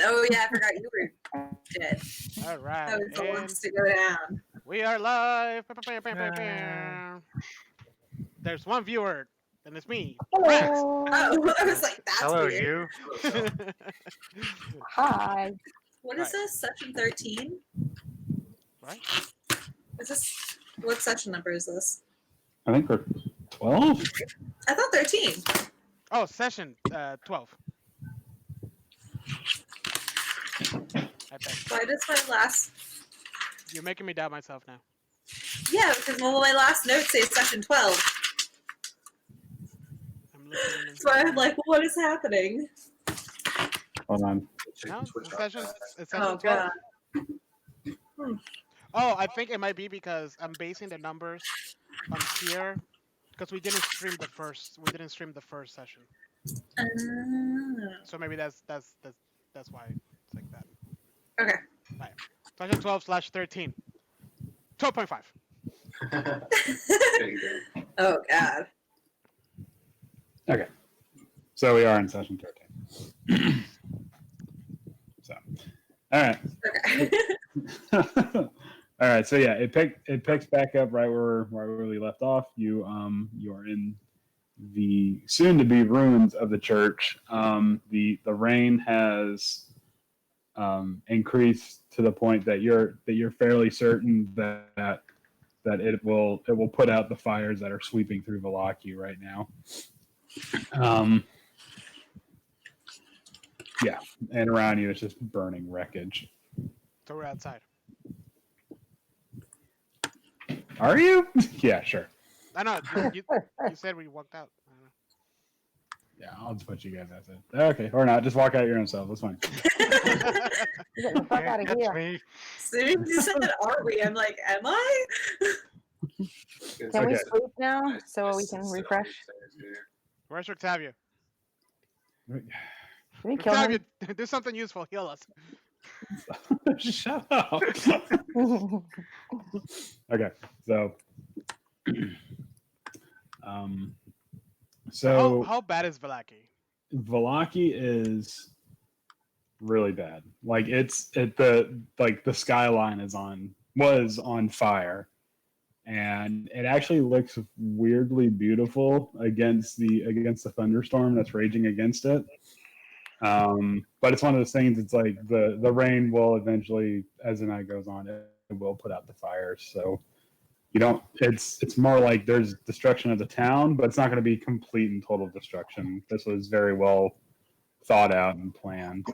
Oh yeah, I forgot you were dead. All right. That was the and last to go down. we are live. Ah. There's one viewer, and it's me. Oh, I was like, that's Hello, weird. you. Hi. What is Right. this? Session 13? Right? Is this what session number is this? I think we're 12. I thought 13. Oh, session 12. I bet. Why does my last You're making me doubt myself now. Yeah, because well, my last note says session 12. I'm looking. So I'm like, what is happening? Hold on. No, it's session Oh 12. god. Oh, I think it might be because I'm basing the numbers on here because we didn't stream the first session. So maybe that's why it's like that. Okay. Right. Session 12/13. 12.5. There you go. Oh god. Okay. So we are in session 13. So, all right. Okay. All right. So yeah, it picks back up right where we left off. You are in the soon to be ruins of the church. The rain has increased to the point that you're fairly certain that it will put out the fires that are sweeping through Valaki right now. Yeah, and around you it's just burning wreckage. So we're outside. Are you? Yeah, sure. I know. You said we walked out. I don't know. Yeah, I'll just put you guys outside. Okay, or not. Just walk out your own self. That's fine. Get the fuck out of Catch here. me. As soon as you said, "Are we?" I'm like, "Am I?" Can we Okay. sleep now so we can refresh? Where's Octavia? Did we kill him? Octavia, do something useful. Heal us. Shut up. Okay, so so How bad is Valaki? Valaki is really bad. Like the skyline was on fire, and it actually looks weirdly beautiful against the thunderstorm that's raging against it. But it's one of those things. It's like the rain will eventually, as the night goes on, it will put out the fires. So you don't. It's more like there's destruction of the town, but it's not going to be complete and total destruction. This was very well thought out and planned.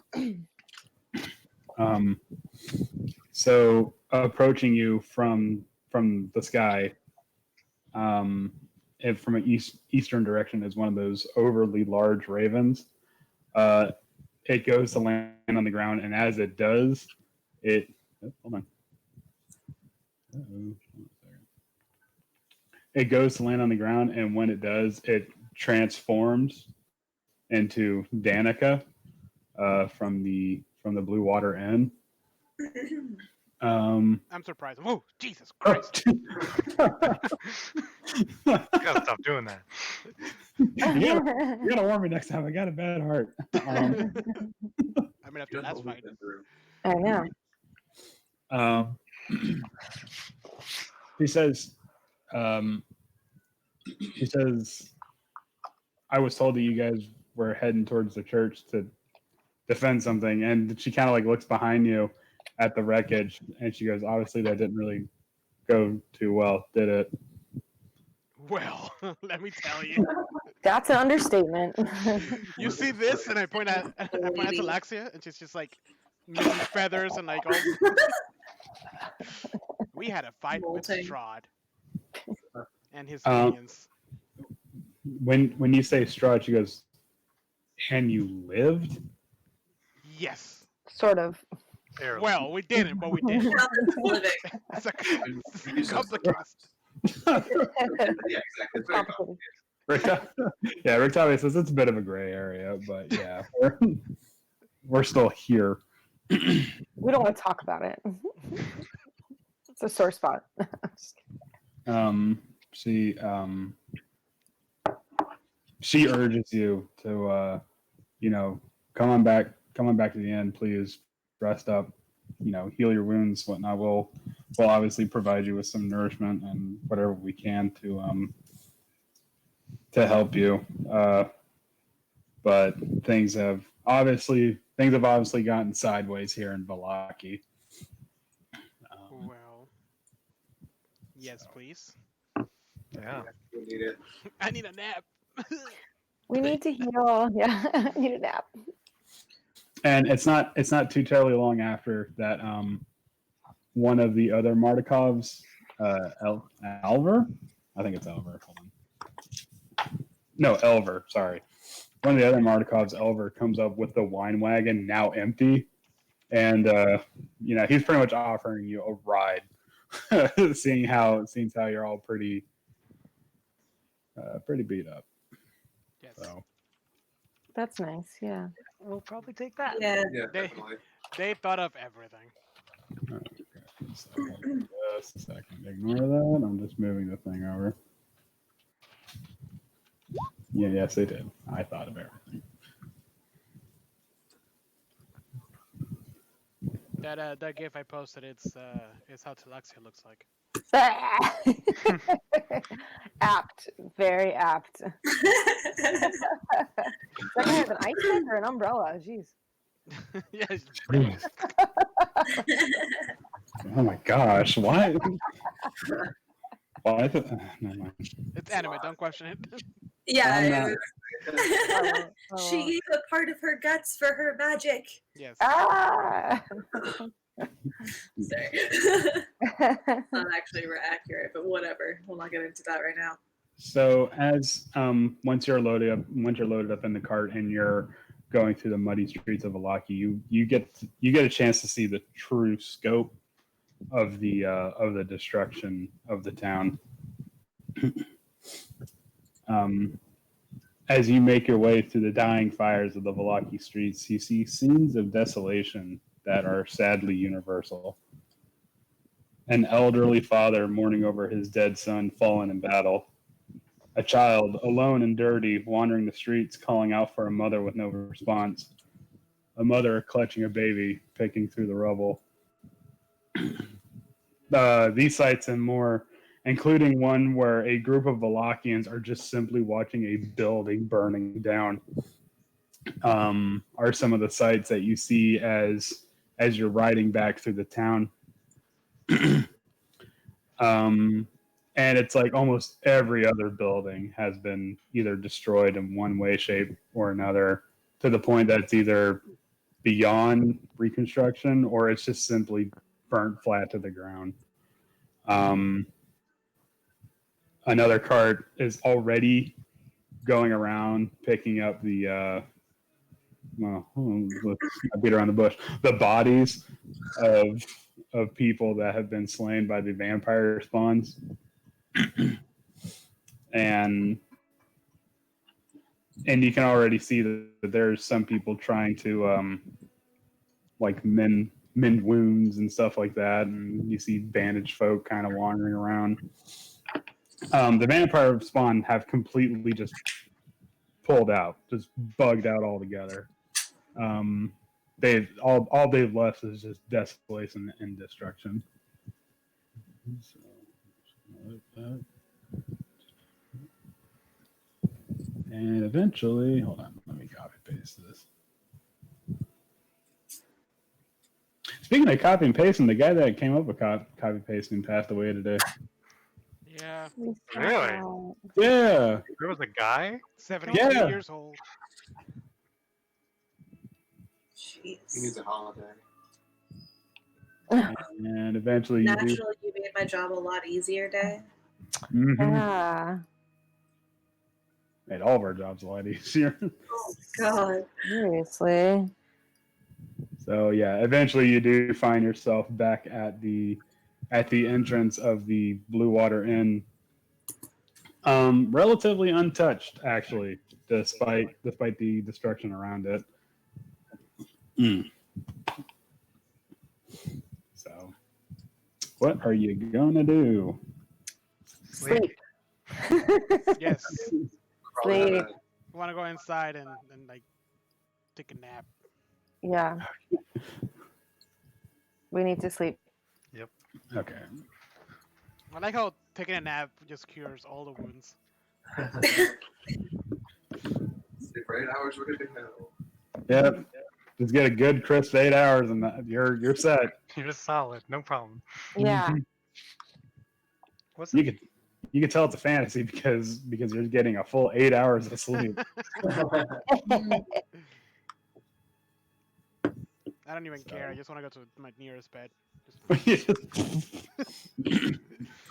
So approaching you from the sky, from an eastern direction, is one of those overly large ravens. It goes to land on the ground, and as it does, hold on. It goes to land on the ground, and when it does, it transforms into Danica from the Blue Water Inn. I'm surprised. Oh, Jesus Christ! You gotta stop doing that. You gotta warn me next time. I got a bad heart. I'm gonna have to last fight. I know. He says, I was told that you guys were heading towards the church to defend something, and she kind of like looks behind you at the wreckage, and she goes, obviously that didn't really go too well, did it? Well, let me tell you. That's an understatement. You see this, and I point at Alaxia, and she's just like missing feathers and like all. We had a fight with Molting. Strahd and his Um, minions. When you say Strahd, she goes, and you lived? Yes. Sort of. Barely. Well, we didn't, but we did. Now that's living. It's a complicated. Yeah, exactly. It's very Complicated. Rick Tommy says it's a bit of a gray area, but yeah, we're still here. We don't want to talk about it. It's a sore spot. She urges you to come on back to the inn, please. Rest up, heal your wounds, whatnot. We'll obviously provide you with some nourishment and whatever we can to help you. But things have obviously gotten sideways here in Valaki. Well, yes, please. Yeah. We need it. I need a nap. We need to heal. Yeah, I need a nap. And it's not too terribly long after that. One of the other Mardikovs, Alver, I think it's Alver. Hold on. No, Elver. Sorry. One of the other Mardikovs, Elver, comes up with the wine wagon now empty, and he's pretty much offering you a ride, seeing how you're all pretty beat up. Yes. So. That's nice. Yeah. We'll probably take that. Yeah. Yeah, They- definitely. They thought of everything. Just a second. Ignore that. I'm just moving the thing over. Yeah, yes, they did. I thought of everything. That gif I posted, it's how Talaxia looks like. Apt. Very apt. That guy has an ice pick or an umbrella. Jeez. Yeah, it's Jeez. Oh my gosh! Why? Why? Never mind. it's anime. Don't question it. Yeah. I'm it not- was- Oh, She gave a part of her guts for her magic. Yes. Ah. Sorry. Not actually accurate, but whatever. We'll not get into that right now. So as once you're loaded up in the cart and you're going through the muddy streets of Valaki, you get a chance to see the true scope of the destruction of the town. As you make your way through the dying fires of the Valaki streets, you see scenes of desolation that are sadly universal. An elderly father mourning over his dead son fallen in battle. A child, alone and dirty, wandering the streets, calling out for a mother with no response. A mother clutching a baby, picking through the rubble. These sights and more, including one where a group of Valakians are just simply watching a building burning down, are some of the sights that you see as you're riding back through the town. And it's like almost every other building has been either destroyed in one way, shape, or another, to the point that it's either beyond reconstruction or it's just simply burnt flat to the ground. Another cart is already going around picking up the let's not beat around the bush, the bodies of people that have been slain by the vampire spawns. and you can already see that there's some people trying to like mend wounds and stuff like that, and you see bandaged folk kind of wandering around. The vampire spawn have completely just pulled out, just bugged out altogether. They've all they've left is just desolation and destruction. So, like that. And eventually, hold on, let me copy paste this. Speaking of copy and pasting, the guy that came up with copy pasting passed away today. Yeah, Really? Yeah. There was a guy? 73 Yeah. years old. He needs Jeez. a holiday. And eventually you do. Naturally, you made my job a lot easier, Day. Mhm. Yeah. Made all of our jobs a lot easier. Oh God. Seriously. So yeah, eventually you do find yourself back at the entrance of the Blue Water Inn. Relatively untouched, actually, despite the destruction around it. So, what are you gonna do? Sleep. Yes. Probably had Sleep. We want to go inside and like take a nap. Yeah. We need to sleep. Okay. I like how taking a nap just cures all the wounds. Sleep for 8 hours, we're good to go. Yep. Just get a good crisp 8 hours, and you're set. You're solid, no problem. Yeah. Mhm. What's You could tell it's a fantasy because you're getting a full 8 hours of sleep. I don't even care. I just want to go to my nearest bed.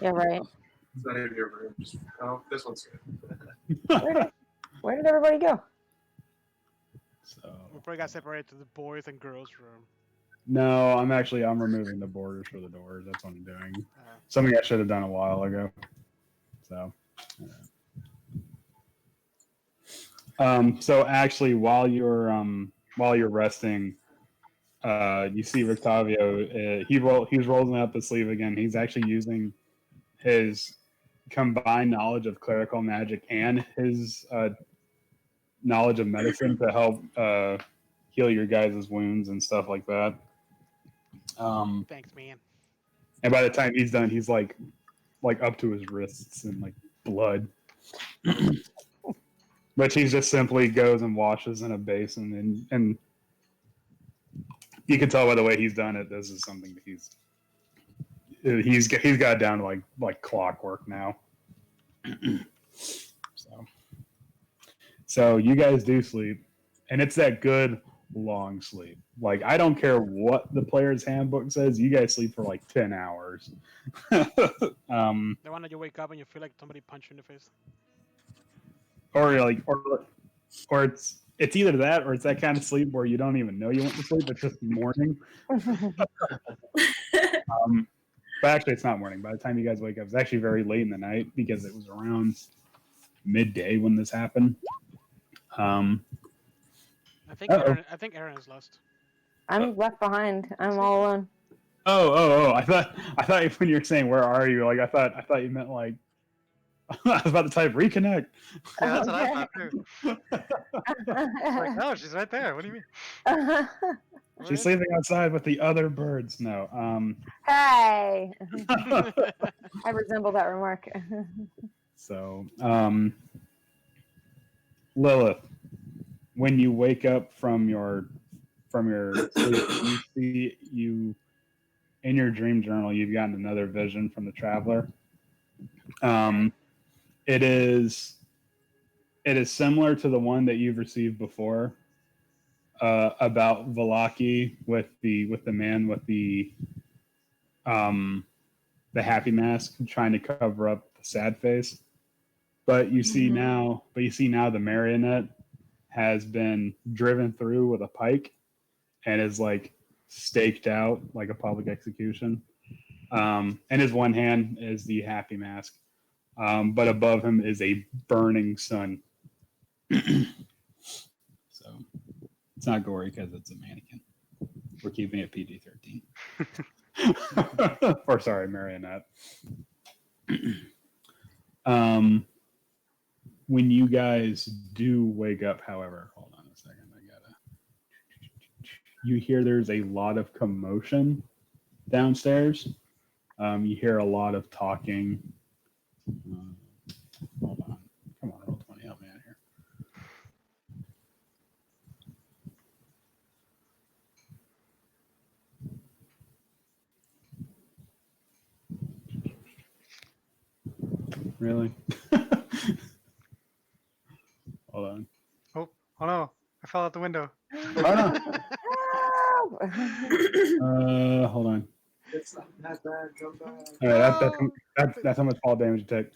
Yeah, right. It's not even your room. Just, oh, this one's good. Where did everybody go? So We probably got separated to the boys and girls room. no, I'm removing the borders for the doors. That's what I'm doing. Something I should have done a while ago. So. So actually, while you're resting, you see Rictavio. He's rolling up his sleeve again. He's actually using his combined knowledge of clerical magic and his knowledge of medicine to help heal your guys' wounds and stuff like that. Thanks, man. And by the time he's done, he's like up to his wrists in like blood. But he just simply goes and washes in a basin, and you can tell by the way he's done it. This is something that he's got down to like clockwork now. So you guys do sleep, and it's that good long sleep. Like, I don't care what the player's handbook says, you guys sleep for like 10 hours. The one that you wake up and you feel like somebody punched you in the face. Or it's it's either that or it's that kind of sleep where you don't even know you went to sleep. It's just morning. But actually, it's not morning. By the time you guys wake up, it's actually very late in the night because it was around midday when this happened. I think Uh-oh. Aaron is lost. I'm left behind. I'm all alone. Oh! I thought when you were saying where are you, like I thought you meant like I was about to type reconnect. Yeah, that's what I Okay. thought too. Like, no, she's right there. What do you mean? She's sleeping outside with the other birds. No. Hey, I resemble that remark. So, Lilith, when you wake up from your sleep, you in your dream journal, you've gotten another vision from the traveler. It is similar to the one that you've received before about Valaki with the man with the happy mask trying to cover up the sad face. But you see now the marionette has been driven through with a pike and is like staked out like a public execution. And his one hand is the happy mask, but above him is a burning sun. So it's not gory because it's a mannequin. We're keeping it PG-13. Or sorry, marionette. When you guys do wake up, however, hold on a second. You hear there's a lot of commotion downstairs. You hear a lot of talking. Hold on. Come on, Roll20, help me out here. Really? Hold on. Oh no! I fell out the window. Oh, no. Hold on. It's not that bad. Come back. All right, that's how much fall damage you take.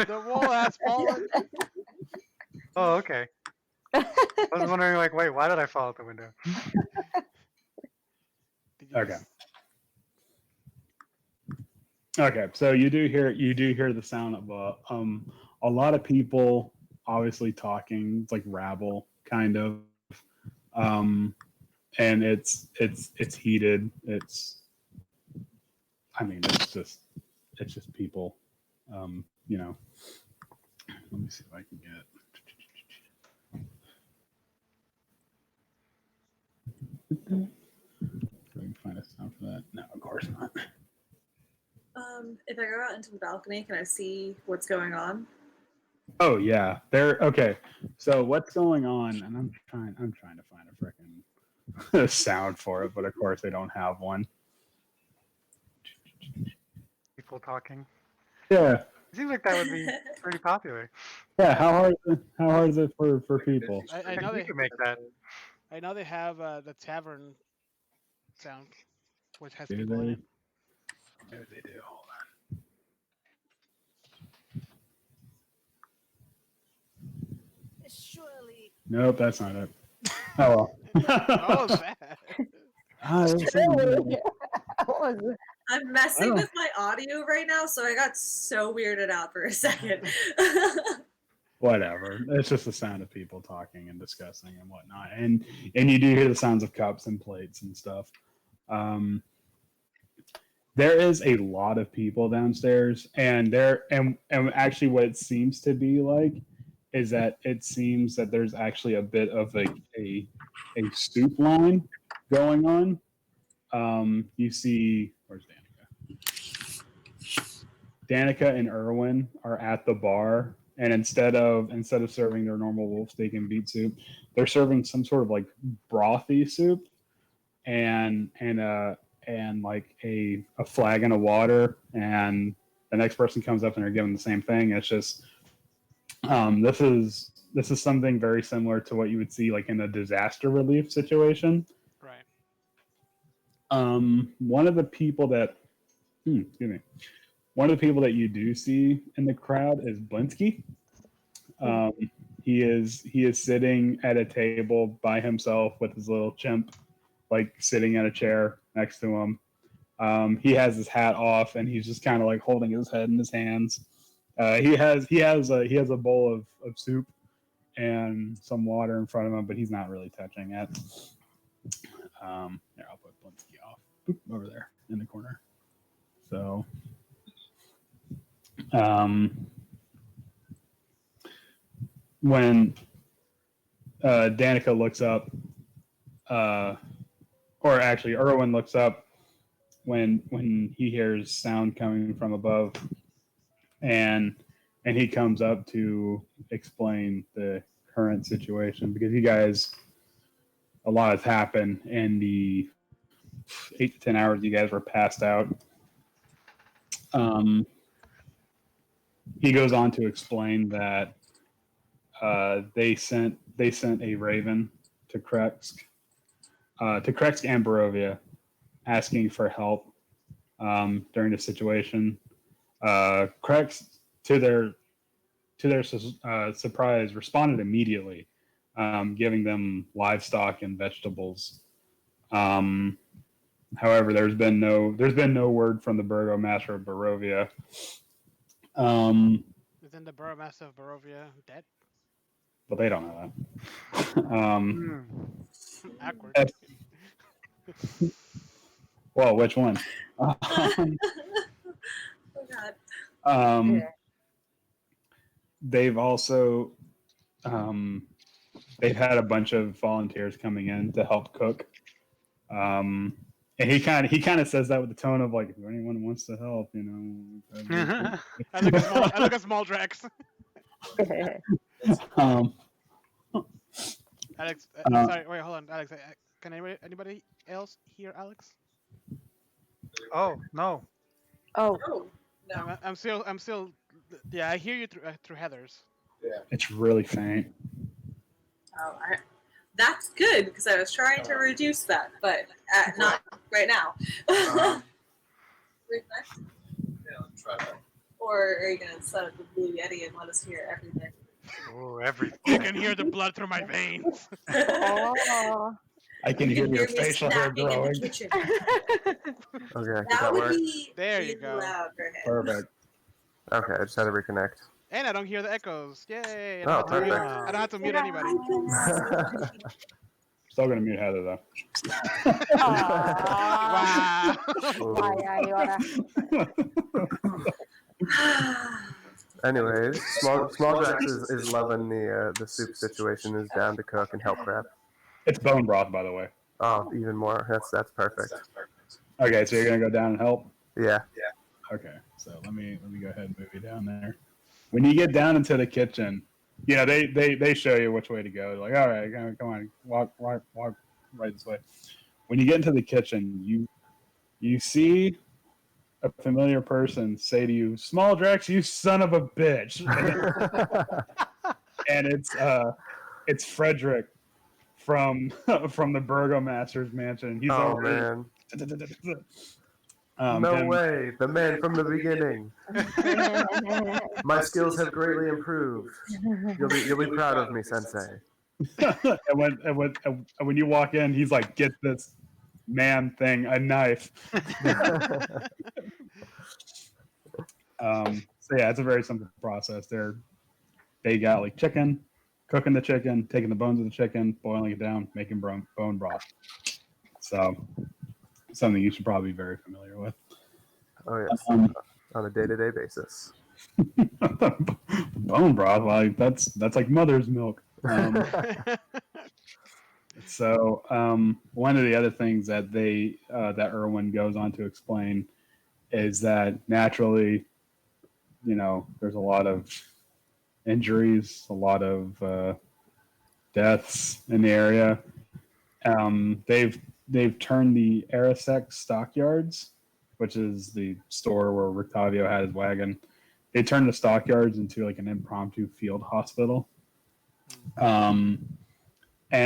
The wall has fallen. Oh, okay. I was wondering, like, wait, why did I fall out the window? Okay. Okay, so you do hear the sound of a lot of people obviously talking. It's like rabble kind of, and it's heated. It's just people. You know. Let me see if I can get. So I can find a sound for that. No, of course not. If I go out into the balcony, can I see what's going on? Oh yeah, okay. So what's going on? And I'm trying to find a freaking sound for it, but of course they don't have one. People talking. Yeah, It seems like that would be pretty popular. yeah. How hard is it for people? I know You they could make that. have the tavern sound, which has Do people in they? it. Maybe they do. Hold on. Surely. Nope, that's not it. Oh well. Oh, that. Really? What was it? I'm messing Oh. with my audio right now, so I got so weirded out for a second. Whatever. It's just the sound of people talking and discussing and whatnot, and you do hear the sounds of cups and plates and stuff. There is a lot of people downstairs, and actually what it seems to be like is that it seems that there's actually a bit of a soup line going on. You see, where's Danica? Danica and Erwin are at the bar, and instead of serving their normal wolf steak and beet soup, they're serving some sort of like brothy soup and like a flagon of water, and the next person comes up and they're given the same thing. It's just this is something very similar to what you would see like in a disaster relief situation. Right. One of the people that one of the people that you do see in the crowd is Blinsky. He is sitting at a table by himself with his little chimp, like sitting in a chair next to him. He has his hat off and he's just kind of like holding his head in his hands. He has a bowl of soup and some water in front of him, but he's not really touching it. Here, I'll put Blinsky off. Boop, over there in the corner. So, when Danica looks up, or actually Erwin looks up when he hears sound coming from above, and he comes up to explain the current situation, because you guys, a lot has happened in the 8 to 10 hours you guys were passed out. He goes on to explain that they sent a raven to Kresk and Barovia, asking for help during the situation. Kresk, to their surprise, responded immediately, giving them livestock and vegetables. However, there's been no word from the burgomaster of Barovia. Isn't the burgomaster of Barovia dead? But they don't know that. Awkward. Well, which one? Oh God. Yeah. They've also they've had a bunch of volunteers coming in to help cook. And he kind of says that with the tone of like, if anyone wants to help, you know. I look at small Drax. Alex, sorry, wait, hold on, Alex. Can anybody else hear Alex? Oh no. Oh, Oh no. I'm still. Yeah, I hear you through Heather's. It's really faint. Oh, that's good because I was trying to reduce that, but not right now. Um, Reconnect? Yeah, try that. Or are you gonna set up the Blue Yeti and let us hear everything? Oh, everything. You can hear the blood through my veins. oh. I can You hear can your hear me facial hair snapping in growing. the kitchen. Okay, That would work? be There you really go. loud for him. Perfect. Okay, I just had to reconnect. And I don't hear the echoes. Yay! I Oh, don't have to mute, perfect. I don't have to mute anybody. I can see. Still gonna mute Heather though. Wow. Anyways, small Drax is loving the soup situation. Is down to cook and help prep. It's bone broth, by the way. Oh, even more. That's perfect. Okay, so you're gonna go down and help. Yeah. Okay, so let me go ahead and move you down there. When you get down into the kitchen, you know they show you which way to go. They're like, all right, come on, walk right this way. When you get into the kitchen, you see a familiar person say to you, "Small Drax, you son of a bitch," and it's Frederick from the Burgomaster's mansion. He's Oh over. man. No way. The man from the beginning. My skills have greatly improved. You'll be proud of me, Sensei. and when you walk in, he's like, "Get this man thing, a knife." So yeah, it's a very simple process. They got like chicken, cooking the chicken, taking the bones of the chicken, boiling it down, making bone broth. So something you should probably be very familiar with. Oh yes. On a day-to-day basis. Bone broth, like that's like mother's milk. So one of the other things that that Erwin goes on to explain is that naturally, you know, there's a lot of injuries, a lot of deaths in the area. They've turned the Arasek stockyards, which is the store where Rictavio had his wagon. They turned the stockyards into like an impromptu field hospital. And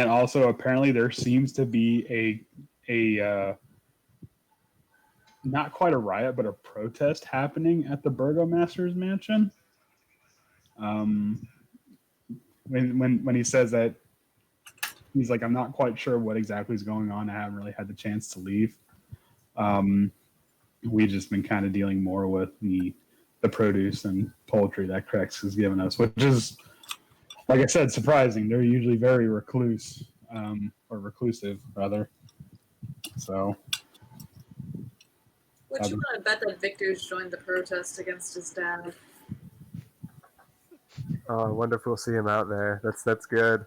also apparently there seems to be a not quite a riot, but a protest happening at the Burgomaster's mansion. when he says that, he's like, I'm not quite sure what exactly is going on. I haven't really had the chance to leave. We've just been kind of dealing more with the produce and poultry that Crex has given us, which is, like I said, surprising. They're usually very reclusive rather. So. Would you want to bet that Victor's joined the protest against his dad? Oh, I wonder if we'll see him out there. That's good.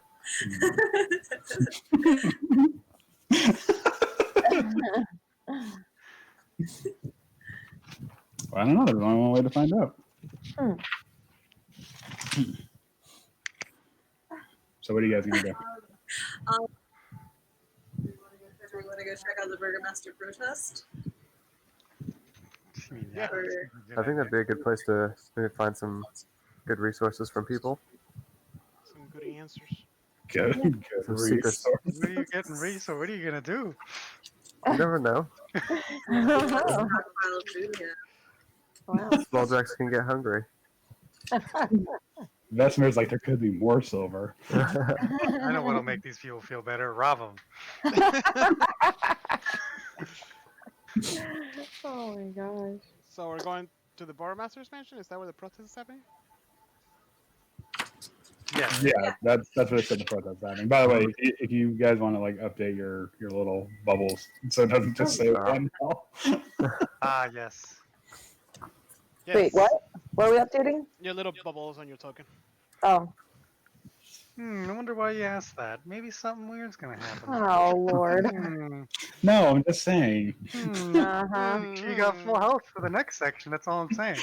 I don't know. There's only one way to find out. So what are you guys gonna do? Do we want to go check out the Burgermaster protest? Yeah. Or, I think that'd be a good place to maybe find some good resources from people. Some good answers. Good Some secrets. What are you getting resource? What are you gonna do? You never know. stockpile of food, yeah. Wow. Small jacks can get hungry. Vesimir's like, there could be more silver. I know what'll make these people feel better. Rob them. Oh my gosh. So we're going to the Burgomaster's mansion? Is that where the protest is happening? Yeah. Yeah, that's what I said the protest's happening. By the way, if you guys want to like update your little bubbles so it doesn't just say one now. Ah, yes. Yes. Wait, what? What are we updating? Your little bubbles on your token. Oh. I wonder why you asked that. Maybe something weird's gonna happen. Oh Lord. No, I'm just saying. Uh-huh. Make sure you got full health for the next section. That's all I'm saying.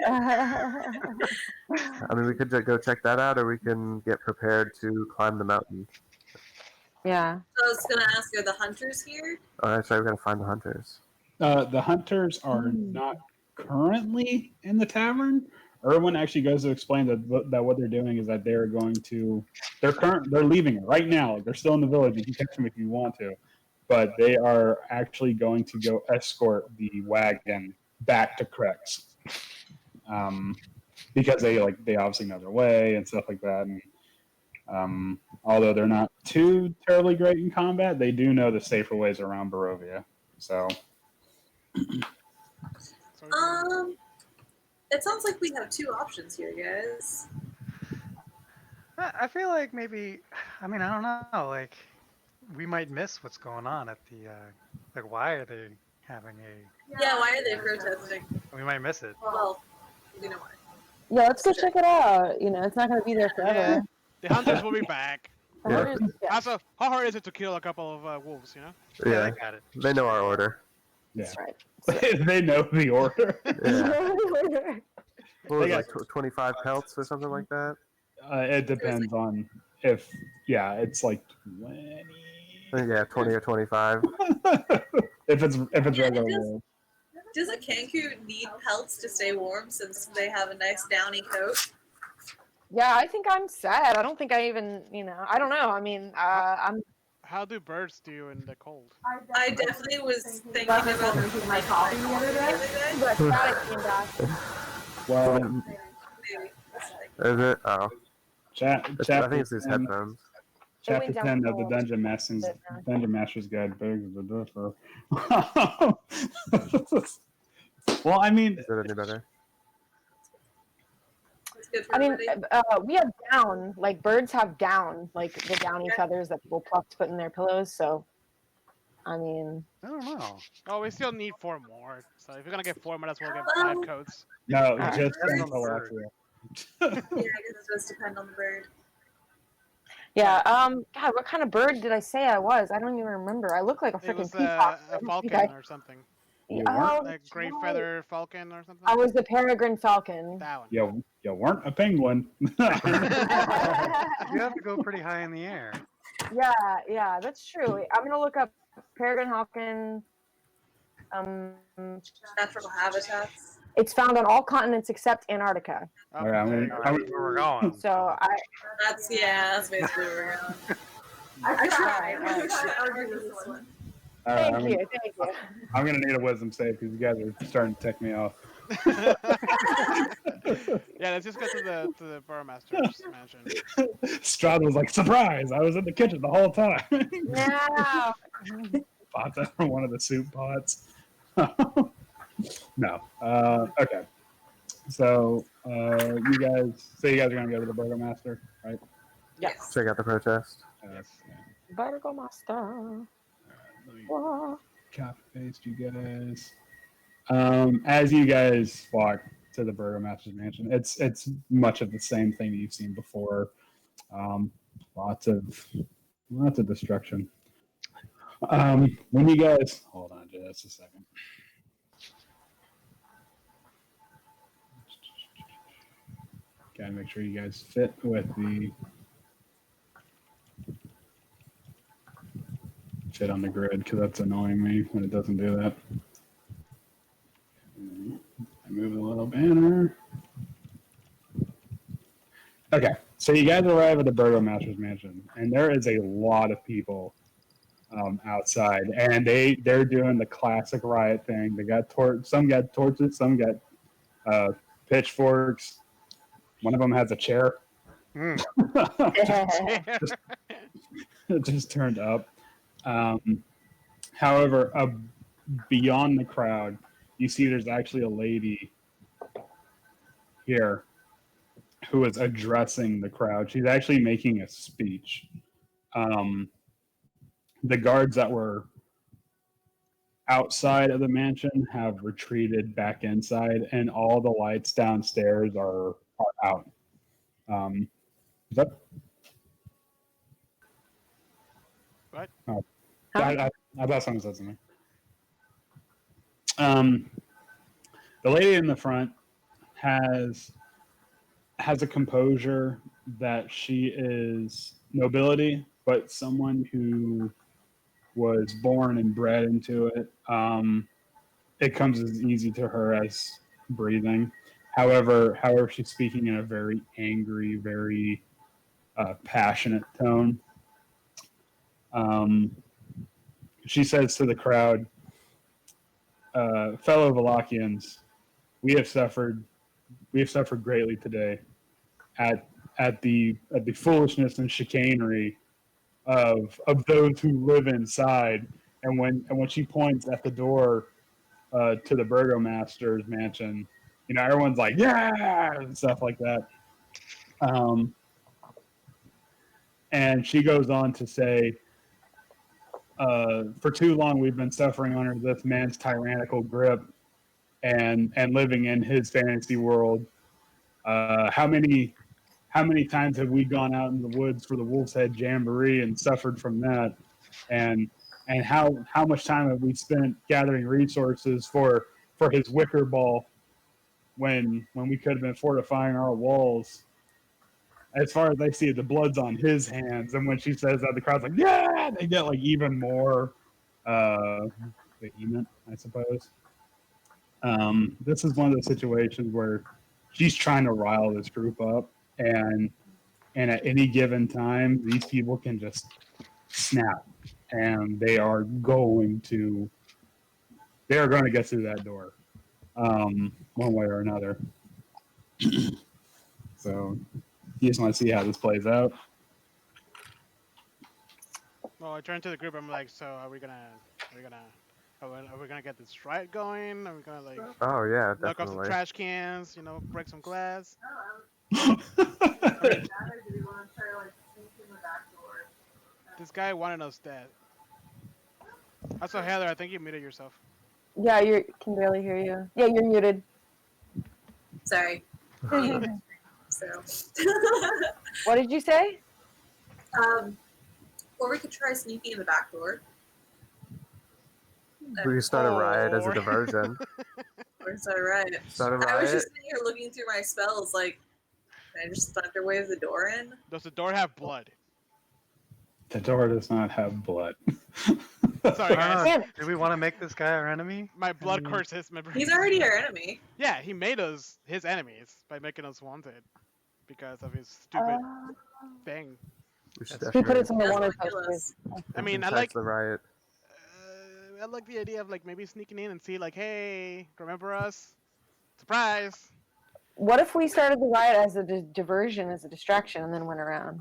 I mean, we could go check that out, or we can get prepared to climb the mountain. Yeah. So I was going to ask, are the hunters here? Oh, that's right. We gotta find the hunters. The hunters are not currently in the tavern. Erwin actually goes to explain that what they're doing is that they're going to they're leaving it right now. Like, they're still in the village. You can catch them if you want to, but they are actually going to go escort the wagon back to Crex, because they obviously know their way and stuff like that. And although they're not too terribly great in combat, they do know the safer ways around Barovia. So. It sounds like we have two options here, guys. I feel like maybe, I mean, I don't know, like, we might miss what's going on at the, like, why are they having Yeah, why are they protesting? we might miss it. Well, you know why. Yeah, let's go check it out. You know, it's not gonna be there forever. Yeah. The hunters will be back. The Yeah. hunters- yeah. Also, how hard is it to kill a couple of wolves, you know? Yeah, I got it. they know our order. That's right. They know the order. Yeah. What was They it, like 25 pelts or something like that? It depends on if, it's like 20. Yeah, 20 or 25. if it's regular. does- Doesn't Kanku need pelts to stay warm since they have a nice downy coat? Yeah, I think I'm sad. I don't think I even, I don't know. I mean, I'm. How do birds do in the cold? I definitely was thinking about drinking my coffee the other day. But Strahd came back. Well, Maybe. Is it? Oh. chat, I think chapter it's these 10, headphones. chapter went down 10 the of the hole. Dungeon Master's Guide begs the differ. Well, I mean, Is it any better? It's good for I mean, everybody. we have down. Like birds have down, like the downy feathers that people pluck to put in their pillows. So, I mean, I don't know. Oh, we still need 4 more. So if you're gonna get 4, might as well get Well- 5 coats. no, Ah. just That's until absurd. after. Yeah, I guess it does depend on the bird. yeah. God, what kind of bird did I say I was? I don't even remember. I look like a It freaking was peacock. a I don't falcon think or something. You Oh, Like that's gray right. feather falcon or something. I was the peregrine falcon. That one. You weren't a penguin. You have to go pretty high in the air. Yeah, that's true. I'm gonna look up peregrine falcon. Natural habitats. It's found on all continents except Antarctica. Oh, All right, I'm there you gonna- go. That's where we're going. So That's basically where we're going. I tried. I should argue this one. All right, thank you. I'm gonna need a wisdom save because you guys are starting to tick me off. Yeah, let's just go to the burgomaster's mansion. Strahd was like, surprise! I was in the kitchen the whole time. No. Pops out from one of the soup pots. No. Okay. So you guys are gonna go to the burgomaster, right? Yes. Check out the protest. Yes. Yeah. Burgomaster. Let me Wah. copy paste you guys. As you guys walk to the burgomaster's mansion, it's much of the same thing that you've seen before. Lots of destruction. When you guys hold on just a second. Gotta make sure you guys fit with the fit on the grid because that's annoying me when it doesn't do that. I move the little banner. Okay, so you guys arrive at the burgomaster's mansion, and there is a lot of people outside, and they're doing the classic riot thing. They got some got torches, some got pitchforks. One of them has a chair. Mm. It just turned up. However, beyond the crowd, you see there's actually a lady here who is addressing the crowd. She's actually making a speech. The guards that were outside of the mansion have retreated back inside, and all the lights downstairs are out. Is that? What? Oh, Huh? I thought someone said something. The lady in the front has a composure that she is nobility, but someone who was born and bred into it. It comes as easy to her as breathing. However, she's speaking in a very angry, very passionate tone. She says to the crowd, fellow Valachians, we have suffered greatly today at the foolishness and chicanery of those who live inside. And when she points at the door to the burgomaster's mansion, everyone's like, yeah, and stuff like that. And she goes on to say, for too long we've been suffering under this man's tyrannical grip and living in his fantasy world. How many times have we gone out in the woods for the Wolf's Head Jamboree and suffered from that? And how much time have we spent gathering resources for his wicker ball when we could have been fortifying our walls? As far as I see it, the blood's on his hands. And when she says that, the crowd's like, yeah, they get like even more vehement, I suppose. This is one of those situations where she's trying to rile this group up, and at any given time, these people can just snap, and they are going to get through that door, one way or another. So, you just want to see how this plays out. Well, I turn to the group. I'm like, so are we gonna get this riot going? Are we gonna like Oh yeah, knock off some definitely. trash cans? Break some glass. This guy wanted us dead. Also, Heather, I think you muted yourself. Yeah, you can barely hear you. Yeah, you're muted. Sorry. So. What did you say? Or we could try sneaking in the back door. We can start a riot as a Or- diversion. Or is that right? Start a I was riot. just sitting here looking through my spells, like, can I just thunder wave the door in? Does the door have blood? The door does not have blood. Sorry, guys. Damn it. Do we want to make this guy our enemy? My blood courses. He's already our enemy. Yeah, he made us his enemies by making us wanted because of his stupid thing. We should He put it definitely on the That's wanted ridiculous. posters. I mean, I entice like the riot. I like the idea of like maybe sneaking in and see like, hey, remember us? Surprise! What if we started the riot as a diversion, as a distraction, and then went around?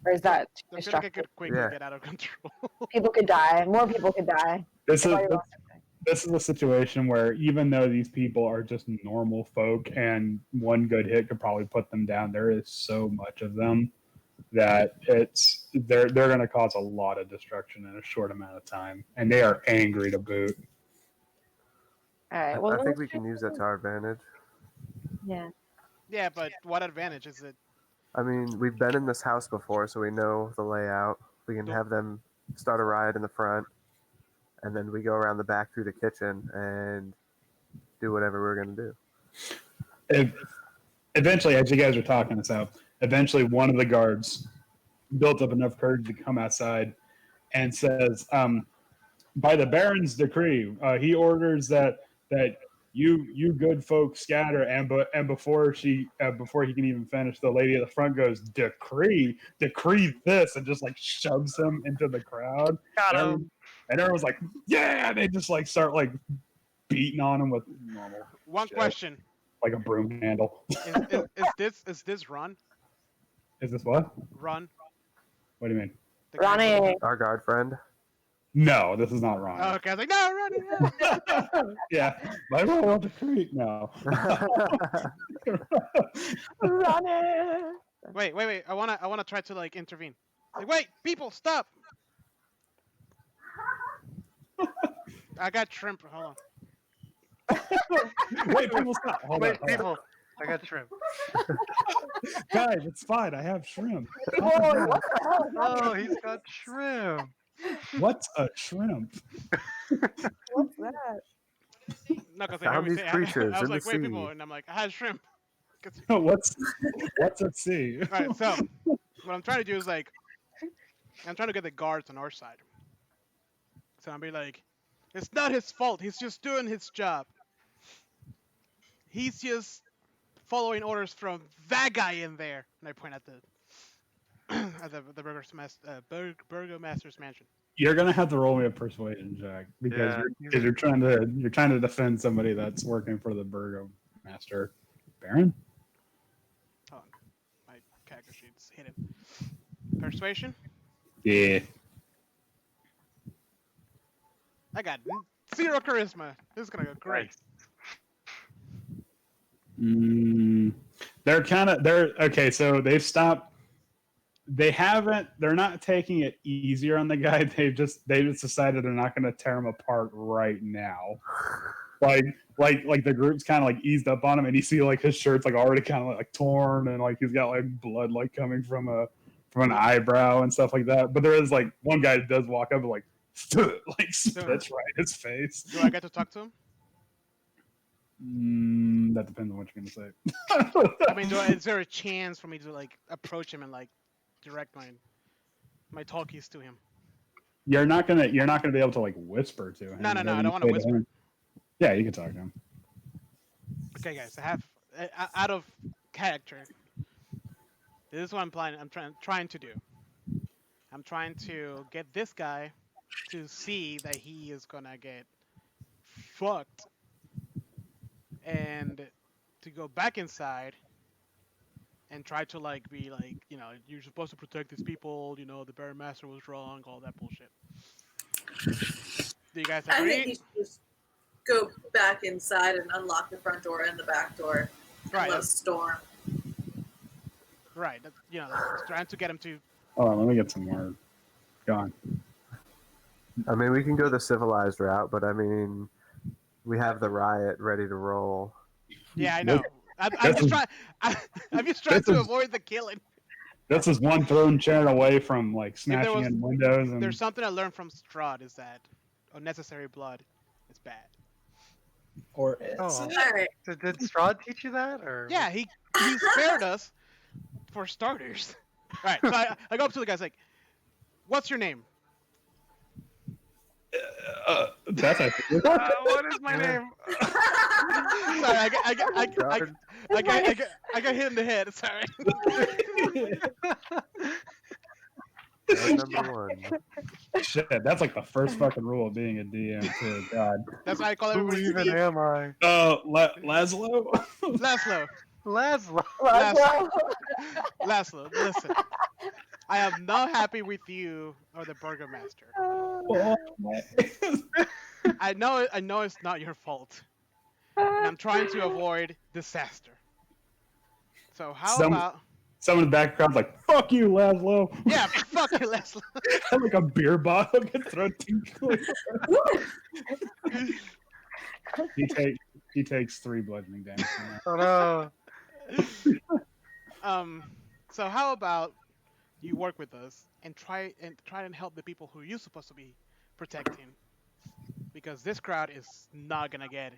Or is that too I feel like it destructive? could quickly Yeah. get out of control. People could die. More people could die. This is Everybody lost everything. this is a situation where even though these people are just normal folk and one good hit could probably put them down, there is so much of them that they're going to cause a lot of destruction in a short amount of time, and they are angry to boot. All right. Well, I then think let's we can try use that to our advantage. Yeah. Yeah, but what advantage is it? I mean, we've been in this house before, so we know the layout. We can have them start a riot in the front, and then we go around the back through the kitchen and do whatever we're going to do. Eventually, as you guys are talking this out, eventually one of the guards built up enough courage to come outside and says, by the Baron's decree, he orders that you good folks scatter, and before he can even finish, the lady at the front goes, decree this, and just like shoves him into the crowd. Got him. And everyone's like, yeah, they just like start like beating on him with normal One shit, question: like a broom handle. Is this run? Is this what? Run. What do you mean? The guy who- Ronnie. Our guard friend. No, this is not Ron. Oh, okay, I was like, no, run. Yeah, my royal decree. No. Ronnie. Wait. I wanna try to like intervene. Like, wait, people, stop. I got shrimp. Hold on. Wait, people stop. Hold Wait, on. people. I got shrimp. Guys, it's fine. I have shrimp. People, what the hell is Oh, happening? he's got shrimp. What's a shrimp? What's that? No, because Found these creatures I was in like, the wait, people, sea. and I'm like, I had shrimp. What's a sea? Alright, so what I'm trying to do is like, I'm trying to get the guards on our side. So I'll be like, it's not his fault. He's just doing his job. He's just following orders from that guy in there. And I point at the burgomaster's mansion. You're gonna have to roll me a persuasion check because Yeah. you're trying to defend somebody that's working for the burgomaster. Baron? Hold on, my character sheet's hidden. Persuasion. Yeah. I got 0 charisma. This is gonna go great. They're okay. So they've stopped. They're not taking it easier on the guy. They just decided they're not going to tear him apart right now. Like the group's kind of like eased up on him, and you see like his shirt's like already kind of like torn, and like he's got like blood like coming from an eyebrow and stuff like that. But there is like one guy that does walk up and like spits right in his face. Do I get to talk to him? That depends on what you're gonna say. I mean, is there a chance for me to like approach him and like direct my talkies to him? You're not gonna be able to like whisper to him. No, I Whatever don't you want to say whisper. him. Yeah, you can talk to him. Okay, guys, I have out of character. This is what I'm planning. I'm trying to do. I'm trying to get this guy to see that he is gonna get fucked, and to go back inside and try to like be like, you know, you're supposed to protect these people. You know, the Baron Master was wrong. All that bullshit. Do you guys I agree? think you should just go back inside and unlock the front door and the back door. Right. Let us storm. Right. You know, trying to get him to. Hold on, let me get some more. Go on. I mean, we can go the civilized route, but I mean, we have the riot ready to roll. Yeah, I know. I'm just trying to avoid the killing. This is one thrown chair away from like smashing was- in windows. And There's something I learned from Strahd is that unnecessary blood is bad. or Oh, All right. did Strahd teach you that? Or Yeah, he spared us for starters. All right, so I go up to the guys like, "What's your name?" that's actually what is my name? Sorry, I got hit in the head. Sorry. Round number one. Shit, that's like the first fucking rule of being a DM too. God. That's why I call Who everybody even Steve. am I? Laszlo. Laszlo. Laszlo. Laszlo. Laszlo, listen. I am not happy with you or the burgomaster. I know it's not your fault. And I'm trying to avoid disaster. So how about Someone in the background's like, "Fuck you, Laszlo." yeah, fuck you, Laszlo. Like a beer bottle gets thrown tinkling. He takes 3 bludgeoning damage from that. Oh no. So how about you work with us and try and help the people who you're supposed to be protecting, because this crowd is not gonna get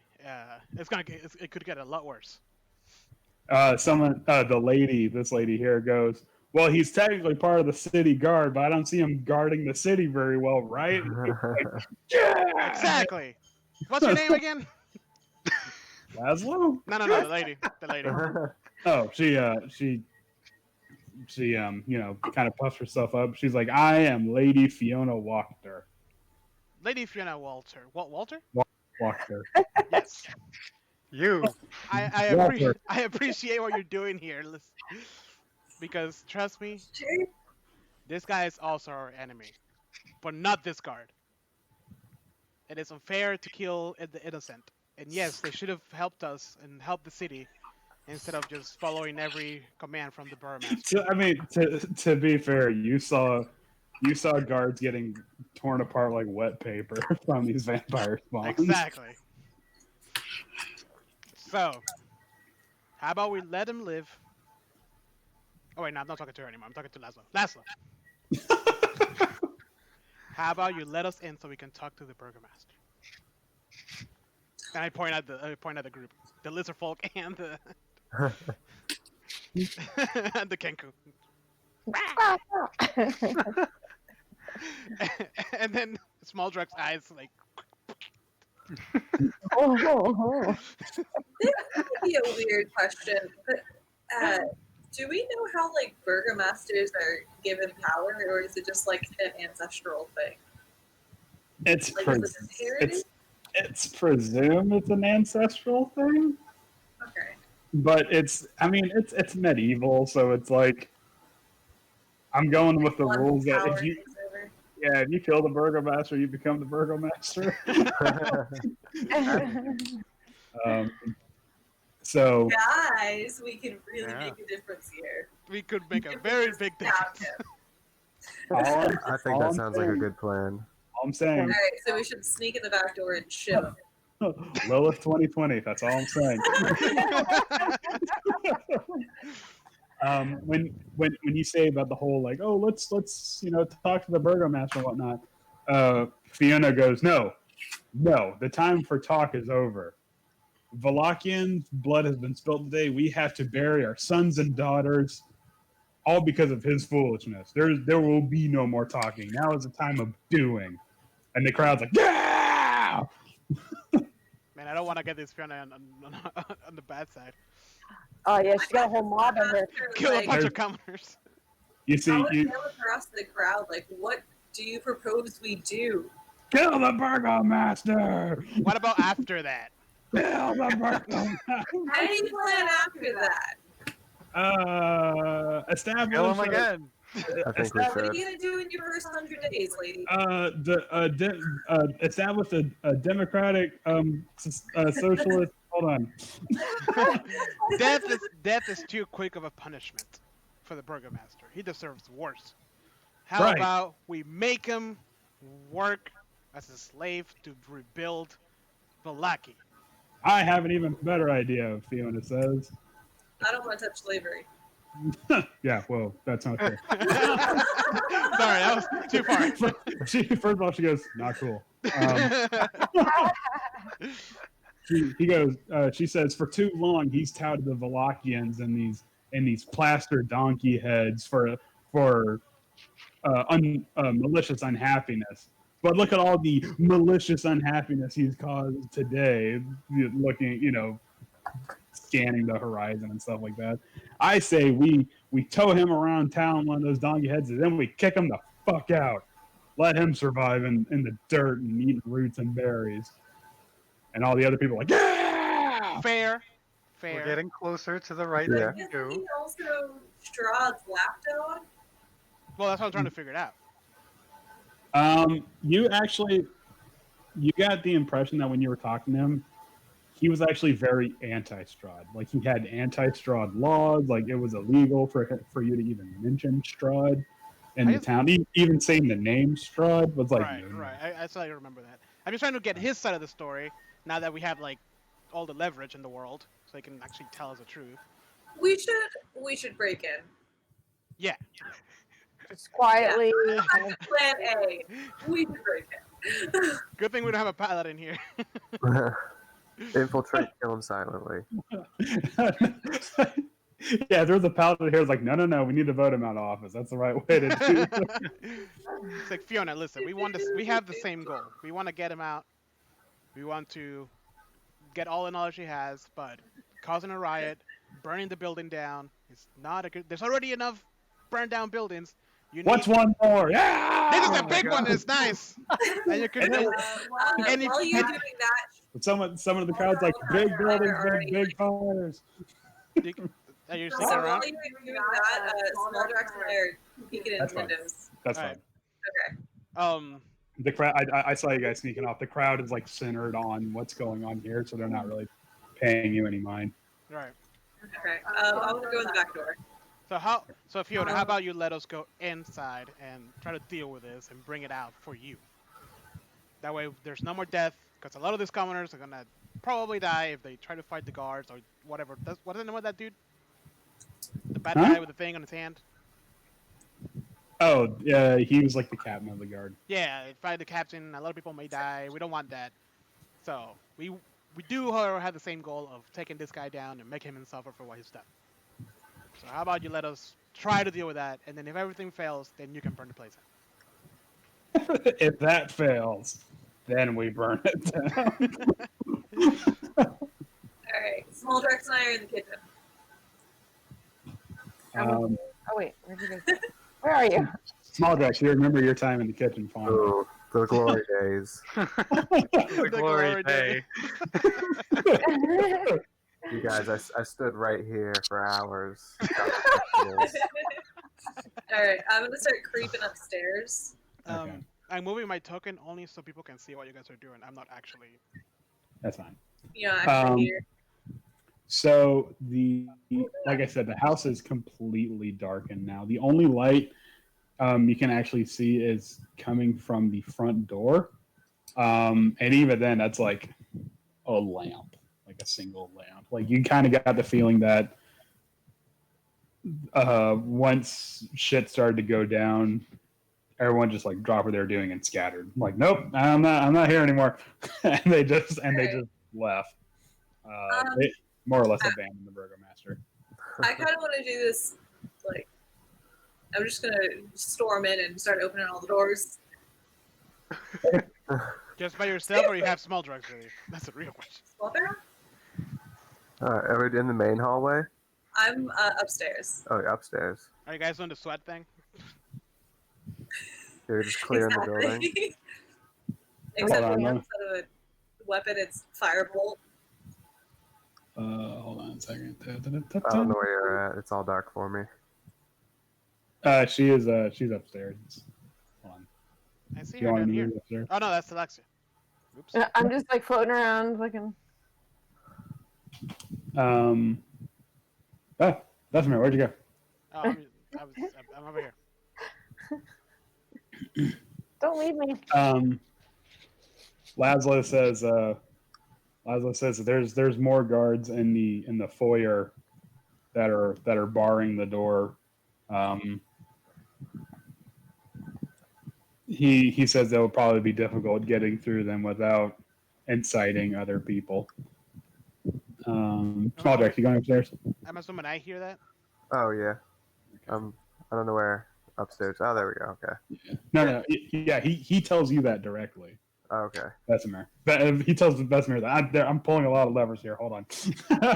it could get a lot worse. This lady here goes, "Well, he's technically part of the city guard, but I don't see him guarding the city very well, right?" Like, yeah! Exactly. What's your name again? Laszlo? No, the lady. The lady. Oh, she kind of puffs herself up. She's like, "I am Lady Fiona Wachter." Lady Fiona Walter. Walter? Wachter. Yes. You. Walter. I appreciate what you're doing here, because trust me, this guy is also our enemy, but not this guard. It is unfair to kill the innocent. And yes, they should have helped us and helped the city instead of just following every command from the burgomaster. I mean, to be fair, you saw guards getting torn apart like wet paper from these vampire spawns. Exactly. So, how about we let him live? Oh wait, no, I'm not talking to her anymore. I'm talking to Laszlo. Laszlo. How about you let us in so we can talk to the burgomaster? And I point at the group, the lizard folk and the and the Kenku. And then Small Drug's eyes like. Oh. This might be a weird question, but do we know how like burgomasters are given power, or is it just like an ancestral thing? It's Like, pre- is it inherited? it's presumed it's an ancestral thing, Okay. but it's medieval, so it's like I'm going with the One rules that power if you takes over. if you kill the burgomaster, you become the burgomaster. So Guys, we can really Yeah. make a difference here. We could make a very big difference. I think all that I'm sounds like a saying- good plan. all I'm saying, All right, so we should sneak in the back door and ship. Lilith 2020. That's all I'm saying. When you say about the whole like, oh, let's talk to the burgomaster and whatnot, Fiona goes, no, the time for talk is over. Valachian's blood has been spilled today. We have to bury our sons and daughters, all because of his foolishness. There will be no more talking. Now is the time of doing. And the crowd's like, yeah! Man, I don't want to get this Fiona on the bad side. Oh yeah, she's got a whole mob in her. Kill a Like, bunch of commoners. You see, I would you yell across the crowd, like, what do you propose we do? kill the burgomaster! What about after that? Kill the burgomaster! How do you plan after that? Establish. Kill him again. I think we What are should. you gonna do in your first 100 days, lady? Establish a democratic socialist. Hold on. Death is too quick of a punishment for the burgomaster. He deserves worse. How Right. about we make him work as a slave to rebuild Valaki? I have an even better idea. Fiona says. I don't want to touch slavery. Yeah, well, that's not true. Sorry, that was too far. First of all, she goes, not cool. He goes. She says, for too long he's touted the Valachians and these plaster donkey heads for malicious unhappiness. But look at all the malicious unhappiness he's caused today. Looking, scanning the horizon and stuff like that. I say we tow him around town one of those donkey heads, and then we kick him the fuck out. let him survive in the dirt and eat roots and berries. And all the other people are like, yeah! Fair. We're Fair. getting closer to the right Yeah. thing to Isn't do. he also Strahd's lapdog? Well, that's what I'm trying to figure it out. You actually, you got the impression that when you were talking to him, he was actually very anti-Strahd. Like he had anti-Strahd laws. Like it was illegal for you to even mention Strahd in I the just- town. Even saying the name Strahd was like, right, no. right. I still remember that. I'm just trying to get his side of the story now that we have like all the leverage in the world, so he can actually tell us the truth. We should break in. Yeah. Just quietly. That's plan A. We should break in. Good thing we don't have a paladin here. Infiltrate, kill him silently. Yeah, there's a paladin here. It's like, no. We need to vote him out of office. That's the right way to do it. It's like, Fiona, listen, we have the same goal. We want to get him out. We want to get all the knowledge he has, but causing a riot, burning the building down is not a good. There's already enough burned down buildings. You need. What's one more? Yeah. This is Oh a my big one. God. It's nice. And you can. And then- And if- While you're doing that, Some of the crowd's like, big buildings, big fires. Are you so sticking around? while you're doing that, Small Drax and I are peeking in That's fine. windows. That's All fine. right. The crowd. I saw you guys sneaking off. The crowd is like centered on what's going on here, so they're not really paying you any mind. Right. Okay. I want to go in the back door. So Fiona, how about you let us go inside and try to deal with this and bring it out for you? That way, there's no more death, because a lot of these commoners are gonna probably die if they try to fight the guards or whatever. What's the name of that dude? The bad Huh? guy with the thing on his hand. Oh, yeah, he was like the captain of the guard. Yeah, fight the captain. A lot of people may die. We don't want that. So we do, however, have the same goal of taking this guy down and making him suffer for what he's done. So how about you let us try to deal with that, and then if everything fails, then you can burn the place out. If that fails, then we burn it down. Alright. Small Drax and I are in the kitchen. um, Oh wait, where'd you guys go? Where are you? Small Drax, you remember your time in the kitchen, fine. Oh, the glory days. The glory glory day. You guys, I stood right here for hours. Alright, I'm gonna start creeping upstairs. Okay. I'm moving my token only so people can see what you guys are doing. I'm not actually. That's fine. You know, actually here. So like I said, the house is completely darkened now. The only light you can actually see is coming from the front door, and even then, that's like a lamp, like a single lamp. Like you kind of got the feeling that once shit started to go down, everyone just like dropped what they were doing and scattered. Like, nope, I'm not here anymore, and they just left. They more or less abandoned the burgomaster. I kind of want to do this, like, I'm just gonna storm in and start opening all the doors. Just by yourself, or you have small drugs ready? That's a real question. Small bear? Are we in the main hallway? I'm upstairs. Oh, upstairs. Are you guys doing the sweat thing? You're just clearing the building. Except Hold on, for let me- instead of a weapon, it's firebolt. Hold on a second. I don't know where you're at. It's all dark for me. She's upstairs. Hold on. I see You her want down me to here. move upstairs? Oh no, that's Alexia. Oops. I'm just like floating around looking. That's me. Where'd you go? Oh, I'm over here. Don't leave me. Laszlo says there's more guards in the foyer that are barring the door. He says it will probably be difficult getting through them without inciting other people. Small Jack, you going upstairs? I'm assuming I hear that. Oh yeah. I don't know where. Upstairs. Oh, there we go. Okay. No. Yeah, he tells you that directly. Oh, okay. Bessemer. He tells Bessemer that I'm pulling a lot of levers here. Hold on.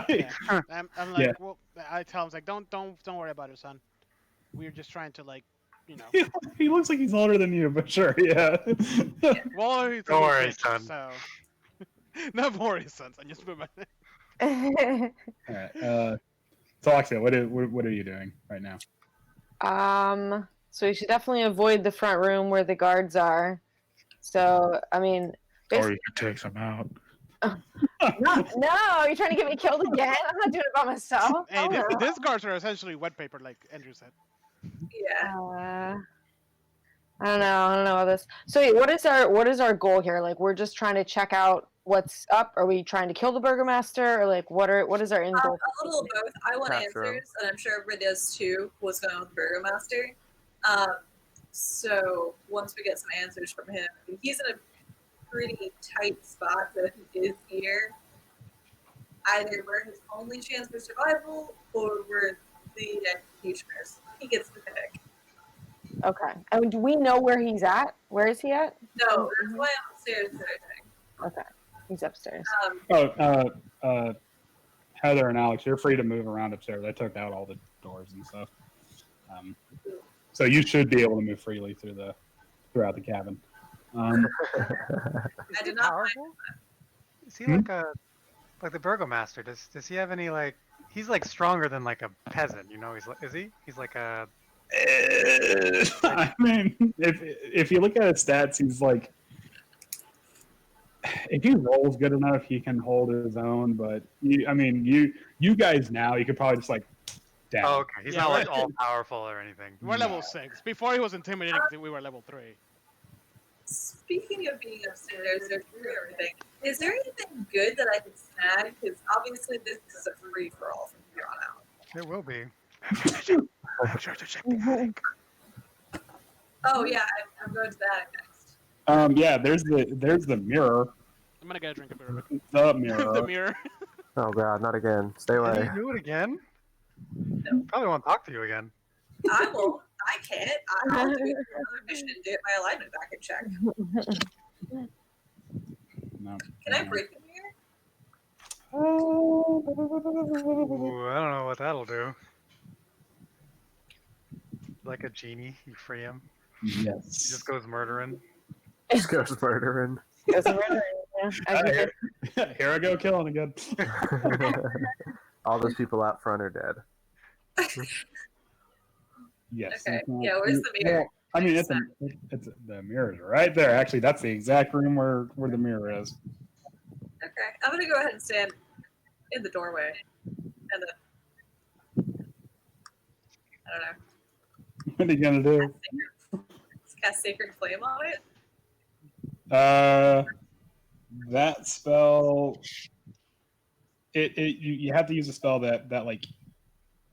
Yeah. I'm like, Yeah. well, I tell him like, don't worry about it, son. We're just trying to like you know. He looks like he's older than you, but sure, yeah. Well, he's Don't worry, rich, son. So. No worry, son. I just put my. All right. So, Alexia, what are you doing right now? So we should definitely avoid the front room where the guards are. So, I mean, Or you could take some out. no, you're trying to get me killed again? I'm not doing it by myself. Hey, Oh, no. these cards are essentially wet paper, like Andrew said. Yeah. I don't know about this. So wait, what is our goal here? Like, we're just trying to check out what's up. Are we trying to kill the burgomaster, or like what is our end goal? A little of both. I want Capture him. answers, and I'm sure everybody does too. What's going on with the Burgomaster? So once we get some answers from him, he's in a pretty tight spot. So if he is here, either we're his only chance for survival, or we're the executioners. He gets to pick. Okay. And do we know where he's at? Where is he at? No, that's why I'm upstairs and everything. Okay. He's upstairs. Heather and Alex, you're free to move around upstairs. I took out all the doors and stuff. So you should be able to move freely throughout the cabin. I did not find Powerful? Is he like the burgomaster? Does he have any like? He's like stronger than like a peasant, you know? He's like a. I mean, if you look at his stats, he's like, if he rolls good enough, he can hold his own. But you guys now, you could probably just like down. Oh, okay. He's Yeah, not we're- like all powerful or anything. We're level 6. Before he was intimidating, because we were level 3. Speaking of being upstairs or through everything, is there anything good that I can snag? Because obviously this is a free for all from here on out. It will be. Make sure to check the attic. Oh yeah, I'm going to that next. Yeah, there's the mirror. I'm gonna get a drink of beer. The mirror. The mirror. Oh god, not again. Stay Did away. he do it again? No. Probably won't talk to you again. I won't. I can't. I'll do another mission and get my alignment back in check. No. Can I break the mirror? Ooh, I don't know what that'll do. Like a genie, you free him. He Yes. just goes murdering. Just goes murdering. Goes murdering, yeah. As you did. Here I go killing again. All those people out front are dead. Yes. Okay. Yeah, where's the mirror? Well, I mean, it's the mirror's right there. Actually, that's the exact room where the mirror is. Okay, I'm gonna go ahead and stand in the doorway, and then I don't know. What are you gonna do? Cast Sacred Flame on it. That spell. You have to use a spell that like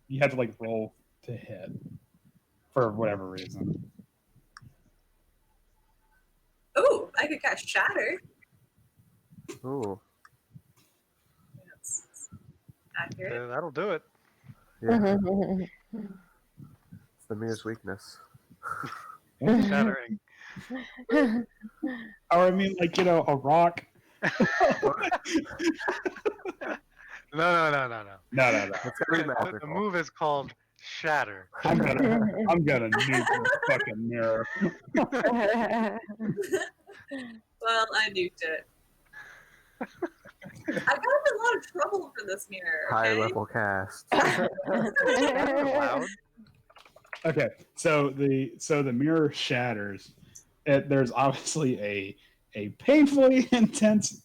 you have to like roll to hit for whatever reason. Ooh, I could cast Shatter. Ooh. That's accurate. That'll do it. Yeah. It's the mirror's weakness. Shattering. Or I mean, like a rock. No. No. It's gotta be The magical. move is called Shatter. I'm gonna nuke this fucking mirror. Well, I nuked it. I got in a lot of trouble for this mirror. High Okay? level cast. Loud. Okay, so the mirror shatters. There's obviously a painfully intense,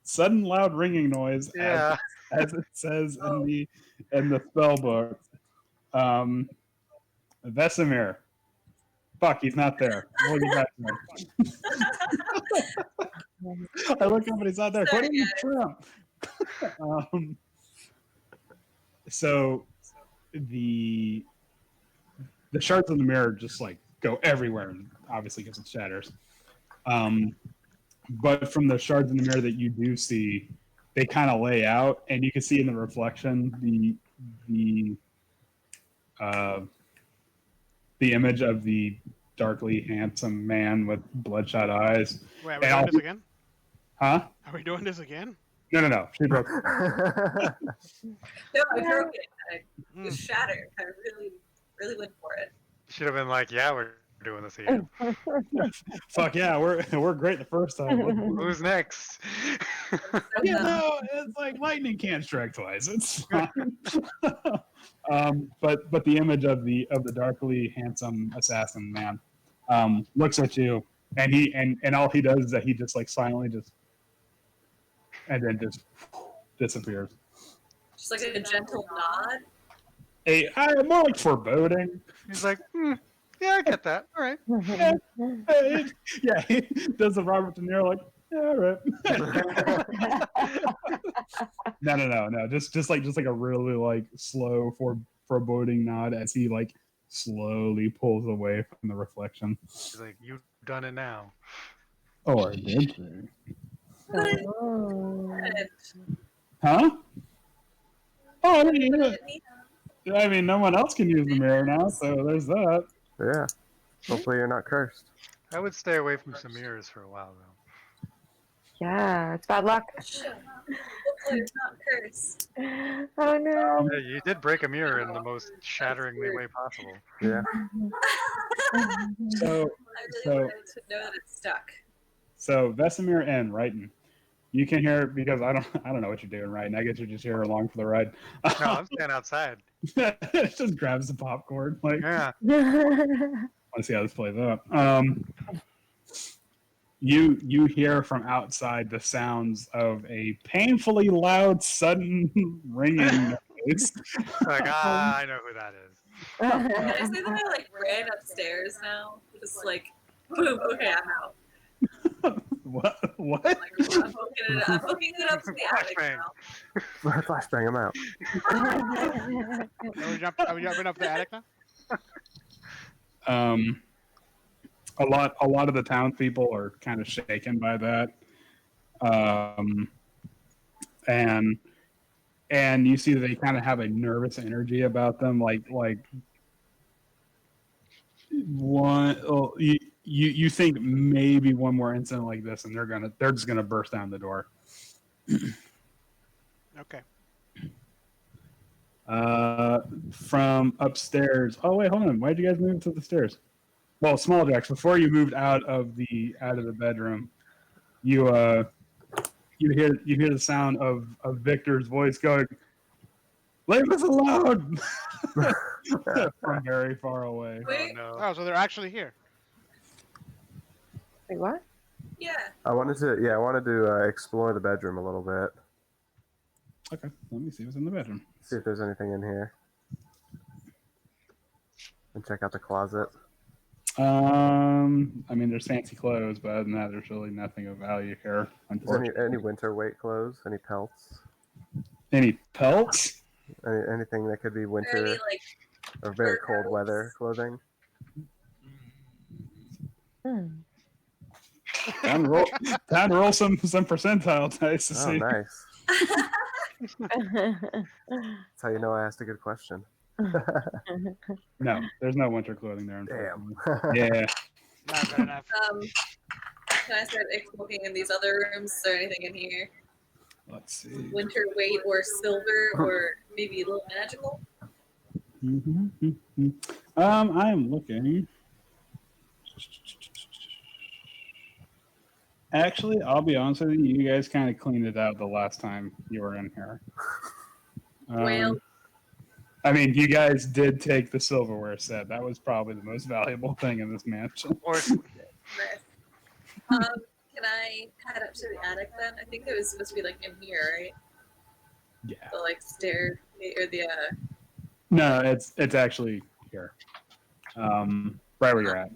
sudden, loud ringing noise, Yeah. as it says in the spell book. Vesemir. Fuck, he's not there. We'll get back to him. I look up and he's not there. What are you, Trump? So the shards in the mirror just like go everywhere, and obviously because it shatters. But from the shards in the mirror that you do see, they kind of lay out, and you can see in the reflection the image of the darkly handsome man with bloodshot eyes. Wait, are we doing this again? Huh? Are we doing this again? No. She broke. No, I broke it. I Mm. was shattered. I really, really went for it. Should have been like, yeah, we're doing this again. Fuck yeah, we're great the first time. Who's next? You know, it's like lightning can't strike twice. It's fine. But the image of the darkly handsome assassin man looks at you, and and all he does is that he just like silently just and then just disappears. Just like a gentle nod. More like foreboding. He's like, yeah, I get that. All right. Yeah, he does the Robert De Niro like, yeah, all right. No. Just like a really like slow foreboding nod as he like slowly pulls away from the reflection. He's like, you've done it now. Or did you? Oh. Huh? Oh, I mean, no one else can use the mirror now, so there's that. Yeah. Hopefully you're not cursed. I would stay away from some mirrors for a while, though. Yeah, it's bad luck. Hopefully it's not cursed. Oh no. Yeah, you did break a mirror in the most shatteringly way possible. Yeah. So, I really wanted to know that it's stuck. so Vesemir and Wrighton, you can hear it because I don't know what you're doing, right? I guess you're just here along for the ride. No, I'm standing outside. It just grabs the popcorn. Like, Yeah. want to see how this plays out. You hear from outside the sounds of a painfully loud, sudden ringing noise. Like, I know who that is. Can I say that I like ran upstairs now? Just like, boom, okay, I'm out. What? Like, I'm hooking it up to the attic Flashbang. now. Flashbang him out. Are we jumping up the attic now? A lot of the townspeople are kind of shaken by that, and you see that they kind of have a nervous energy about them, like one. Oh, you think maybe one more incident like this, and they're just gonna burst down the door. Okay. From upstairs. Oh wait, hold on. Why did you guys move to the stairs? Well, Small Jacks, before you moved out of the bedroom, you hear the sound of Victor's voice going, "Leave us alone!" from very far away. Wait, Oh, no. Oh, so they're actually here. Wait, what? yeah. I wanted to explore the bedroom a little bit. Okay, let me see what's in the bedroom. See if there's anything in here. And check out the closet. I mean, there's fancy clothes, but other than that, there's really nothing of value here. Is Unfortunately, any winter weight clothes? Any pelts? any pelts? Anything that could be Are winter any like or very fur cold coats? weather clothing? Time to roll some percentile dice to Oh, see. nice. That's how you know I asked a good question. No, there's no winter clothing there. Damn. Unfortunately. Yeah. Not good enough. Can I start looking in these other rooms? Is there anything in here? Let's see. Winter weight or silver or maybe a little magical? I am looking. Actually, I'll be honest with you. You guys kind of cleaned it out the last time you were in here. Well, I mean, you guys did take the silverware set. That was probably the most valuable thing in this mansion. Or can I head up to the attic then? I think it was supposed to be like in here, right? Yeah. The like stair or the No, it's actually here, right where you're at.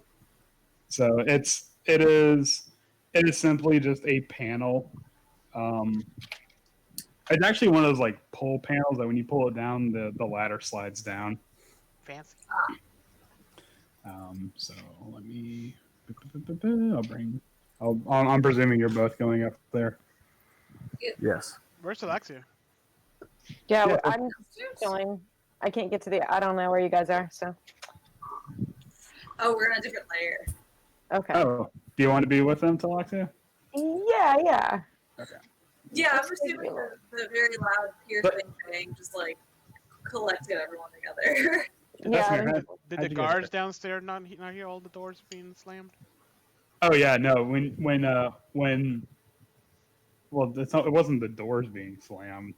So it is simply just a panel. It's actually one of those like pull panels that when you pull it down, the ladder slides down. Fancy. So let me. I'm presuming you're both going up there. Yes. Where's Alexia? Yeah, Yeah. I'm chilling. I can't get to the. I don't know where you guys are. So. oh, we're on a different layer. Okay. Oh, do you want to be with them, Talaxia? Yeah. Yeah, I'm assuming the very loud piercing thing just like collected everyone together. Yeah, I Vesmer, think- Did how'd the you get guards downstairs not hear all the doors being slammed? Oh yeah, no. When well, it wasn't the doors being slammed.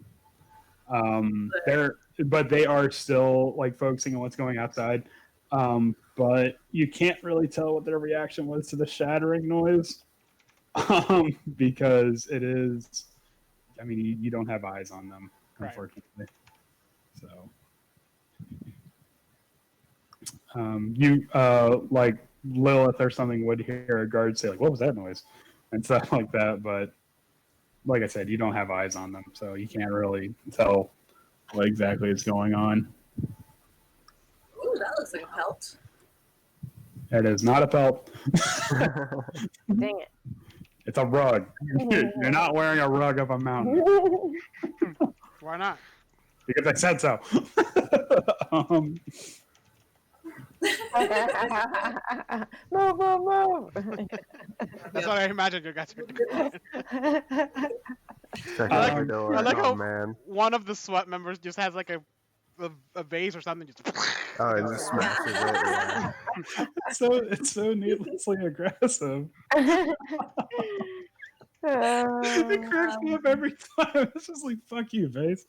But they are still like focusing on what's going outside. But you can't really tell what their reaction was to the shattering noise, because it is. I mean, you don't have eyes on them, Right. unfortunately. So, you like Lilith or something would hear a guard say like, "What was that noise?" and stuff like that. But like I said, you don't have eyes on them, so you can't really tell what exactly is going on. Ooh, that looks like a pelt. It is not a pelt. Dang it. It's a rug. You're not wearing a rug of a mountain Why not? because I said so. Move. That's what I imagined you guys were doing. Check I out like- the door. I like Oh how- man. One of the SWAT members just has like a vase or something. Just Oh, it just smashes it. Yeah. It's so needlessly aggressive. It cracks me up every time. It's just like fuck you, face.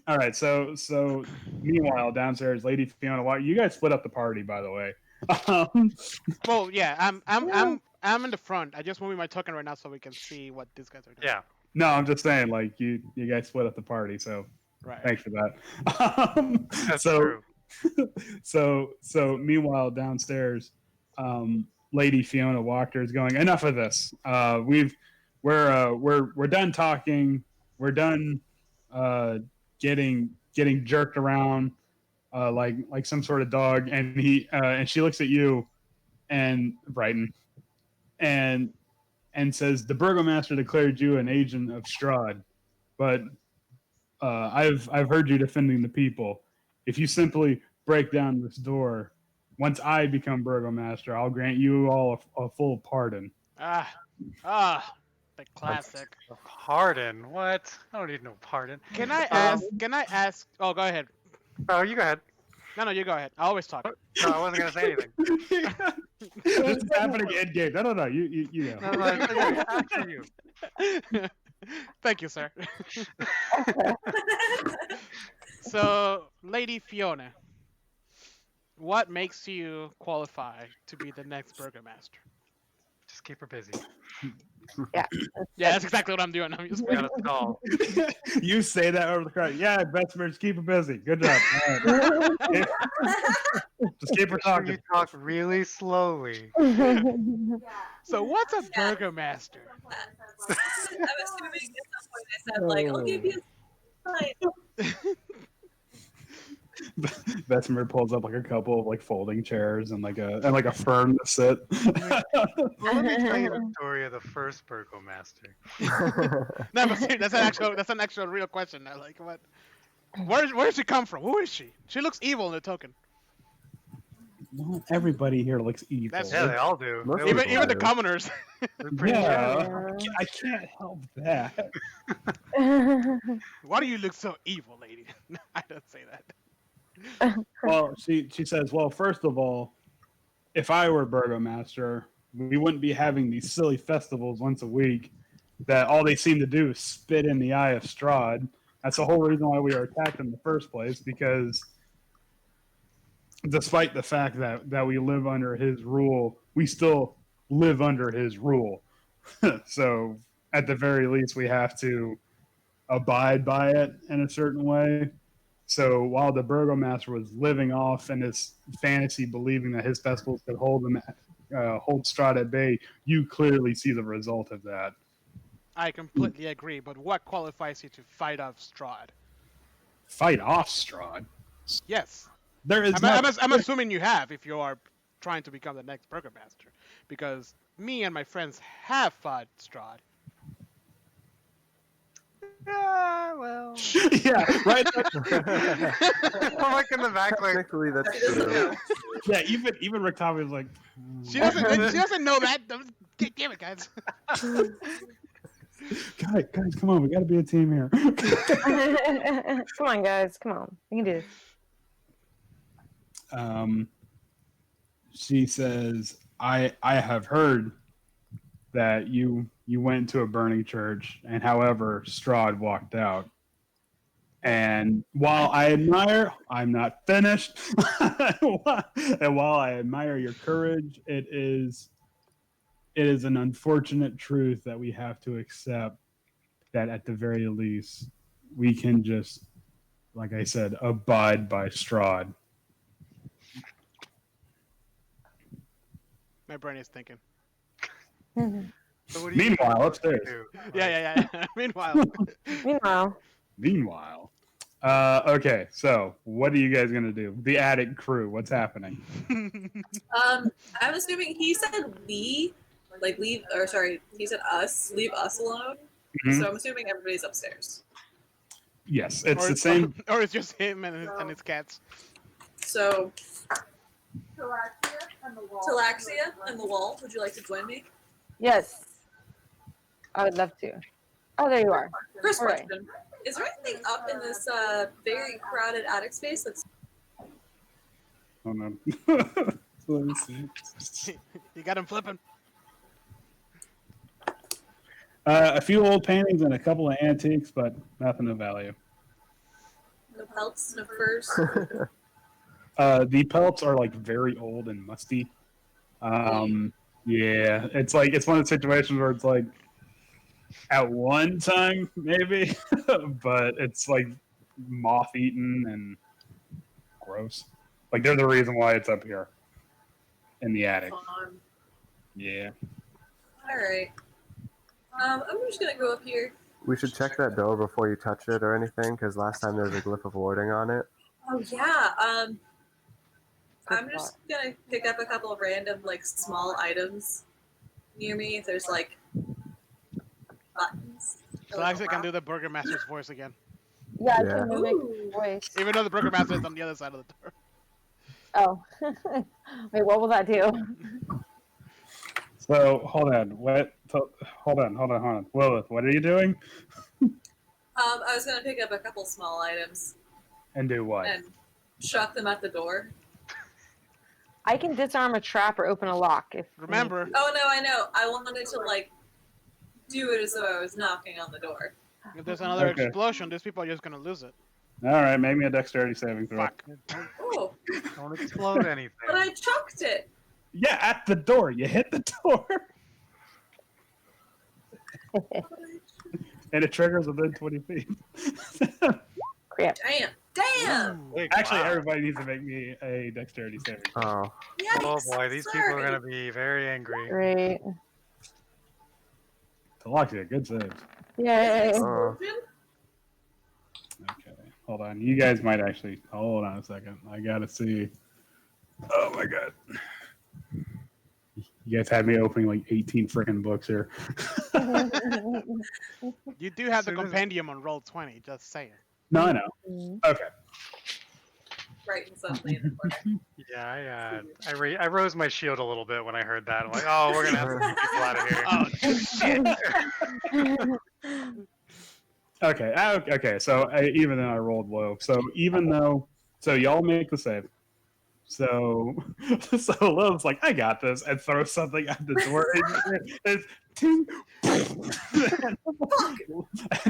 All right, so meanwhile downstairs, Lady Fiona, why you guys split up the party, by the way? Well, yeah, I'm in the front. I just moving my token right now so we can see what these guys are doing. Yeah. No, I'm just saying, like you guys split up the party, so Right. thanks for that. That's so true. so meanwhile downstairs, Lady Fiona Walker is going, enough of this. We're done talking. We're done getting jerked around like some sort of dog. And she looks at you and Brighton and says, the burgomaster declared you an agent of Strahd, but I've heard you defending the people. If you simply break down this door, once I become burgomaster, I'll grant you all a full pardon. The classic. Pardon? What? I don't need no pardon. Can I ask? Oh, go ahead. Oh, you go ahead. No, you go ahead. I always talk. No, I wasn't gonna say anything. This is happening in game. No. You know. No, after you. Thank you, sir. So, Lady Fiona, what makes you qualify to be the next burgomaster? Just keep her busy. Yeah, that's exactly what I'm doing. I'm just We got a stall. You say that over the crowd. Yeah, Besmer's keep her busy. Good job. All right. Just keep her Make sure talking. you talk really slowly. So, what's a burgomaster? I'm assuming at some point I said, like, I'll give you a sign. Besmer pulls up like a couple of like folding chairs and like a fern to sit. Well, let me tell you the story of the first burgomaster. No, but seriously, that's an actual real question. Now. Like, what? Where does she come from? Who is she? She looks evil in the token. Not everybody here looks evil. That's- Yeah, they all do. Most They people look Even the do. commoners. they're pretty Yeah, I can't help that. Why do you look so evil, lady? I don't say that. Well, she says, well, first of all, if I were burgomaster, we wouldn't be having these silly festivals once a week that all they seem to do is spit in the eye of Strahd. That's the whole reason why we are attacked in the first place, because despite the fact that we live under his rule, we still live under his rule. So at the very least, we have to abide by it in a certain way. So while the burgomaster was living off in his fantasy, believing that his festivals could hold Strahd at bay, you clearly see the result of that. I completely agree, but what qualifies you to fight off Strahd? Fight off Strahd. Yes. There is I'm assuming you have if you are trying to become the next burgomaster, because me and my friends have fought Strahd. Yeah, well. yeah, right. I'm like in the back, like, Technically, that's true. Yeah, even Rick Tommy was like, She doesn't know that. Damn it, guys. guys, come on, we got to be a team here. Come on, guys. Come on. We can do this. She says, I have heard that you went to a burning church, and however, Strahd walked out. And while I admire, I'm not finished. And while I admire your courage, it is an unfortunate truth that we have to accept that at the very least we can just, like I said, abide by Strahd. My brain is thinking. So what do you Meanwhile, guys upstairs. do? Yeah. Meanwhile, Meanwhile, Okay, so what are you guys gonna do? The attic crew, what's happening? I'm assuming he said we, like leave, or sorry, he said us, leave us alone. Mhm. So I'm assuming everybody's upstairs. Yes, it's or, the same. or it's just him and his cats. So Talaxia and the wall, would you like to join me? yes, I would love to. Oh, there you are. First All right. question: is there anything up in this very crowded attic space that's Hold on. Let me see. You got him flipping. A few old paintings and a couple of antiques, but nothing of value. no pelts, no furs? The pelts are like very old and musty. Yeah, it's one of the situations where it's like at one time maybe, but it's like moth eaten and gross. Like they're the reason why it's up here in the attic. Yeah. All right. I'm just gonna go up here. We should check that door before you touch it or anything, because last time there was a glyph of warding on it. Oh yeah. I'm just gonna pick up a couple of random like small items near me. If there's like buttons. So I actually can do the Burger Master's voice again, Yeah, I Yeah. can mimic Ooh. your voice. even though the Burger Master is on the other side of the door. Oh, wait, what will that do? So hold on. Hold on. Lilith, what are you doing? I was gonna pick up a couple small items And do what? and chuck them at the door. I can disarm a trap or open a lock if. Remember, Oh no, I know. I wanted to like do it as though I was knocking on the door. if there's another Okay. explosion, these people are just gonna lose it. All right, make me a dexterity saving throw. Fuck. Oh, Don't explode anything. but I chucked it. Yeah, at the door. You hit the door. And it triggers within 20 feet. Crap. Damn. Actually, Wow. everybody needs to make me a dexterity saving throw. Oh, Yikes, Oh boy, these people are sorry. gonna be very angry. Great. Talaxia, good saves. Yay. Explosion? Okay, hold on. You guys might actually hold on a second. I gotta see. Oh my god. You guys had me opening like 18 freaking books here. You do have the Soon as- compendium on roll 20. Just saying. No, I know. Okay. Right and suddenly in the corner. Yeah, I rose my shield a little bit when I heard that. I'm like, oh, we're gonna have some people out of here. Oh shit! Okay. So even though I rolled low, so even though, so y'all make the save. So Lil's like, I got this, and throws something at the door. It's ting, and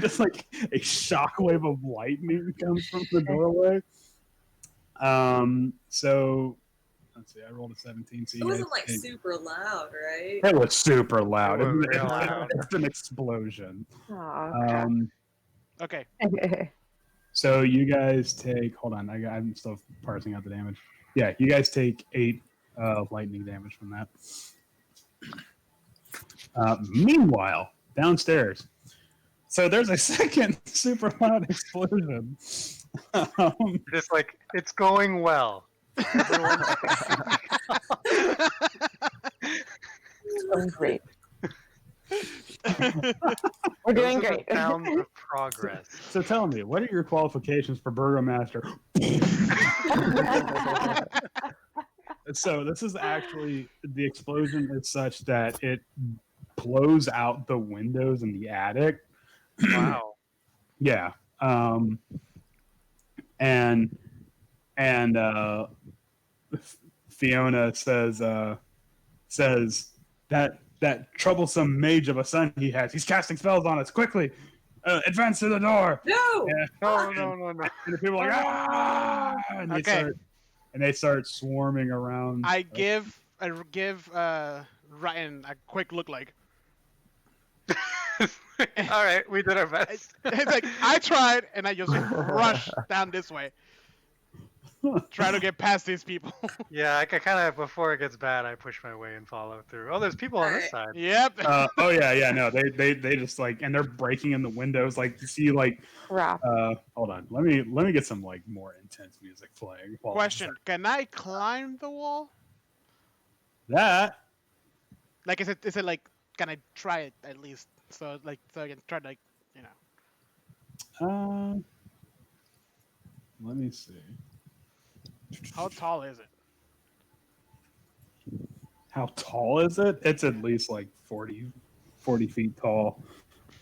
just like a shockwave of lightning comes from the doorway. So let's see. I rolled a 17. So It you wasn't guys like take- super loud, right? It was super loud. It was real loud. It's an explosion. Oh, Okay. crap. So you guys take. Hold on, I'm still parsing out the damage. Yeah, you guys take 8 lightning damage from that. Meanwhile, downstairs, so there's a second super loud explosion. Just like it's going well. Doing great. We're Those doing are the great. sounds of progress. So tell me, what are your qualifications for Burgomaster? So this is actually, the explosion is such that it blows out the windows in the attic. Wow. Yeah. And Fiona says that troublesome mage of a son he has. He's casting spells on us. Quickly, advance to the door. No. Yeah. No. And the people are like, ah! And Okay. they start swarming around. I give Ryan a quick look like. All right, we did our best. It's like I tried, and I just rush down this way, try to get past these people. Yeah, I kind of before it gets bad, I push my way and follow through. Oh, there's people on this side. Yep. Oh yeah, no, they just like, and they're breaking in the windows. Like you see, like, Rap. hold on, let me get some like more intense music playing. Question: can I climb the wall? That Like, is it like? Can I try it at least? So I can try to, like, let me see. How tall is it? How tall is it? It's at least like 40 feet tall.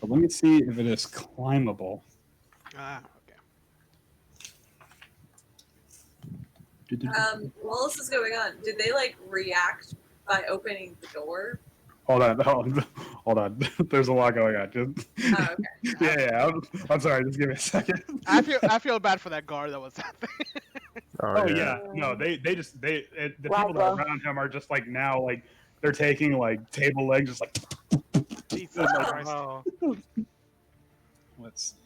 But let me see if it is climbable. Ah, okay. While this is going on, did they like react by opening the door? Hold on. There's a lot going on. Just, Oh, okay. yeah. I'm sorry. Just give me a second. I feel bad for that guard that was out there. Oh yeah. No, the people that are around him are just like now like they're taking like table legs, just like. Jesus Christ. Oh, Let's see.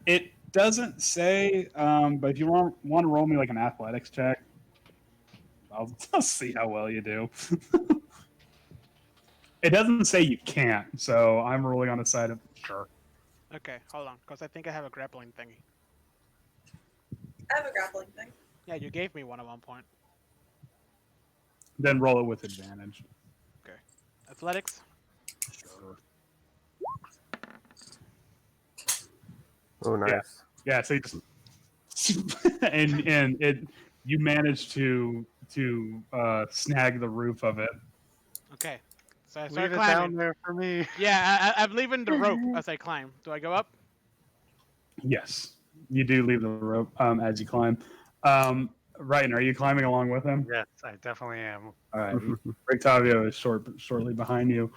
It doesn't say, but if you want to roll me like an athletics check, I'll see how well you do. It doesn't say you can't, so I'm rolling on the side of sure. Okay, hold on, because I think I have a grappling thingy. I have a grappling thing. Yeah, you gave me one at one point. Then roll it with advantage. Okay. Athletics. Sure. Oh, nice. Yeah. So you just and you manage to snag the roof of it. Okay. So I leave start it climbing. down there for me. Yeah, I'm leaving the rope as I climb. Do I go up? Yes, you do leave the rope as you climb. Ryan, are you climbing along with him? Yes, I definitely am. All right. Rictavio is shortly behind you.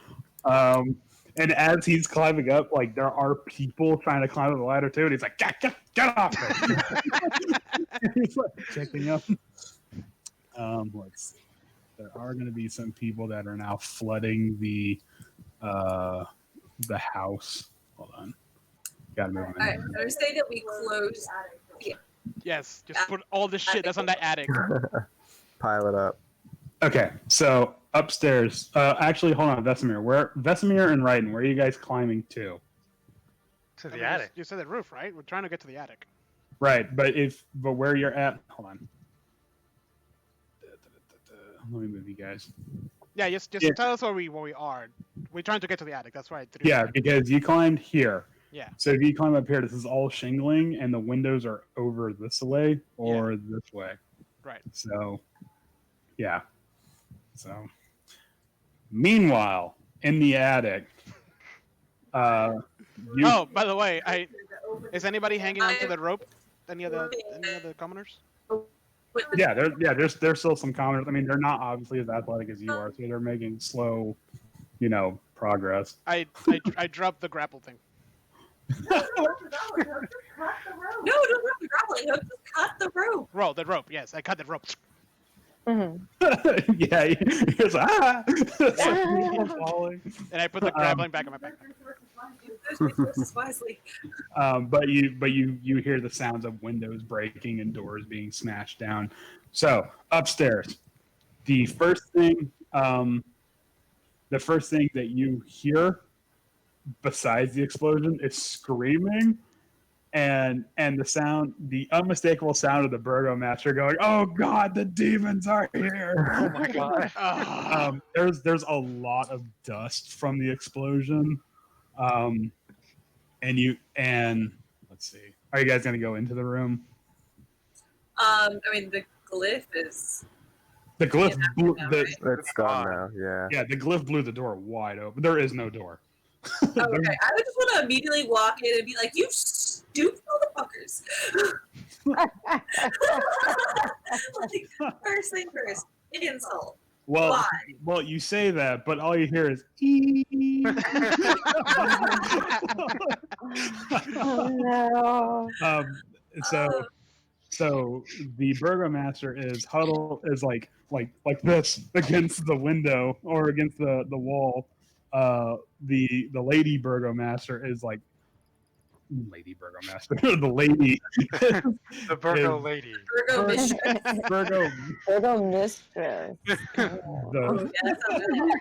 And as he's climbing up, like there are people trying to climb up the ladder too, and he's like, get off it. He's like checking up. Let's see. There are going to be some people that are now flooding the house. Hold on. Gotta move on. Alright, I would say that we close. Yes, just put all the shit that's on that attic. Pile it up. Okay, so upstairs. Actually, hold on, Vesemir. Vesemir and Raiden, where are you guys climbing to? To I the mean, attic. You said the roof, right? We're trying to get to the attic. Right, but where you're at, hold on. Let me move you guys. Yeah, just Yeah. tell us where we are. We're trying to get to the attic. That's right. Yeah, because you climbed here. Yeah. So if you climb up here, this is all shingling, and the windows are over this way or this way. Right. So, yeah. So, meanwhile, in the attic, Oh, by the way, is anybody hanging onto the rope? Any other commoners? there's still some commoners. I mean, they're not obviously as athletic as you are, so they're making slow, progress. I dropped the grapple thing. No, don't rip the grappling hook. Just cut the rope. Roll the rope. Yes, I cut the rope. Mm-hmm. Yeah, he's like, falling. And I put the grappling back in my back. Use those resources wisely. But you hear the sounds of windows breaking and doors being smashed down. So upstairs, the first thing that you hear, besides the explosion, is screaming, and the unmistakable sound of the burgomaster going, "Oh God, the demons are here!" Oh my god. There's a lot of dust from the explosion. And let's see. Are you guys gonna go into the room? I mean, the glyph is. The glyph blew It's gone now. Yeah. yeah, the glyph blew the door wide open. There is no door. Oh, okay. I would just want to immediately walk in and be like, "You stupid motherfuckers!" Like, first thing first, insult. Well, Why? well, you say that, but all you hear is. Oh no. So Uh, so the burgomaster is like this against the window or against the wall. The lady burgomaster is like lady burgomaster. The lady The Virgo is lady. Virgo mission. Virgo. Virgo mistress. The Yeah, that sounds really weird.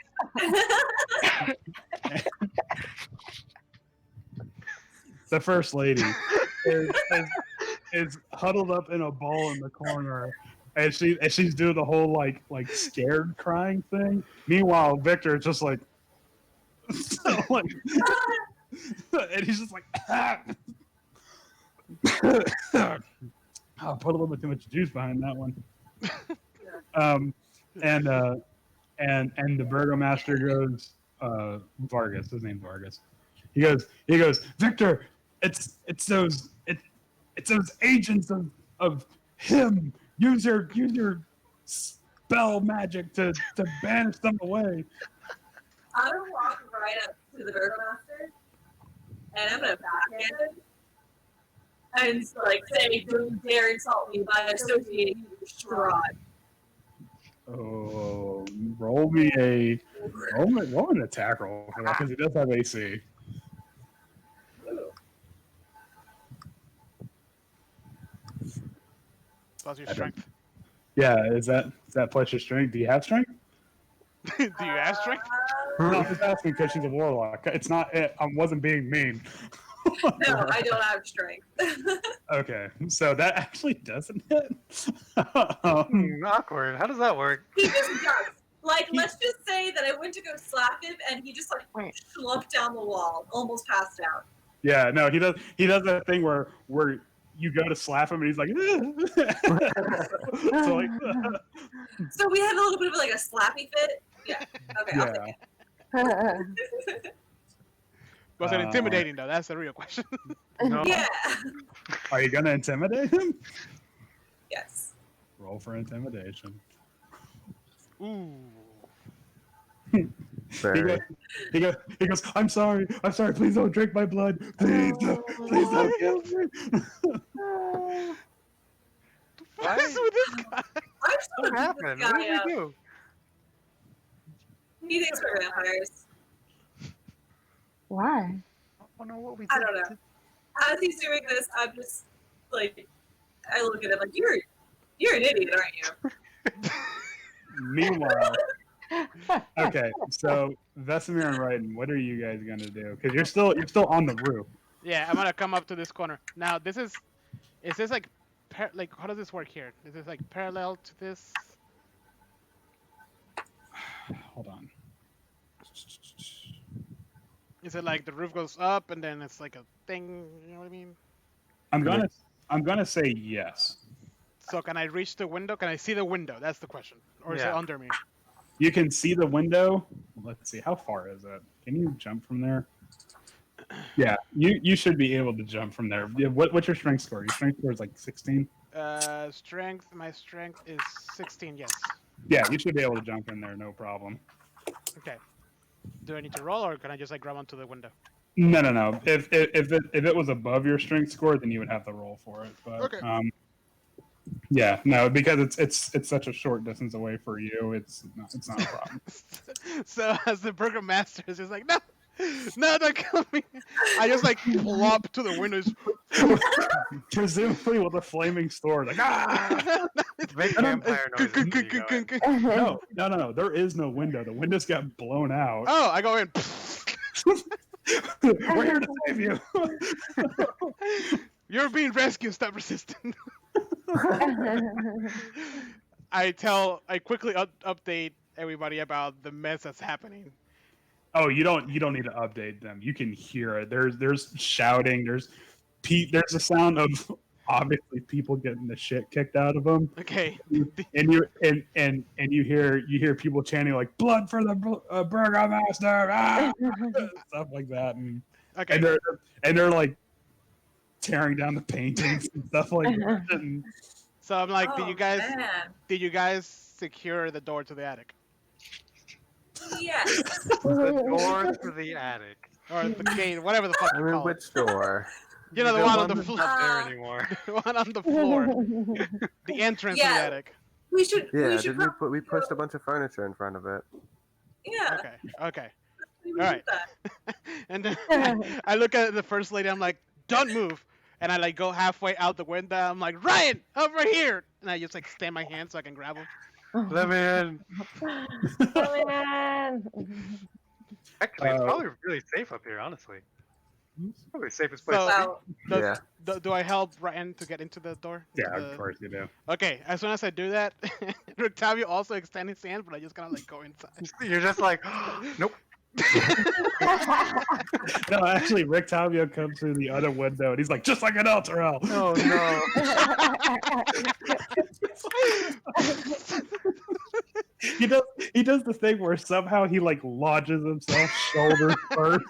the first lady is huddled up in a ball in the corner, and she's doing the whole like scared crying thing. Meanwhile, Victor is just like, like and he's just like, I'll put a little bit too much juice behind that one. And the burgomaster goes, Vargas. His name's Vargas. He goes, Victor. It's those agents of him. Use your spell magic to banish them away. I'm gonna walk right up to the burgomaster, and I'm gonna backhand him, and like say, "Don't you dare insult me by associating you with Strahd." Oh, roll an attack roll for that because he does have AC. Plus your strength. Yeah, is that plus your strength? Do you have strength? Do you have strength? No, I'm just asking because she's a warlock. It's not. I wasn't being mean. No, I don't have strength. Okay, so that actually doesn't hit. Awkward. How does that work? He just does. Like, let's just say that I went to go slap him, and he just like slumped down the wall, almost passed out. Yeah, no, he does. He does that thing where you go to slap him and he's like, so like, So we had a little bit of like a slappy fit. Yeah. Okay. I'll take it. Was it intimidating though? That's the real question. No. Yeah. Are you gonna intimidate him? Yes. Roll for intimidation. Ooh. Very. He goes. I'm sorry. Please don't drink my blood. Please don't kill me. What is with this guy? I'm What still happened? this What guy did up. we do? He thinks we're vampires. Why? I don't know what we did. I don't know. As he's doing this, I'm just like, I look at him like, you're an idiot, aren't you? Meanwhile, okay. So Vesemir and Raiden, what are you guys gonna do? Because you're still on the roof. Yeah, I'm gonna come up to this corner. Now, is this like, how does this work here? Is this like parallel to this? Hold on. Is it like the roof goes up and then it's like a thing? You know what I mean? I'm gonna say yes. So can I reach the window? Can I see the window? That's the question. Or is it Yeah. under me? You can see the window. Let's see. How far is it? Can you jump from there? Yeah, you should be able to jump from there. Yeah, what's your strength score? Your strength score is like 16. Strength. My strength is 16. Yes. Yeah, you should be able to jump in there, no problem. Okay. Do I need to roll, or can I just like grab onto the window? No. If it was above your strength score, then you would have to roll for it. But Okay. yeah, no, because it's such a short distance away for you. It's not a problem. So as the burgomaster is just like, no, don't kill me. I just like plop to the windows. Presumably with a flaming sword, like Make vampire noises. No. There is no window. The windows got blown out. Oh, I go in. We're here to save you. You're being rescued. Stop resisting. I quickly update everybody about the mess that's happening. Oh, you don't need to update them. You can hear it. There's shouting. There's a sound of obviously people getting the shit kicked out of them. Okay. And you hear people chanting like "Blood for the burgomaster," stuff like that, Okay. and they're like tearing down the paintings and stuff like that. And So I'm like, Oh, man. did you guys secure the door to the attic Yes. The door to the attic. or the gate, whatever the fuck I you mean, call it? which door? You know, the one on the that's floor. not there Uh, anymore. The one on the floor. The entrance to the Yeah. attic. We should. Yeah, we should didn't we probably pushed go- a bunch of furniture in front of it? Yeah. Okay. Okay. We All did right. that. And then I look at the first lady. I'm like, don't move. And I like go halfway out the window. I'm like, Ryan, over here. And I just like extend my hand so I can grab him. Let me in. Oh, man. Actually, it's Uh, probably really safe up here, honestly. It's probably the safest place. So Wow. does, Yeah. do I help Ryan to get into the door? Yeah, Into of the- course you do. Okay, as soon as I do that, Rictavio also extends his hand, but I just kind of like go inside. You're just like, nope. No, actually, Rick Tavio comes through the other window, and he's like, just like an Alterel. Oh no. He does the thing where somehow he like lodges himself shoulder first.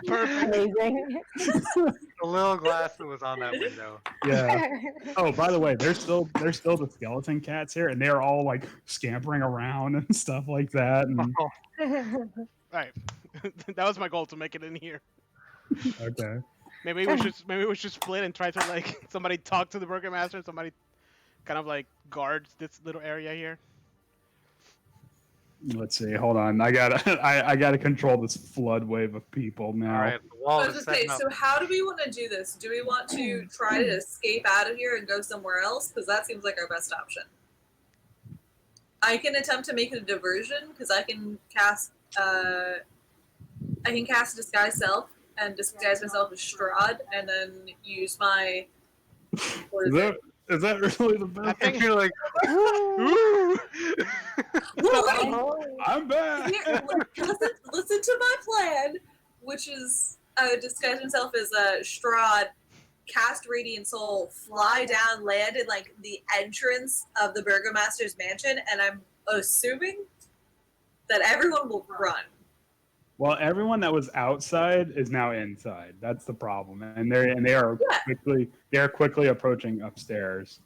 Perfect. Amazing. The little glass that was on that window. Yeah. Oh, by the way, there's still the skeleton cats here, and they're all like scampering around and stuff like that. And All right, that was my goal to make it in here. okay, Maybe we should split and try to like somebody talk to the burgomaster and somebody kind of like guards this little area here. let's see. Hold on, I gotta control this flood wave of people now. All right, the I walls was are gonna say, setting up. so how do we want to do this? Do we want to try to escape out of here and go somewhere else? Because that seems like our best option. I can attempt to make it a diversion because I can cast disguise self and disguise myself as Strahd, and then use my. What is it? Is that really the I best? think You're like, Ooh. Well, I'm back. here, listen to my plan, which is disguise himself as Strahd, cast Radiant Soul, fly down, land in like the entrance of the Burgomaster's mansion, and I'm assuming that everyone will run. Well, everyone that was outside is now inside. That's the problem, and they are quickly approaching upstairs.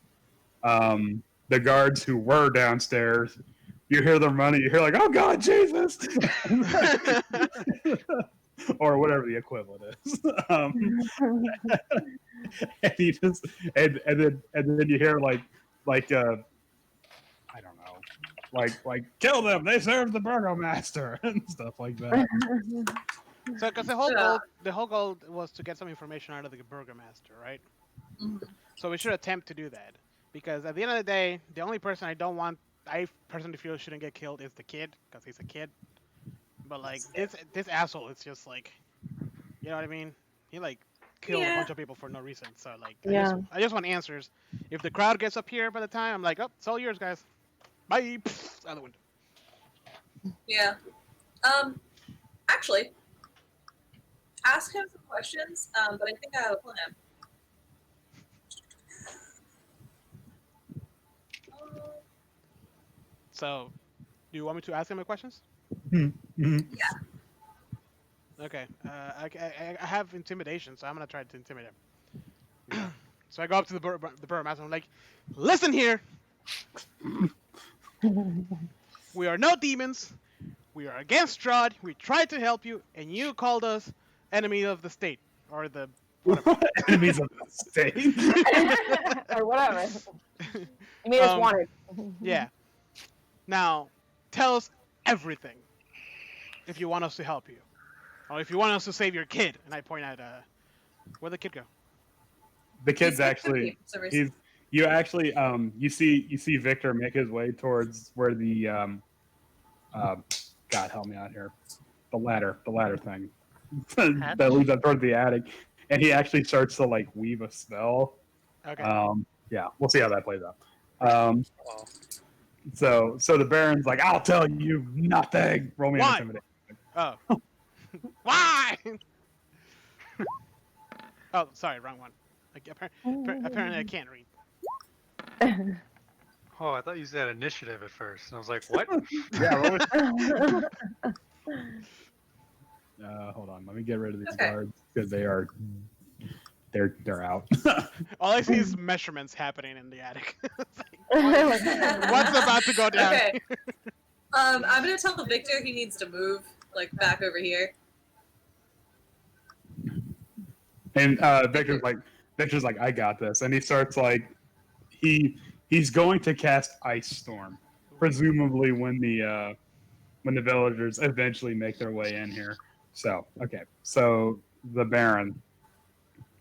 The guards who were downstairs, you hear them running. You hear like, "Oh God, Jesus!" or whatever the equivalent is. And he just and then you hear like I don't know, like kill them. They serve the burgomaster and stuff like that. So, because the whole goal was to get some information out of the burgomaster, right? Mhm. So we should attempt to do that, because at the end of the day, the only person I personally feel shouldn't get killed is the kid, because he's a kid. But like this asshole is just like, you know what I mean? He like killed a Yeah. bunch of people for no reason. So like, Yeah. I just want answers. If the crowd gets up here by the time, I'm like, oh, it's all yours, guys. Bye. Out the window. Yeah. Actually, ask him some questions, but I think I have a plan. So, do you want me to ask him the questions? Mhm. Okay. I have intimidation, so I'm gonna try to intimidate him. So I go up to the burgomaster. I'm like, listen here. We are no demons. We are against Strahd. We tried to help you, and you called us enemy of the state, or the Enemies of the state. Or whatever. You made us wanted. yeah. Now, tell us everything if you want us to help you, or if you want us to save your kid. And I point at where'd the kid go? The kid's He's actually for some reason. you see Victor make his way towards where the God help me out here, the ladder thing that leads up towards the attic, and he actually starts to like weave a spell. Okay. Yeah, we'll see how that plays out. So the Baron's like, I'll tell you nothing. Roll me an Why? intimidation. Oh. Why? Oh, sorry, wrong one. Like, apparently I can't read. oh, I thought you said initiative at first. And I was like, what? Yeah, roll it. Hold on, let me get rid of these Okay. guards because they are they're out. All I see is measurements happening in the attic. It's like, what's about to go down? Okay. I'm gonna tell Victor he needs to move like back over here. And Victor's like, I got this, and he starts like, he's going to cast Ice Storm, presumably when the villagers eventually make their way in here. So okay, so the Baron.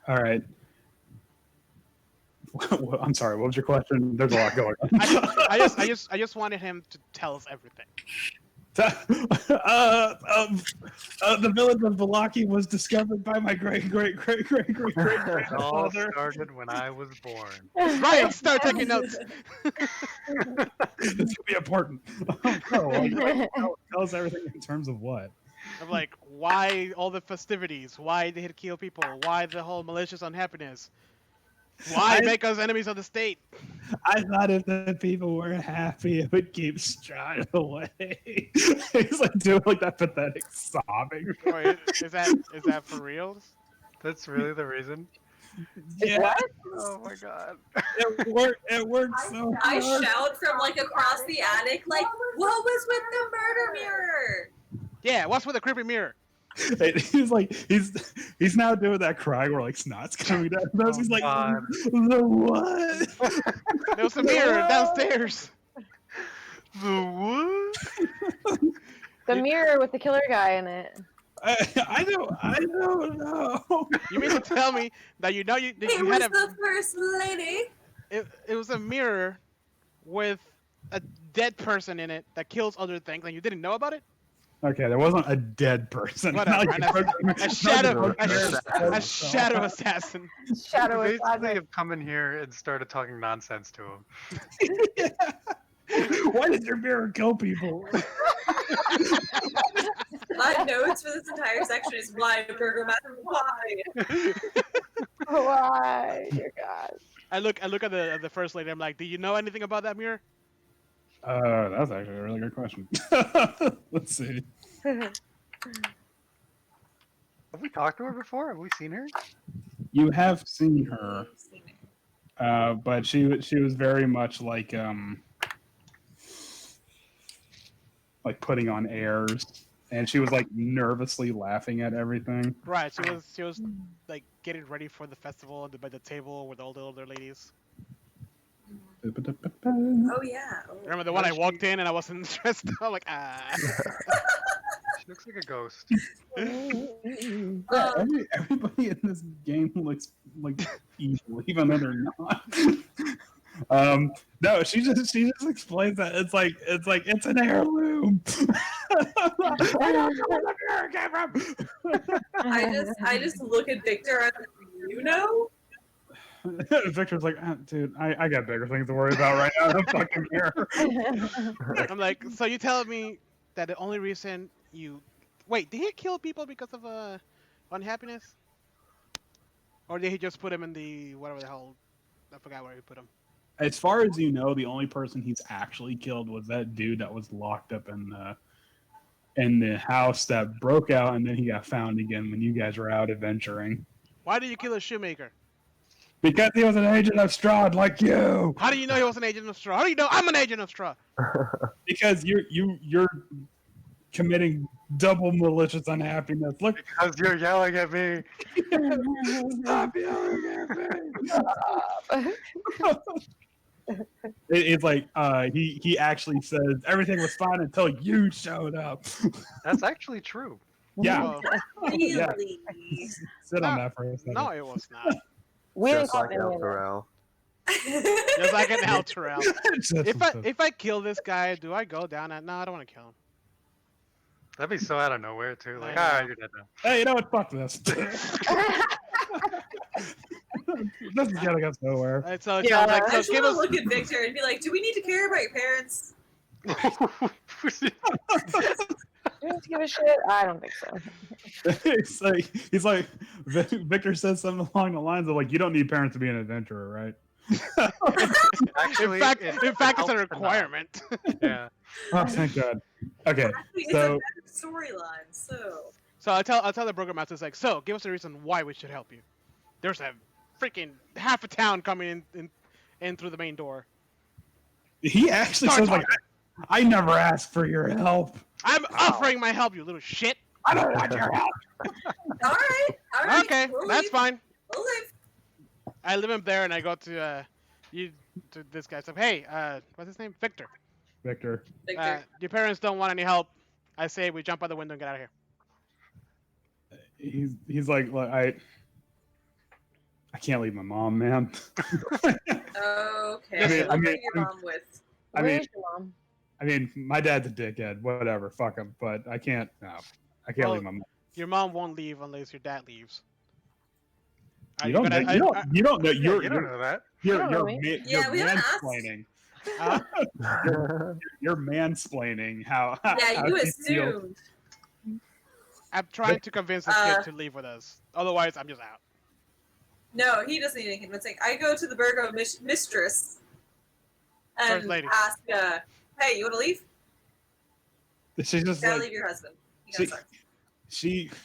All right. I'm sorry. What was your question? There's a lot going on. I just wanted him to tell us everything. The village of Valaki was discovered by my great It all grandfather. started when I was born. Right, start taking notes. This could be important. Tell us everything in terms of what. Of like, why all the festivities? Why they had kill people? Why the whole malicious unhappiness? Why make us enemies of the state? I thought if the people were happy, it would keep Strahd away. He's like doing like that pathetic sobbing. Wait, is that for real? That's really the reason? Yeah, What? Oh my god. it worked so I hard. shout from like across the attic, like, "What was with the murder mirror?" Yeah, what's with the creepy mirror? He's like he's now doing that cry where like snot's coming down his nose. Oh, He's like, God. the what? There was a mirror downstairs. The what? The mirror with the killer guy in it. I don't know. You mean to tell me that you It you was had the first lady. it was a mirror with a dead person in it that kills other things, and you didn't know about it? Okay, there wasn't a dead person. Whatever. Not like A shadow, a a shadow assassin. Shadow You is basically have come in here and started talking nonsense to him. Why did your mirror kill people? My notes for this entire section is why Burger Master why. Why, dear God. I look at the first lady. I'm like, do you know anything about that mirror? That's actually a really good question. Let's see. Have we talked to her before? Have we seen her? You have seen her, but she was very much like putting on airs, and she was like nervously laughing at everything. Right. She was like getting ready for the festival by the table with all the older ladies. Oh yeah. Oh. Remember the one I walked in and I wasn't dressed up? Like, She looks like a ghost. Yeah, everybody in this game looks like evil, even though they're not. No, she just explains that it's like it's an heirloom. I don't know where the mirror came from. I just look at Victor and I'm like, you know? Victor's like, dude, I got bigger things to worry about right now than fucking here. I'm like, so you telling me that the only reason you wait, did he kill people because of unhappiness, or did he just put him in the whatever the hell? I forgot where he put him. As far as you know, the only person he's actually killed was that dude that was locked up in the house that broke out, and then he got found again when you guys were out adventuring. Why did you kill a shoemaker? Because he was an agent of Strahd, like you. How do you know he was an agent of Strahd? How do you know I'm an agent of Strahd? Because you're committing double malicious unhappiness. Look, Because you're yelling at me. stop yelling at me. It's like he actually says everything was fine until you showed up. That's actually true. Yeah, Well, Really? sit on that for a second. no, it was not. We didn't Just call like him El in. Terrell. Just like an El Terrell. Just- If I kill this guy, do I go down at? No, I don't want to kill him. That'd be so out of nowhere too. Like, I know. alright, you're dead now. Hey, you know what? Fuck this. This is getting us nowhere. Right, so it Yeah. sounds like I so just give want us. to look at Victor and be like, do we need to care about your parents? Do you give a shit? I don't think so. he's like Victor says something along the lines of like, you don't need parents to be an adventurer, right? Actually, In fact, it it's a helps to not. requirement. Yeah. Oh, thank God. Okay, Actually, it's so a better storyline, so. So I'll tell the burgomaster, like, so give us a reason why we should help you. there's a freaking half a town coming in through the main door. He actually Start says like, talking. I never asked for your help. I'm offering my help, you little shit. I don't want your help. All right. Okay, we'll that's leave. fine. We'll leave. I leave him there, and I go to this guy. So, hey, what's his name? Victor. Victor. Victor. Your parents don't want any help. I say we jump out the window and get out of here. He's like I can't leave my mom, man. Okay. Listen, What are your mom with? I mean, Where's your mom? I mean, my dad's a dickhead. Whatever, fuck him. But I can't. No, I can't Well, leave my mom. Your mom won't leave unless your dad leaves. Are You don't know. You don't know. You You're don't know that. you're don't know me. Yeah, we haven't asked. mansplaining. Uh, You're mansplaining how. Yeah, how you she feels. assumed. I'm trying to convince this kid to leave with us. Otherwise, I'm just out. No, he doesn't need any convincing. I go to the Virgo mistress First and lady. ask, hey, you want to leave? She's just You gotta like leave your husband. He she, kinda sucks.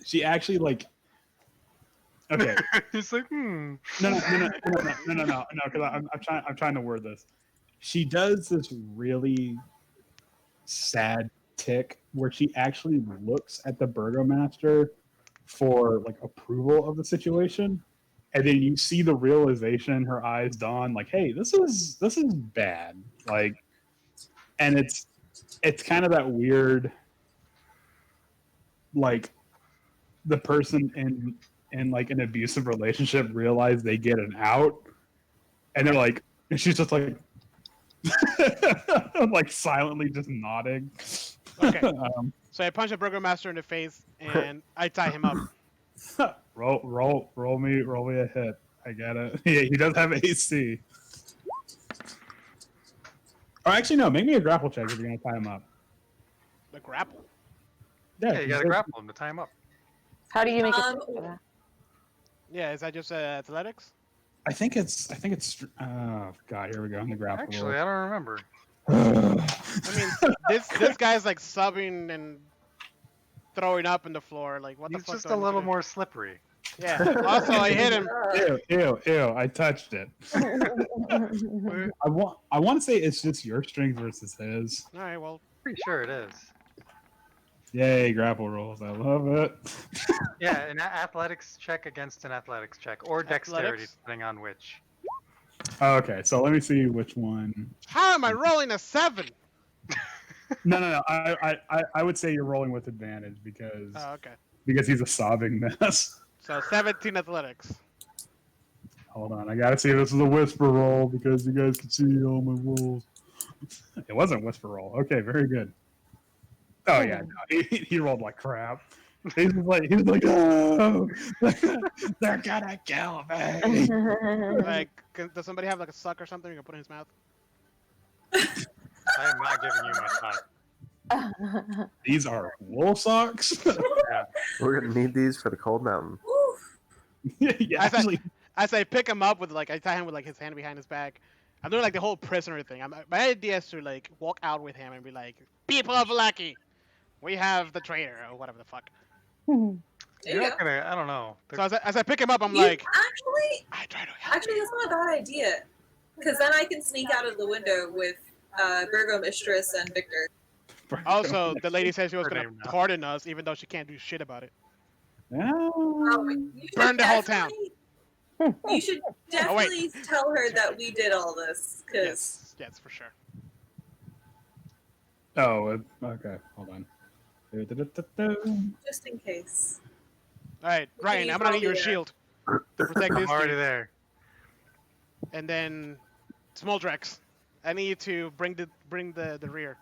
she actually like. Okay. He's like, No, because I'm trying to word this. She does this really sad tick where she actually looks at the burgomaster for like approval of the situation, and then you see the realization in her eyes dawn, like, "Hey, this is bad." Like, and it's kind of that weird, like, the person in like an abusive relationship realize they get an out, and they're like, and she's just like, like silently just nodding. Okay. So I punch a burgomaster in the face and I tie him up. roll me a hit. I get it. Yeah, he does have AC. Or actually, no. Make me a grapple check if you're gonna tie him up. The grapple. yeah, you gotta grapple him to tie him up. How do you make Um, it? For that? Yeah, is that just athletics? I think it's. Oh God, here we go. In the grapple. Actually, I don't remember. I mean, this guy's like subbing and throwing up in the floor. Like, what the He's fuck? just do I a need to little do? more slippery. Yeah. Also, I hit him. Ew! I touched it. I want to say it's just your strength versus his. All right. Well, Pretty sure it is. Yay, grapple rolls! I love it. Yeah, an athletics check against an athletics check, or dexterity, Athletics? depending on which. Okay, so let me see which one. how am I rolling a 7? No. I would say you're rolling with advantage because Oh, okay. he's a sobbing mess. So 17 athletics. Hold on, I gotta see if this is a whisper roll because you guys can see all my rolls. It wasn't a whisper roll. Okay, very good. Oh yeah, no, he rolled like crap. He's like, oh, they're gonna kill me. Like, does somebody have like a suck or something you can put in his mouth? I am not giving you my shot. These are wool socks. We're gonna need these for the cold mountain. Oof. Yeah, actually, As I pick him up with like, I tie him with like his hand behind his back. I'm doing like the whole prisoner thing. My idea is to like walk out with him and be like, people of Lucky, we have the traitor or whatever the fuck. There You're you not go. gonna. I don't know. So as I pick him up, I'm You like, actually, I try to help. that's not a bad idea. Because then I can sneak out of the window with Virgo Mistress and Victor. Also, the lady said she was Her gonna name now. pardon us, even though she can't do shit about it. Oh, you should Burn the whole town. definitely- You should Oh, wait. definitely tell her that we did all this. Because Yes, for sure. Oh, okay. Hold on. just in case. All right, Ryan, you I'm gonna need your probably, shield to protect I'm this already dude. there. And then, Smoldrex, I need you to bring the rear.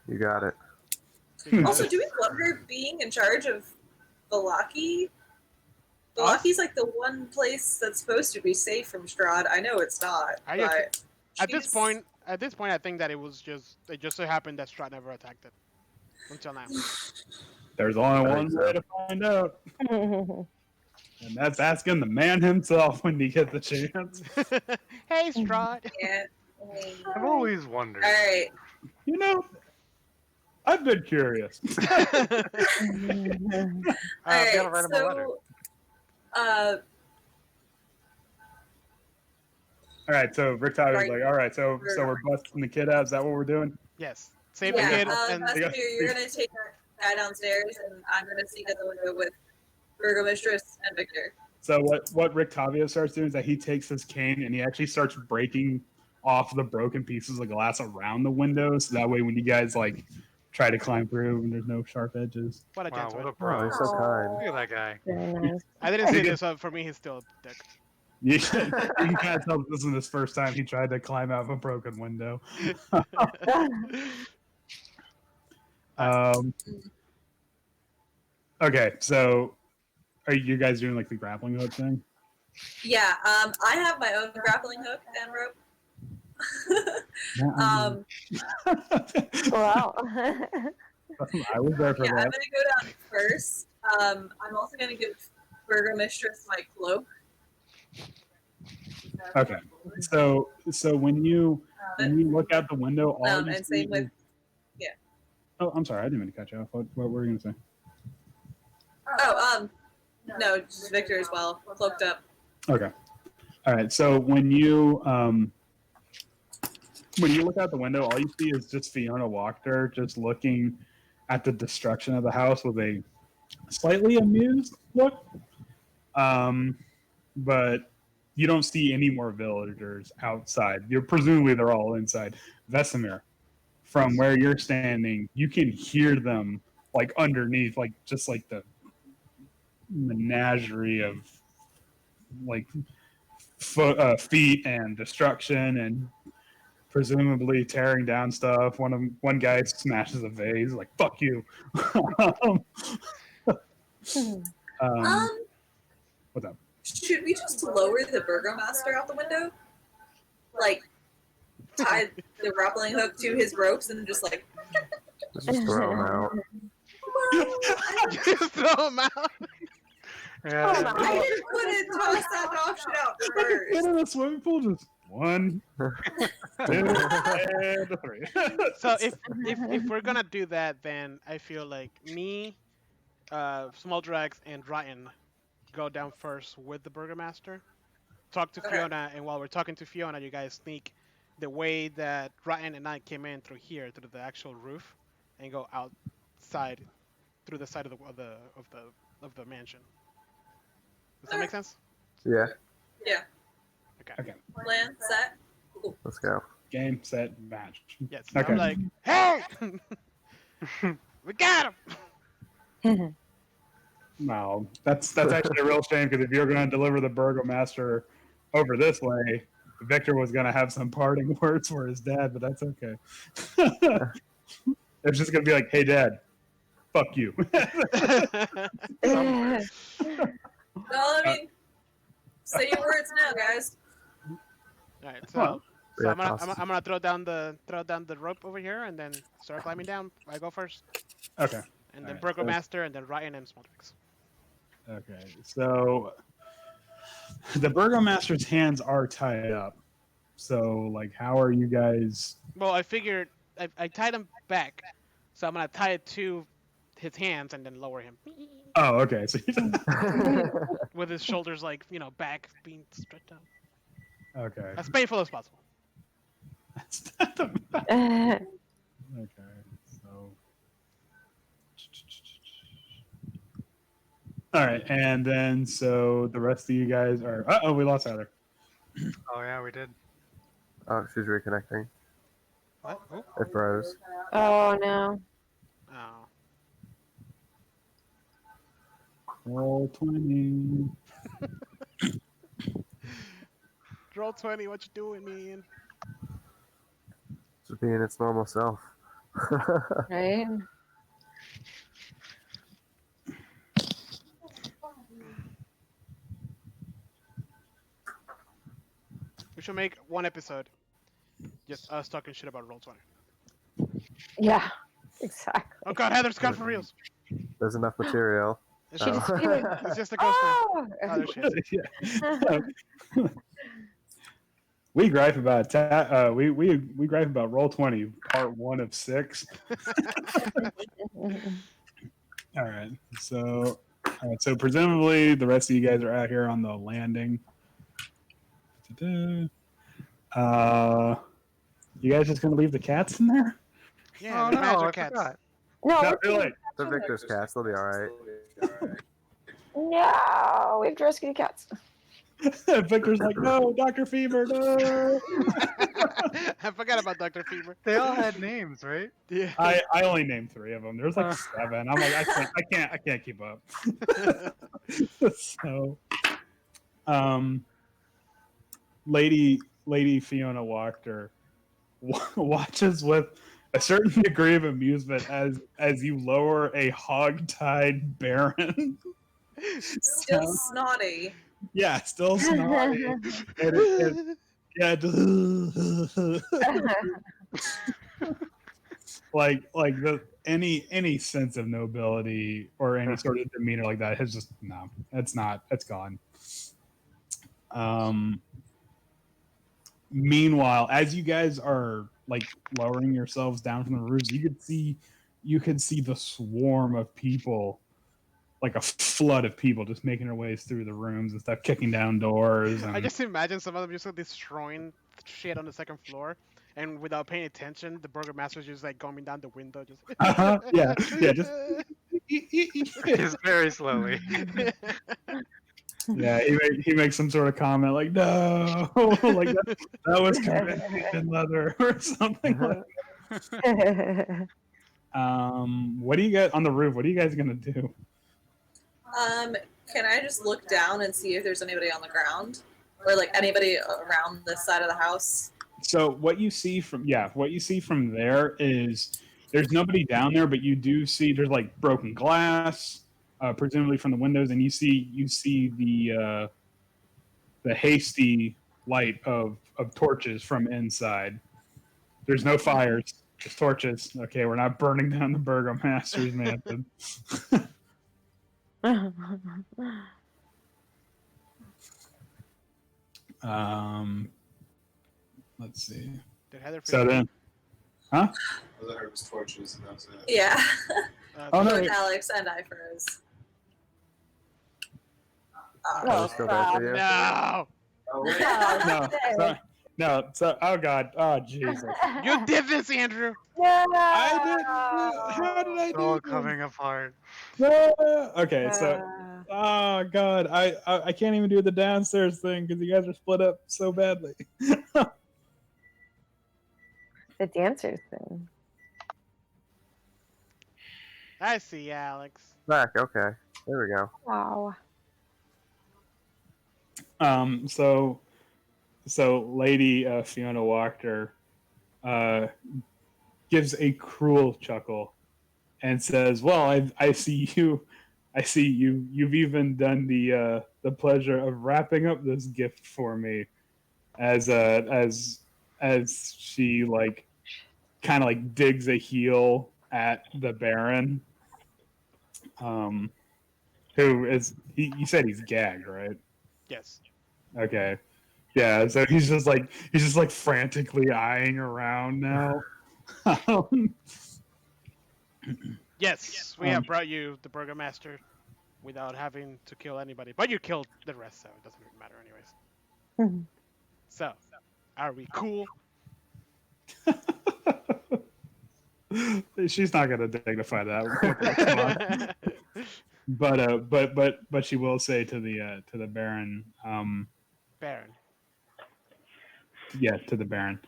You got it. because- Also, do we want her being in charge of Valaki? Valaki's like the one place that's supposed to be safe from Strahd. I know it's not, Are you- but At this she's- point, I think that it just so happened that Strahd never attacked it until now. There's only I one think way so. to find out, and that's asking the man himself when he gets the chance. Hey, Strahd. Yeah. I've always wondered. All right. You know, I've been curious. All I've right. gotta write him a letter. So, Uh, All right, so Rick Tyler's Right. like, all right, so we're busting the kid out. Is that what we're doing? Yes. Save the yeah, kid and Vesper, you're gonna take that guy downstairs, and I'm gonna sneak out the window with Burgomistress and Victor. So what Rick Tavio starts doing is that he takes his cane and he actually starts breaking off the broken pieces of glass around the window, so that way when you guys like try to climb through and there's no sharp edges. what a Wow, gentleman. what a Oh, bro. he's so kind. Look at that guy. Very nice. I didn't see this, so for me, he's still a dick. You can kind of tell this isn't his first time he tried to climb out of a broken window. Okay, so are you guys doing like the grappling hook thing? Yeah, I have my own grappling hook and rope. Wow. I was there for Yeah, I'm that. gonna go down first. I'm also gonna give Burgomistress my cloak. Okay, so when you look out the window, all you And see same with is- Oh, I'm sorry, I didn't mean to cut you off. What were you gonna say? no, just Victor as well, cloaked up. Okay. All right. So when you look out the window, all you see is just Fiona Wachter just looking at the destruction of the house with a slightly amused look. But you don't see any more villagers outside. Presumably they're all inside. Vesemir, from where you're standing, you can hear them like underneath, like just like the menagerie of like feet and destruction and presumably tearing down stuff. One guy smashes a vase, like "fuck you." What's up? Should we just lower the Burgomaster out the window? Like, tie the grappling hook to his ropes and just like. Just throw him out. Just throw him out. Yeah. I didn't want to toss that option out first. In the swimming pool, just 1, 2, and 3. So if we're gonna do that, then I feel like me, Small Drax, and Ryan go down first with the Burgomaster. Talk to Okay. Fiona, and while we're talking to Fiona, you guys sneak the way that Ryan and I came in through here, through the actual roof, and go outside through the side of the mansion. Does that make sense? Yeah, Okay. Plan, set. let's go. Game, set, match. Yes. Okay. I'm like, hey, we got him. No, that's actually a real shame because if you're going to deliver the Burgomaster over this way, Victor was going to have some parting words for his dad, but that's okay. It's just going to be like, "Hey, Dad, fuck you." Well, I mean, say your words now, guys. All right. So. Well, So Yeah, I'm gonna toss. I'm gonna throw down the rope over here and then start climbing down. I go first, Okay. and then Alright, Burgomaster, and then Ryan and Smalldrax. Okay. So the Burgomaster's hands are tied up. So, like, how are you guys? Well, I figured I tied him back, so I'm gonna tie it to his hands and then lower him Oh, okay. So, with his shoulders like back being stretched out. okay. As painful as possible. That's not the okay. So, all right, and then so the rest of you guys are. We lost Heather. Oh yeah, we did. Oh, she's reconnecting. What? Oh. It froze. Oh no. Oh. Roll 20. Roll 20. What you doing, man? Just being its normal self. Right? We should make one episode just us talking shit about Roll 20. Yeah. Exactly. Oh god, Heather's gone for reals. There's enough material. It's, She just, just screaming. it's just a ghost now. Oh! Oh, there she is. Yeah. We gripe about we gripe about Roll 20, part 1 of 6. All right, so So presumably the rest of you guys are out here on the landing. You guys just gonna leave the cats in there? Yeah, Oh the no, magic I cats. forgot. No, No, we're too late. The Victor's cats, they'll be all right. No, we have to rescue the cats. Victor's like, no, Dr. Fever, no. I forgot about Dr. Fever. They all had names, right? Yeah. I only named 3 of them. There's like 7. I'm like, I can't keep up. So, Lady Fiona Wachter watches with a certain degree of amusement as you lower a hog-tied Baron. Still snotty. Yeah, still snotty. Yeah, like the any sense of nobility or any sort of demeanor like that has just no. It's gone. Meanwhile, as you guys are like lowering yourselves down from the roofs, you could see the swarm of people, like a flood of people, just making their ways through the rooms and stuff, kicking down doors. And I just imagine some of them just destroying shit on the second floor, and without paying attention, the burgomaster's just like going down the window, just. yeah, just Just very slowly. yeah. He makes some sort of comment like, "No, like that was convincing leather or something like that." What do you guys on the roof? What are you guys gonna do? Can I just look down and see if there's anybody on the ground? Or like anybody around this side of the house? So what you see from there is there's nobody down there, but you do see there's like broken glass, presumably from the windows, and you see the hasty light of torches from inside. There's no fires, just torches. Okay, we're not burning down the burgomaster's mansion. Let's see. Did Heather So forget? then, huh? All I heard was torches, and that was it. Yeah. Oh no! Both Alex and I froze. Oh, Still there for you? No! Oh, wait. No. So, oh god, oh Jesus! You did this, Andrew! No. I didn't. How did I It's all do coming apart. this? Okay, so oh god, I can't even do the downstairs thing because you guys are split up so badly. The dancers thing. I see, Alex. Back, okay. There we go. Wow. So Lady Fiona Wachter gives a cruel chuckle and says, "Well, I see you. I see you. You've even done the pleasure of wrapping up this gift for me." As she like kind of like digs a heel at the Baron, who is you said he's gagged, right? Yes. Okay. Yeah, so he's just like frantically eyeing around now. Yes, we have brought you the burgomaster without having to kill anybody. But you killed the rest, so it doesn't really matter anyways. So, are we cool? She's not gonna dignify that. But she will say to the Baron, Baron. yeah, to the Baron,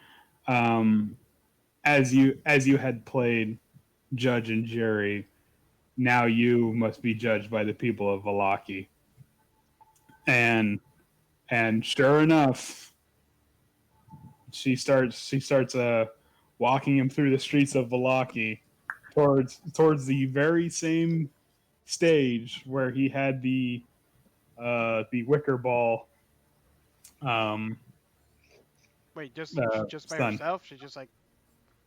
as you had played judge and jury, now you must be judged by the people of Vallaki. And sure enough, she starts walking him through the streets of Vallaki towards the very same stage where he had the wicker ball. Wait, just by son. herself? She's just like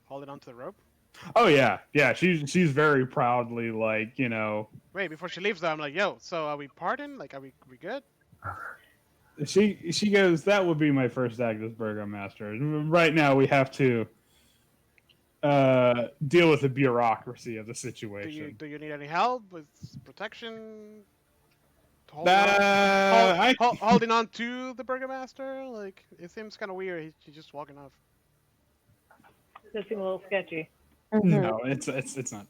holding onto the rope? Oh yeah. She's very proudly like, you know. Wait, before she leaves though, I'm like, yo, so are we pardoned? Like, are we good? She goes, that would be my first act as burgomaster. Right now we have to deal with the bureaucracy of the situation. Do you need any help with protection? holding on to the burgomaster. Like it seems kind of weird. He's just walking off. Does seem a little sketchy. Mhm. No, it's not sketchy.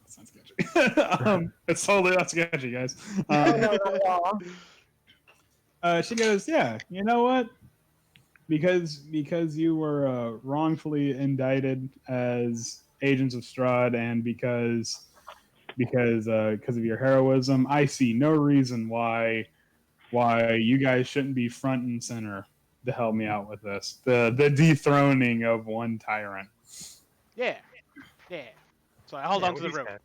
It's totally not sketchy, guys. Oh, no, not at all. She goes, yeah. You know what? Because you were wrongfully indicted as agents of Strahd, and because of your heroism, I see no reason why you guys shouldn't be front and center to help me out with this. The dethroning of one tyrant. Yeah. So I hold on to the he's rope. got-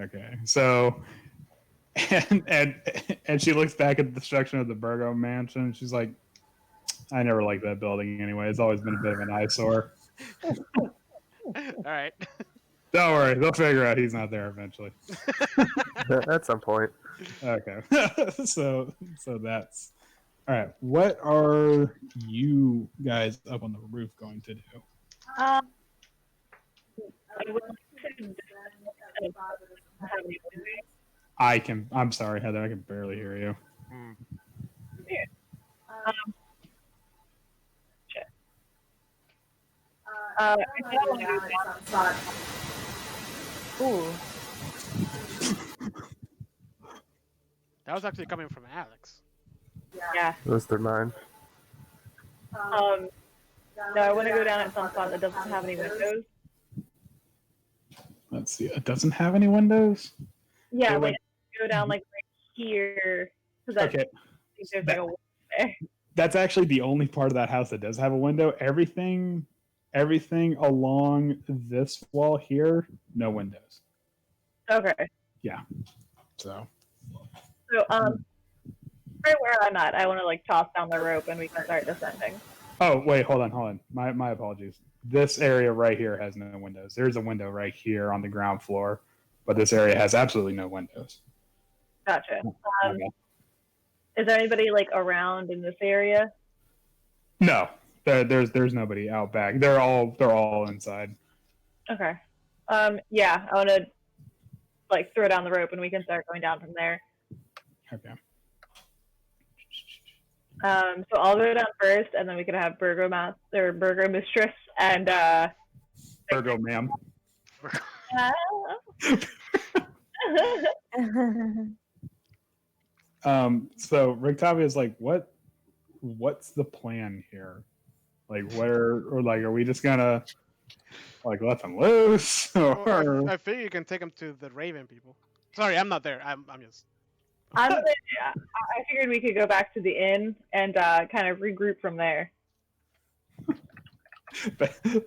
Okay, so and she looks back at the destruction of the Burgo mansion. And she's like, I never liked that building anyway. It's always been a bit of an eyesore. All right. Don't worry, they'll figure out he's not there eventually. At some point. Okay, so that's all right. What are you guys up on the roof going to do? I would like to have any windows. I'm sorry, Heather. I can barely hear you. I I'm don't gonna want go to down do at some spot. Ooh. That was actually coming from Alex. Yeah. Those are mine. No, I want to go down at some spot that doesn't have any windows. Let's see. It doesn't have any windows. Yeah, They like went- go down like right here because I Okay, think there's like a window there. that's actually the only part of that house that does have a window. Everything along this wall here, no windows. Okay. So So right where I'm at, I want to like toss down the rope and we can start descending. oh wait, hold on. My apologies. This area right here has no windows. There's a window right here on the ground floor, but this area has absolutely no windows. Gotcha. Okay. Is there anybody like around in this area? No, there's nobody out back. They're all inside. Okay. Yeah, I want to like throw down the rope and we can start going down from there. Okay. So I'll go down first, and then we can have Burger Mistress, and Virgo, ma'am. So Rictavia's like, what's the plan here? Like, are we just gonna like let them loose? Or I figure you can take them to the Raven people. Sorry, I'm not there. I'm just. I figured we could go back to the inn and kind of regroup from there.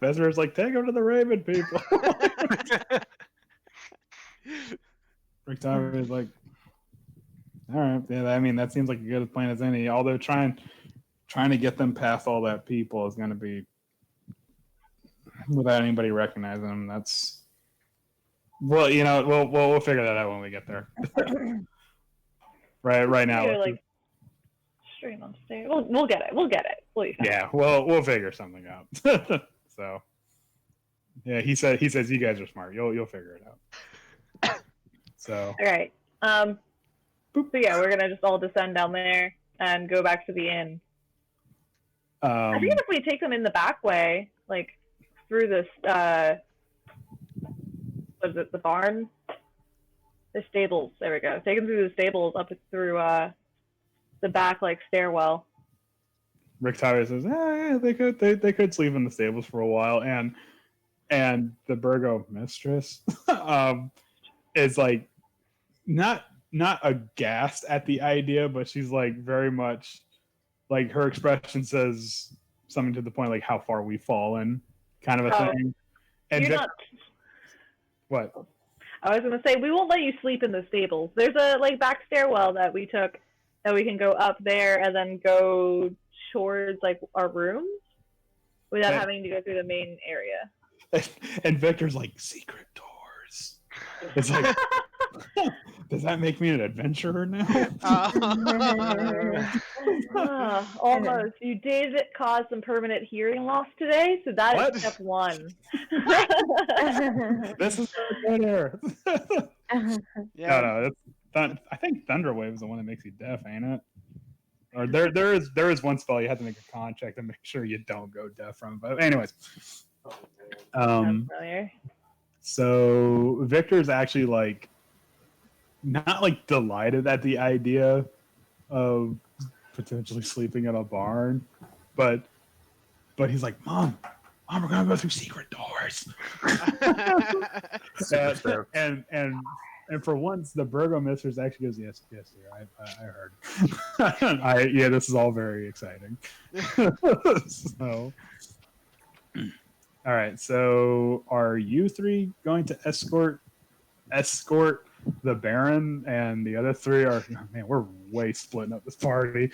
Vesper's like, take them to the Raven people. Rictavia's like, all right, yeah, I mean that seems like a good plan as any. Although trying to get them past all that people is going to be without anybody recognizing them. That's well, we'll figure that out when we get there. Right now. You're like straight on stairs. We'll get it. We'll be fine. Yeah, we'll figure something out. So, yeah, he says you guys are smart. You'll figure it out. So. All right. So yeah, we're gonna just all descend down there and go back to the inn. I think if we take them in the back way, like through this, what is it, the barn? The stables. There we go. Take them through the stables up through the back like stairwell. Rictavia says, yeah, they could sleep in the stables for a while, and the Burgo mistress is like not aghast at the idea, but she's like very much like her expression says something to the point like how far we've fallen, kind of a thing. And You're not. What? I was gonna say we won't let you sleep in the stables. There's a like back stairwell that we took that we can go up there and then go towards like our rooms without having to go through the main area. And Victor's like, secret doors. It's like, does that make me an adventurer now? Almost. You did cause some permanent hearing loss today, so that What? is step one. This is so good here. Yeah. No, I think Thunderwave is the one that makes you deaf, ain't it? Or there is one spell you have to make a con check to make sure you don't go deaf from. But anyways, Sounds familiar. so Victor's actually like not like delighted at the idea of potentially sleeping in a barn, but he's like, Mom, we're gonna go through secret doors. And for once, the burgomaster actually goes, yes, dear, I heard. Yeah, this is all very exciting. So, all right. So, are you three going to escort the Baron, and the other three are? Man, we're way splitting up this party.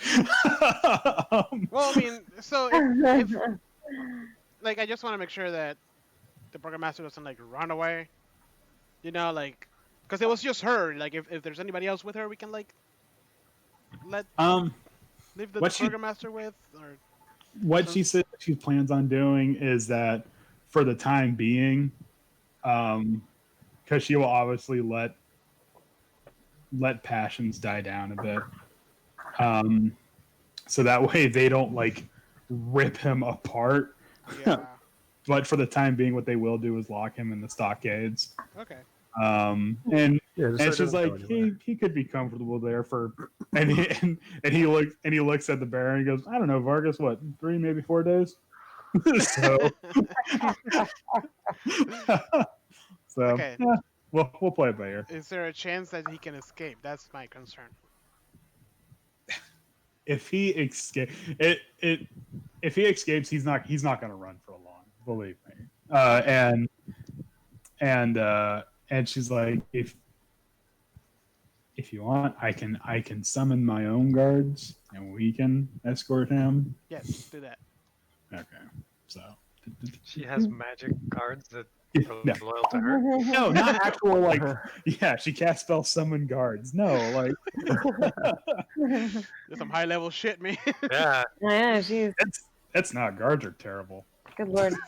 Well, I mean, so if like, I just want to make sure that the burgomaster doesn't like run away. You know, like, because it was just her. Like, if there's anybody else with her, we can like leave the burgomaster with, or what she said she plans on doing is that for the time being, because she will obviously let passions die down a bit, so that way they don't like rip him apart. yeah. But for the time being, what they will do is lock him in the stockades. Okay. And she's like, he could be comfortable there for, and he looks at the Baron and goes, I don't know, Vargas, what, 3, maybe 4 days? So Okay. Yeah, we'll play it by ear. Is there a chance that he can escape? That's my concern. If he escapes, if he escapes, he's not going to run for long. Believe me. And she's like, if you want, I can summon my own guards, and we can escort him. Yes, do that. Okay, so She has magic cards that are no. loyal to her. No, not actual like. Yeah, she casts spell summon guards. No, like There's some high level shit, man. Yeah. Yeah, jeez. that's not, guards are terrible. Good lord. All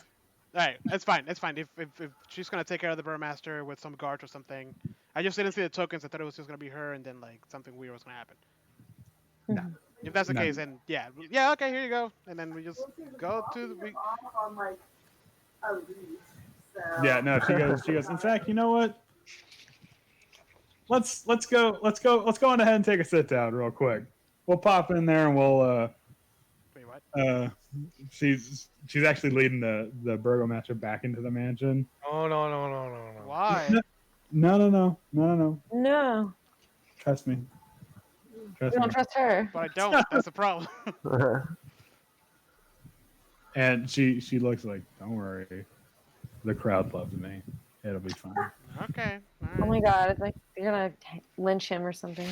right, that's fine. That's fine. If she's gonna take care of the burgomaster with some guards or something, I just didn't see the tokens. I thought it was just gonna be her, and then like something weird was gonna happen. No. If that's the No. case, then yeah. Okay, here you go, and then we just go to the. On like a leash. So. Yeah, no, she goes. In fact, you know what? Let's go on ahead and take a sit down real quick. We'll pop in there and we'll. Wait, what? She's actually leading the burgomaster back into the mansion. Oh no. Why? No. No, Trust me. we don't trust her. But I don't. That's the problem. And she looks like, don't worry, the crowd loves me. It'll be fine. Okay. All Oh right. my god, it's like you're gonna lynch him or something.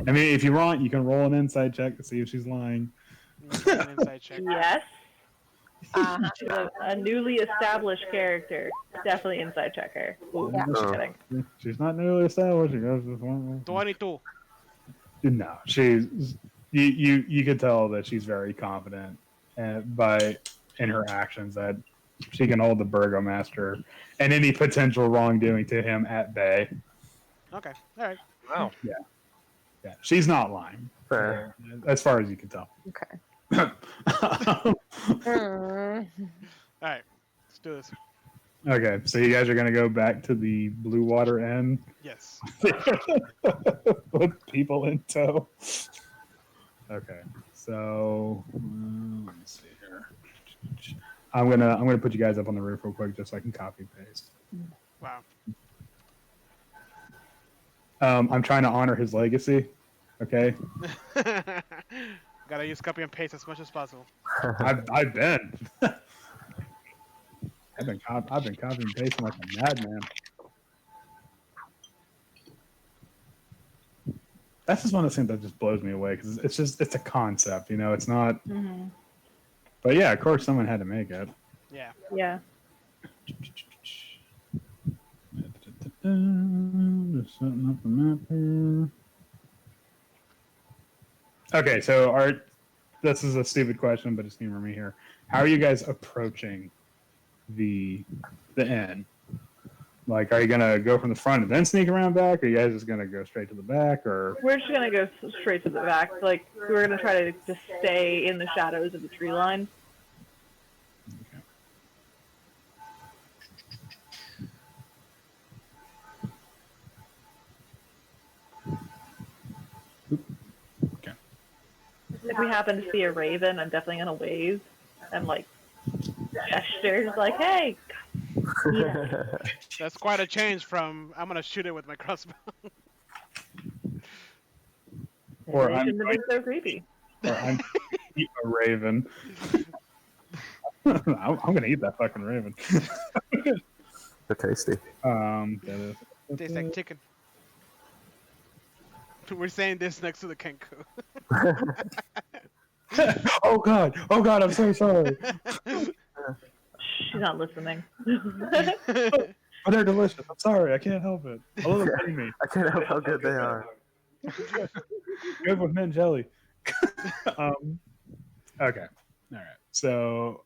I mean, if you want, you can roll an insight check to see if she's lying. An insight check. Yes. She's a newly established character. Definitely inside checker. Ooh, Yeah. just kidding. She's not newly established. She goes this one. 22. No, she's you could tell that she's very confident, in her actions that she can hold the burgomaster and any potential wrongdoing to him at bay. Okay. All right. Wow. Yeah, she's not lying, Fair. as far as you can tell. Okay. All right. Let's do this. Okay, so you guys are gonna go back to the Blue Water Inn Yes. with people in tow. Okay, so let me see here. I'm gonna put you guys up on the roof real quick just so I can copy and paste. Wow. I'm trying to honor his legacy. Okay, Gotta use copy and paste as much as possible. I've been. I've been copying and pasting like a madman. That's just one of the things that just blows me away because it's a concept, you know. It's not. Mm-hmm. But yeah, of course, someone had to make it. Yeah. Yeah. Just setting up the map here. Okay, so this is a stupid question, but it's humor me here. How are you guys approaching the inn? Like, are you gonna go from the front and then sneak around back? Or are you guys just gonna go straight to the back? Or We're just gonna go straight to the back. Like we're gonna try to just stay in the shadows of the tree line. Okay. If we happen to see a raven, I'm definitely gonna wave and like gesture, like, "Hey." That's quite a change from I'm gonna shoot it with my crossbow. Or Maybe they I'm shouldn't have been so creepy. Or I'm eat a raven. I'm gonna eat that fucking raven. They're tasty. That Tastes like chicken. We're saying this next to the Kenku. oh god! I'm so sorry. She's not listening. But they're delicious. I'm sorry. I can't help it. I love them hitting me. I can't help how good they are. Good with mint jelly. Okay. All right. So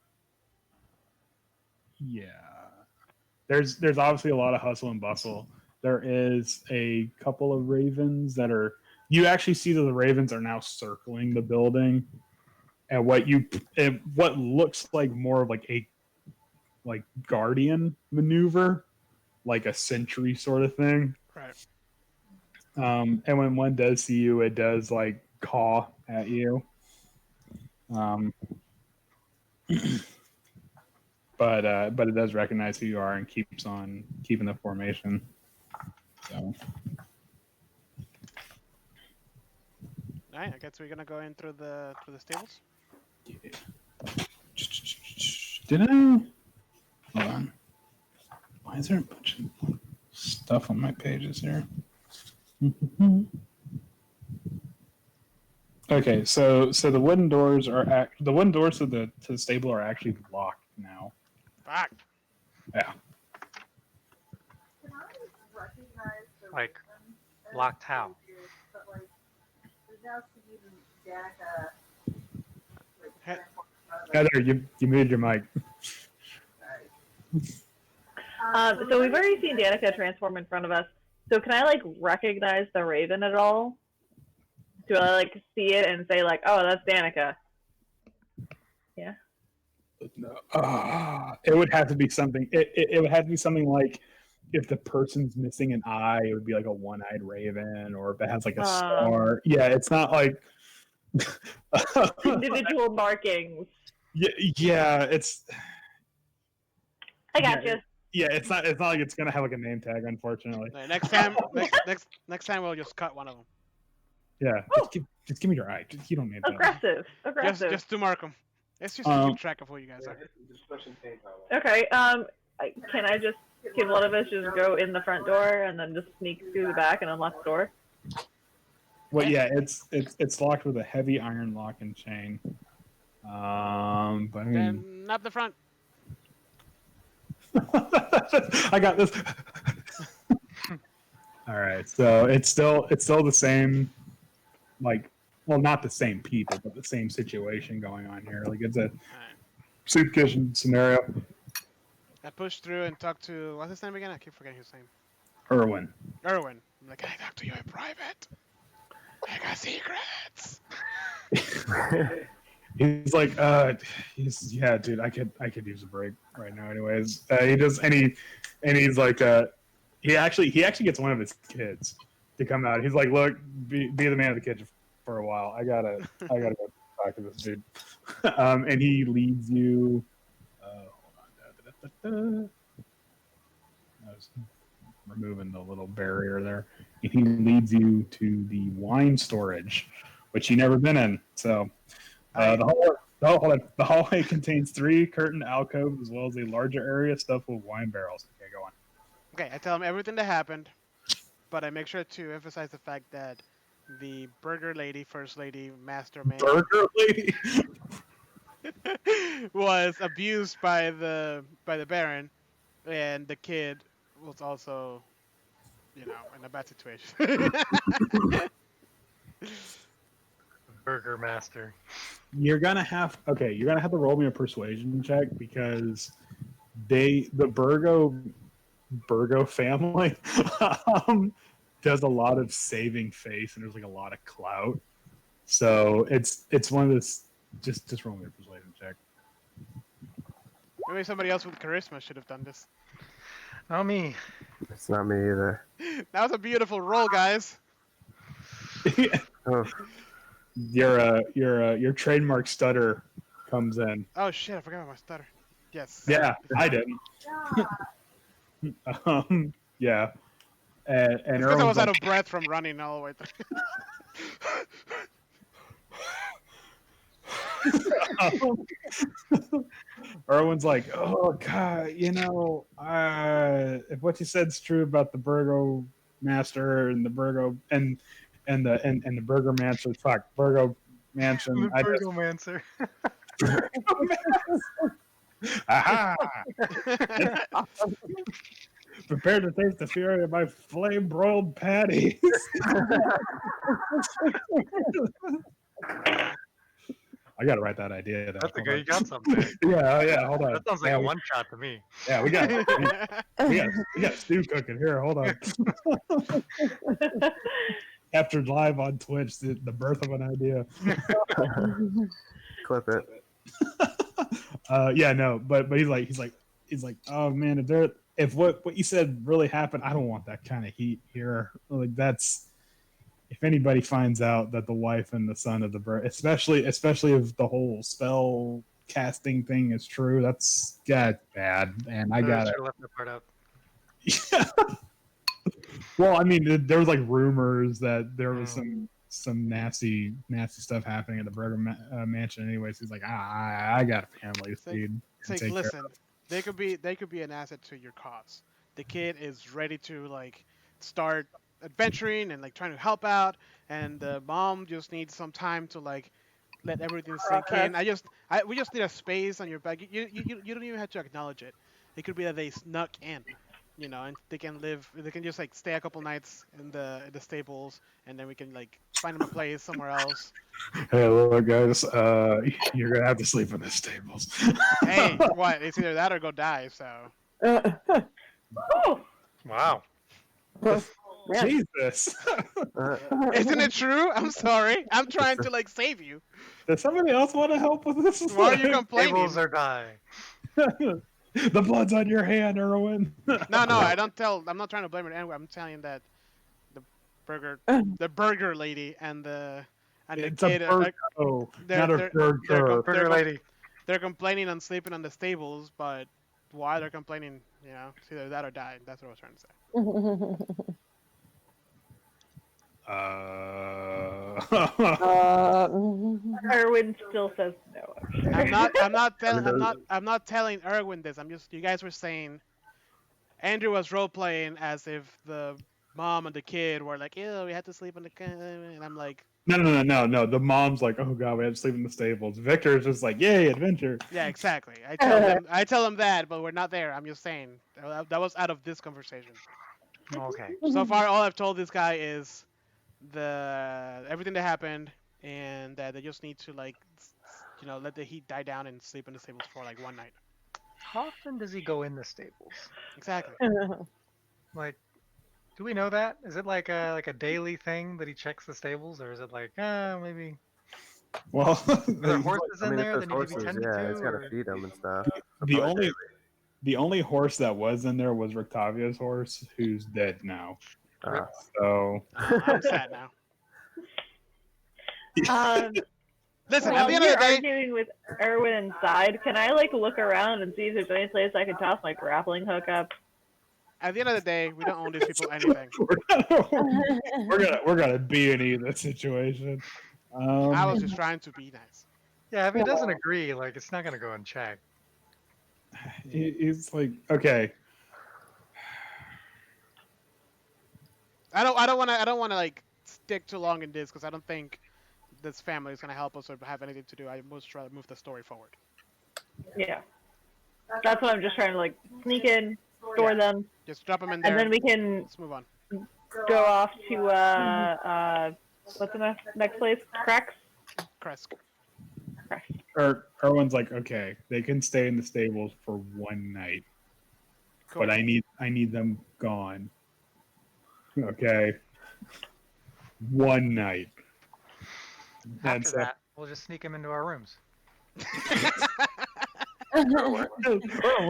yeah, there's obviously a lot of hustle and bustle. There is a couple of ravens that are. You actually see that the ravens are now circling the building, and what looks like more of like a guardian maneuver, like a sentry sort of thing. Right. And when one does see you, it does like caw at you. But it does recognize who you are and keeps on keeping the formation. So. All right, I guess we're gonna go in through the stables. Yeah. Did I? Hold on. Why is there a bunch of stuff on my pages here? Okay, so the wooden doors are the wooden doors to the stable are actually locked now. Fuck. Yeah. Can I recognize the Like, raven? locked how? But like, there's now even Danica. He- Heather, you muted your mic. So we've already seen Danica transform in front of us. So can I like recognize the raven at all? Do I like see it and say like, "Oh, that's Danica"? Yeah. No. It would have to be something. It would have to be something like if the person's missing an eye, it would be like a one-eyed raven, or if it has like a star. Yeah, it's not like individual markings. Yeah, it's. I got you. Yeah, it's not like it's gonna have like a name tag, unfortunately. Right, next time we'll just cut one of them. Yeah, just give me your eye. You don't need that. Aggressive. Just to mark them. It's just to keep track of who you guys are. Okay. Can one of us just go in the front door and then just sneak through the back and unlock the door? Well, yeah, it's locked with a heavy iron lock and chain. But I mean, Then not the front. I got this. All right, so it's still the same, like, well, not the same people, but the same situation going on here. Like, it's a soup kitchen scenario. I pushed through and talked to what's his name again? I keep forgetting his name. Irwin. I'm like, can I talk to you in private? I got secrets. He's like, yeah, dude, I could use a break right now. Anyways, he does, and he's like, he actually gets one of his kids to come out. He's like, look, be the man of the kitchen for a while. I gotta go talk to this dude. And he leads you. Hold on. I was removing the little barrier there. And he leads you to the wine storage, which you've never been in. So. The hallway contains 3 curtained alcoves as well as a larger area stuffed with wine barrels. Okay, go on. Okay, I tell him everything that happened, but I make sure to emphasize the fact that the burger lady, first lady, mastermind, Burger lady was abused by the Baron, and the kid was also, in a bad situation. Burger Master. You're gonna have to roll me a persuasion check because the Burgo family does a lot of saving face, and there's like a lot of clout. So it's one of those. Just roll me a persuasion check. Maybe somebody else with charisma should have done this. Not me. It's not me either. That was a beautiful roll, guys. Oh, Your trademark stutter comes in. Oh shit! I forgot about my stutter. Yes. Yeah, I didn't. Yeah. And It's because I Erwin's was out like, of breath from running all the way through. Erwin's like, oh god, if what you said's true about the Burgo Master and the Burgo and the Burger Mansion, Burgo Mansion. The I just, Burgomancer. aha! Prepare to taste the fury of my flame broiled patties. I gotta write that idea down. That's a Hold good. on. You got something. Yeah. Hold on. That sounds like Yeah, a one shot to me. Yeah, we got stew cooking here. Hold on. Captured live on Twitch, the birth of an idea. clip it. Yeah, no, but he's like, oh man, if what you said really happened, I don't want that kind of heat here. Like that's if anybody finds out that the wife and the son of the bird, especially if the whole spell casting thing is true, that's bad, and I got it. Left that part out. Yeah. Well, I mean, there was like rumors that there was some nasty stuff happening at the Burger Mansion. Anyways, he's like, I got a family, dude. It's like, listen, they could be an asset to your cause. The kid is ready to like start adventuring and like trying to help out, and the mom just needs some time to like let everything sink in. We just need a space on your back. You don't even have to acknowledge it. It could be that they snuck in, and they can just like stay a couple nights in the stables, and then we can like find them a place somewhere else. Hey, look, guys, you're gonna have to sleep in the stables. Hey, what? It's either that or go die. So. Wow. Jesus. Isn't it true? I'm sorry. I'm trying to like save you. Does somebody else want to help with this? Why are you complaining? Tables or die. The blood's on your hand, Erwin. No, I'm not trying to blame it anyway. I'm telling you that the burger lady and the It's kid a burger, not a burger. Burger lady. They're complaining on sleeping on the stables, but why they're complaining, it's either that or die. That's what I was trying to say. Erwin still says no. I'm not telling Erwin this. You guys were saying Andrew was role playing as if the mom and the kid were like, ew, we had to sleep in the and I'm like, No. The mom's like, oh god, we had to sleep in the stables. Victor's just like, yay, adventure. yeah, exactly. I tell them that, but we're not there. I'm just saying that was out of this conversation. Okay. So far, all I've told this guy is everything that happened, and that they just need to like, let the heat die down and sleep in the stables for like one night. How often does he go in the stables? Exactly. Like, do we know that? Is it like a daily thing that he checks the stables, or is it like maybe? Well, Are there horses I in mean, there if that there's need to be horses, tended yeah, to? it's got to or- feed them and stuff. the only horse that was in there was Rictavia's horse, who's dead now. So I'm sad now. Listen, While at the end of you're the day, arguing with Erwin inside, can I like look around and see if there's any place I can toss my grappling hook up? at the end of the day, we don't owe these people anything. we're gonna B&E this situation. I was just trying to be nice. Yeah, if he doesn't agree, like it's not gonna go unchecked. He's like, okay. I don't want to like stick too long in this because I don't think this family is gonna help us or have anything to do. I must try to move the story forward. Yeah. That's what I'm just trying to like sneak in, store them, Just drop them in there. and then we can Let's move on. go off to what's the next place? Cracks. Kresk. Erwin's like, okay, they can stay in the stables for one night. Cool. but I need them gone. Okay. One night. After That's that, we'll just sneak him into our rooms. was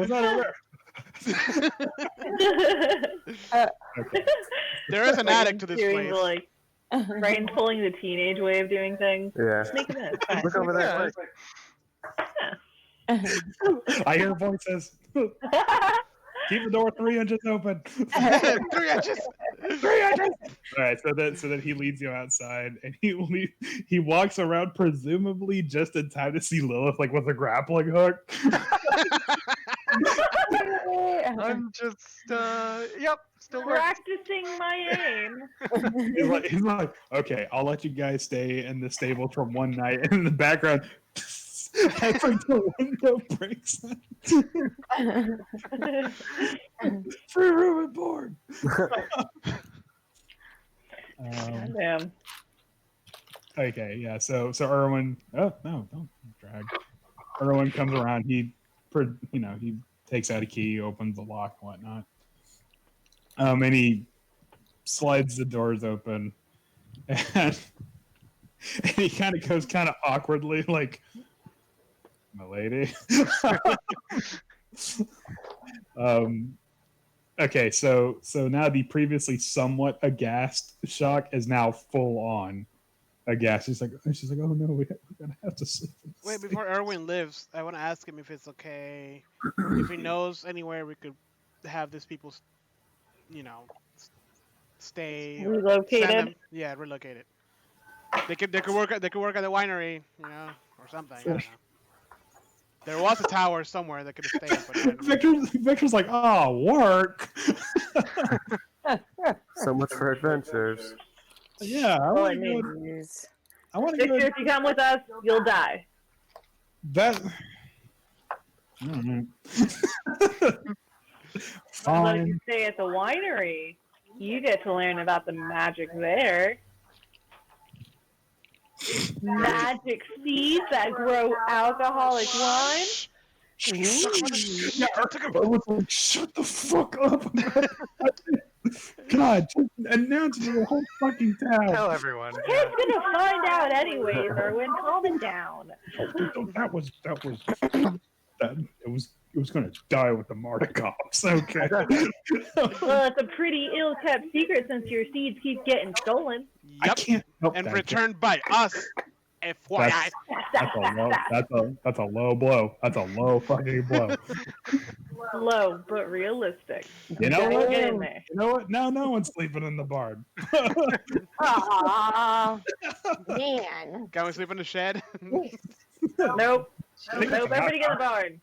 that okay. There is an attic to this Doing place. the, like, Brian's pulling the teenage way of doing things. Yeah. Sneak him in. It's fine. Look over there. I hear voices. Keep the door 3 inches open. 3 inches. 3 inches. All right, so then he leads you outside, and he walks around presumably just in time to see Lilith like with a grappling hook. I'm just, yep, still working. Practicing my aim. He's like, okay, I'll let you guys stay in the stable for one night, and in the background, as like the window breaks. Free room and board. Damn. Okay, yeah. So Erwin. Oh no, don't drag. Erwin comes around. He takes out a key, opens the lock, and whatnot. And he slides the doors open, and he kind of goes kind of awkwardly, like, "My lady." Okay, so now the previously somewhat aghast Shock is now full on aghast. She's like, oh no, we're gonna have to sleep. Wait, before Erwin leaves, I want to ask him if it's okay, if he knows anywhere we could have these people, stay. Or Relocated? send them, yeah, relocated. They could work at the winery, or something. I don't know. There was a tower somewhere that could have stayed. But Victor's like, oh, work. So much for adventures. Yeah, I want to Victor, go. if you come with us, you'll die. That. I don't know. But if Fine. you stay at the winery, you get to learn about the magic there. Magic seeds that grow alcoholic wine. Yeah, Erwin's like, shut the fuck up. God, just announce it to the whole fucking town. Tell everyone. Kid's gonna find out anyways, Erwin. Calm it down. It was going to die with the Mardikovs. Okay. Well, it's a pretty ill-kept secret since your seeds keep getting stolen. I yep, can't help and that. returned by us. FYI. That's a low blow. That's a low fucking blow. Low, but realistic. You know Don't what? get in there. You know what? Now no one's sleeping in the barn. Aw, man. Can we sleep in the shed? Nope. Nope, everybody get in the barn.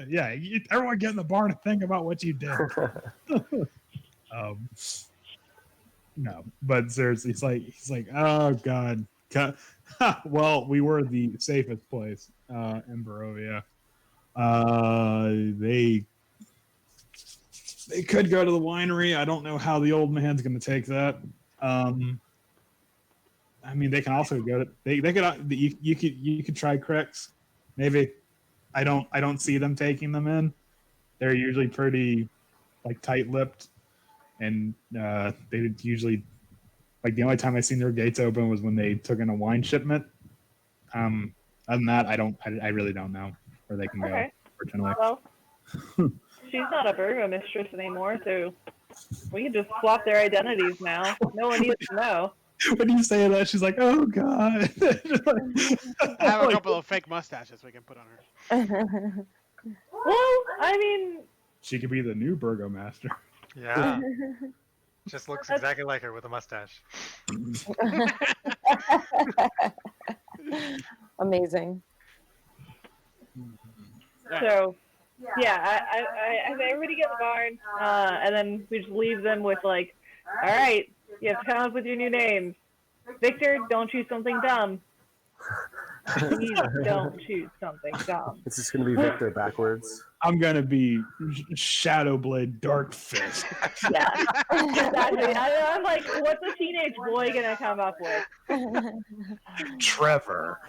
Yeah, everyone get in the barn and think about what you did. No, but seriously, he's like, oh god. Well, we were the safest place in Barovia. They could go to the winery. I don't know how the old man's going to take that. I mean, they can also go to they could you could try Cricks, maybe. I don't see them taking them in. They're usually pretty like tight-lipped, and they usually like the only time I seen their gates open was when they took in a wine shipment. Other than that, I really don't know where they can go. Okay. Unfortunately. Well, she's not a burgomistress anymore, so we can just swap their identities now. No one needs to know. When you say that, she's like, "Oh God." I have a couple of fake mustaches we can put on her. Well, I mean, She could be the new burgomaster. Yeah. Just looks exactly like her with a mustache. Amazing. so yeah, I everybody get in the barn, and then we just leave them with like, all right, you have to come up with your new names. Victor, don't choose something dumb. Please don't choose something dumb. It's just going to be Victor backwards. I'm gonna be Shadowblade Dark Fist. Yeah, exactly. I'm like, what's a teenage boy gonna come up with? Trevor.